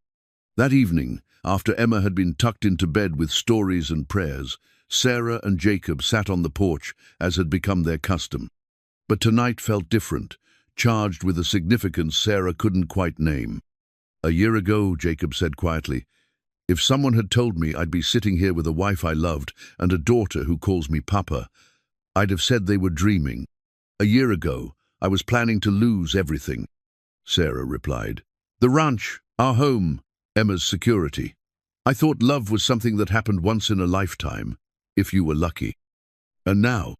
A: That evening, after Emma had been tucked into bed with stories and prayers, Sarah and Jacob sat on the porch as had become their custom. But tonight felt different, charged with a significance Sarah couldn't quite name. "A year ago," Jacob said quietly, "if someone had told me I'd be sitting here with a wife I loved and a daughter who calls me Papa, I'd have said they were dreaming. A year ago, I was planning to lose everything," Sarah replied. "The ranch, our home, Emma's security. I thought love was something that happened once in a lifetime, if you were lucky. And now?"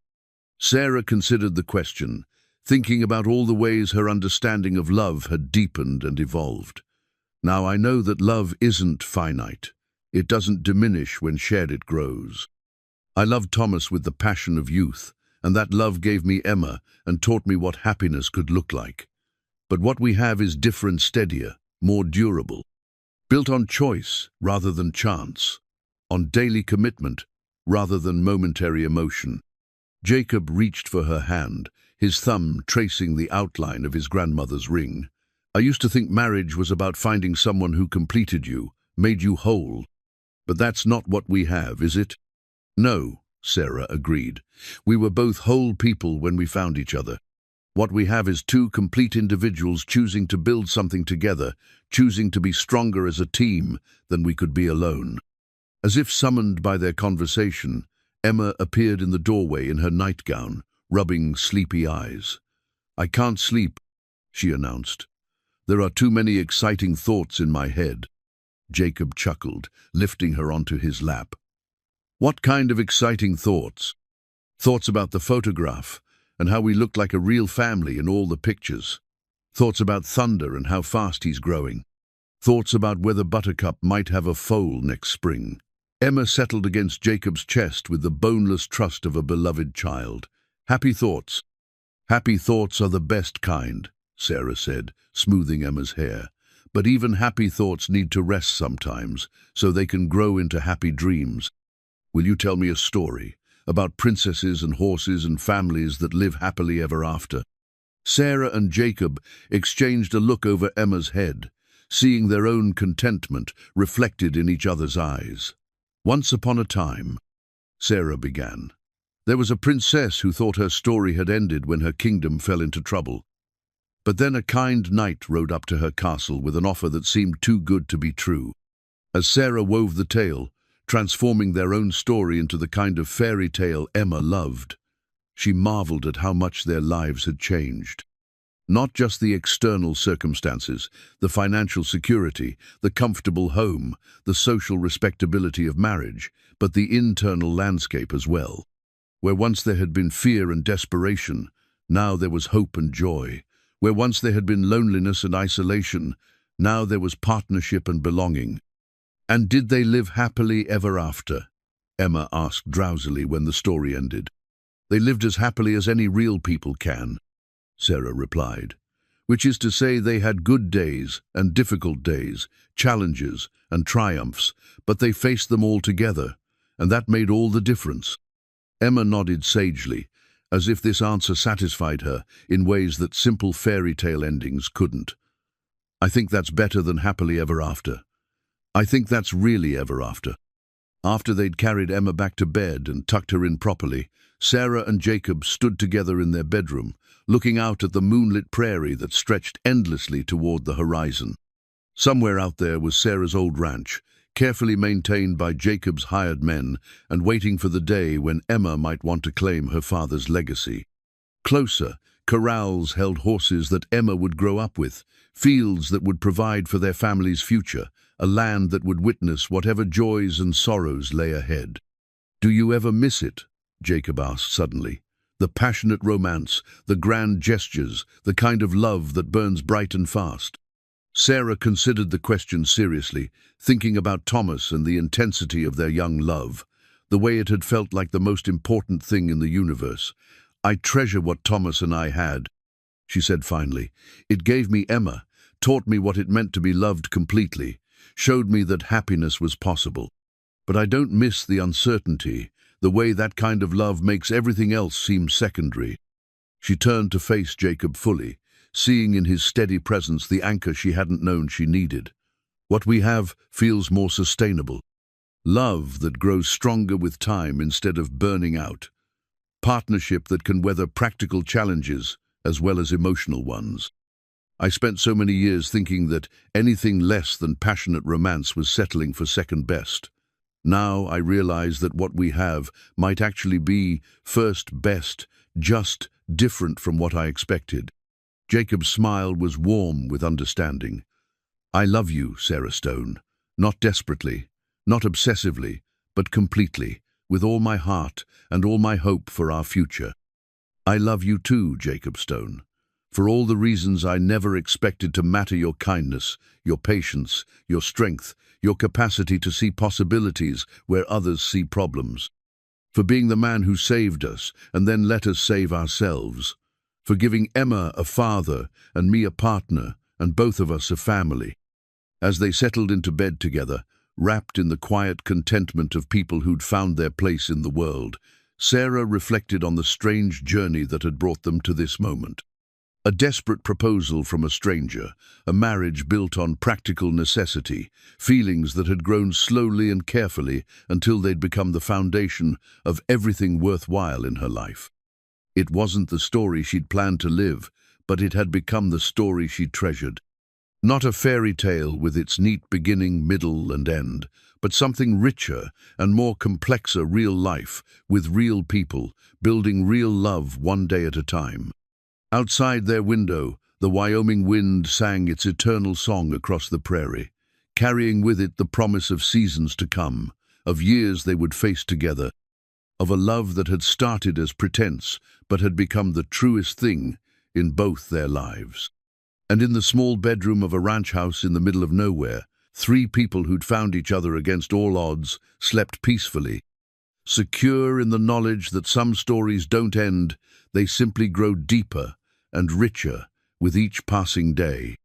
A: Sarah considered the question, thinking about all the ways her understanding of love had deepened and evolved. "Now I know that love isn't finite. It doesn't diminish when shared, it grows. I loved Thomas with the passion of youth, and that love gave me Emma and taught me what happiness could look like. But what we have is different, steadier, more durable, built on choice rather than chance, on daily commitment rather than momentary emotion." Jacob reached for her hand, his thumb tracing the outline of his grandmother's ring. "I used to think marriage was about finding someone who completed you, made you whole. But that's not what we have, is it?" "No," Sarah agreed. "We were both whole people when we found each other. What we have is two complete individuals choosing to build something together, choosing to be stronger as a team than we could be alone." As if summoned by their conversation, Emma appeared in the doorway in her nightgown, rubbing sleepy eyes. "I can't sleep," she announced. "There are too many exciting thoughts in my head." Jacob chuckled, lifting her onto his lap. "What kind of exciting thoughts?" "Thoughts about the photograph and how we looked like a real family in all the pictures. Thoughts about Thunder and how fast he's growing. Thoughts about whether Buttercup might have a foal next spring." Emma settled against Jacob's chest with the boneless trust of a beloved child. "Happy thoughts." "Happy thoughts are the best kind," Sarah said, smoothing Emma's hair. "But even happy thoughts need to rest sometimes, so they can grow into happy dreams. Will you tell me a story about princesses and horses and families that live happily ever after?" Sarah and Jacob exchanged a look over Emma's head, seeing their own contentment reflected in each other's eyes. Once upon a time, Sarah began. There was a princess who thought her story had ended when her kingdom fell into trouble. But then a kind knight rode up to her castle with an offer that seemed too good to be true. As Sarah wove the tale, transforming their own story into the kind of fairy tale Emma loved, she marveled at how much their lives had changed. Not just the external circumstances, the financial security, the comfortable home, the social respectability of marriage, but the internal landscape as well. Where once there had been fear and desperation, now there was hope and joy. Where once there had been loneliness and isolation, now there was partnership and belonging. And did they live happily ever after? Emma asked drowsily when the story ended. They lived as happily as any real people can, Sarah replied. Which is to say, they had good days and difficult days, challenges and triumphs, but they faced them all together, and that made all the difference. Emma nodded sagely, as if this answer satisfied her in ways that simple fairy tale endings couldn't. I think that's better than happily ever after. I think that's really ever after. After they'd carried Emma back to bed and tucked her in properly, Sarah and Jacob stood together in their bedroom, looking out at the moonlit prairie that stretched endlessly toward the horizon. Somewhere out there was Sarah's old ranch, carefully maintained by Jacob's hired men and waiting for the day when Emma might want to claim her father's legacy. Closer, corrals held horses that Emma would grow up with, fields that would provide for their family's future, a land that would witness whatever joys and sorrows lay ahead. "Do you ever miss it?" Jacob asked suddenly. "The passionate romance, the grand gestures, the kind of love that burns bright and fast." Sarah considered the question seriously, thinking about Thomas and the intensity of their young love, the way it had felt like the most important thing in the universe. "I treasure what Thomas and I had," she said finally. "It gave me Emma, taught me what it meant to be loved completely, showed me that happiness was possible. But I don't miss the uncertainty, the way that kind of love makes everything else seem secondary." She turned to face Jacob fully, seeing in his steady presence the anchor she hadn't known she needed. "What we have feels more sustainable. Love that grows stronger with time instead of burning out. Partnership that can weather practical challenges as well as emotional ones. I spent so many years thinking that anything less than passionate romance was settling for second best. Now I realize that what we have might actually be first best, just different from what I expected." Jacob's smile was warm with understanding. "I love you, Sarah Stone. Not desperately, not obsessively, but completely, with all my heart and all my hope for our future. I love you too, Jacob Stone. For all the reasons I never expected to matter: your kindness, your patience, your strength, your capacity to see possibilities where others see problems. For being the man who saved us and then let us save ourselves. For giving Emma a father and me a partner and both of us a family." As they settled into bed together, wrapped in the quiet contentment of people who'd found their place in the world, Sarah reflected on the strange journey that had brought them to this moment. A desperate proposal from a stranger, a marriage built on practical necessity, feelings that had grown slowly and carefully until they'd become the foundation of everything worthwhile in her life. It wasn't the story she'd planned to live, but it had become the story she treasured. Not a fairy tale with its neat beginning, middle, and end, but something richer and more complex: a real life, with real people, building real love one day at a time. Outside their window, the Wyoming wind sang its eternal song across the prairie, carrying with it the promise of seasons to come, of years they would face together, of a love that had started as pretense but had become the truest thing in both their lives. And in the small bedroom of a ranch house in the middle of nowhere, three people who'd found each other against all odds slept peacefully. Secure in the knowledge that some stories don't end, they simply grow deeper and richer with each passing day.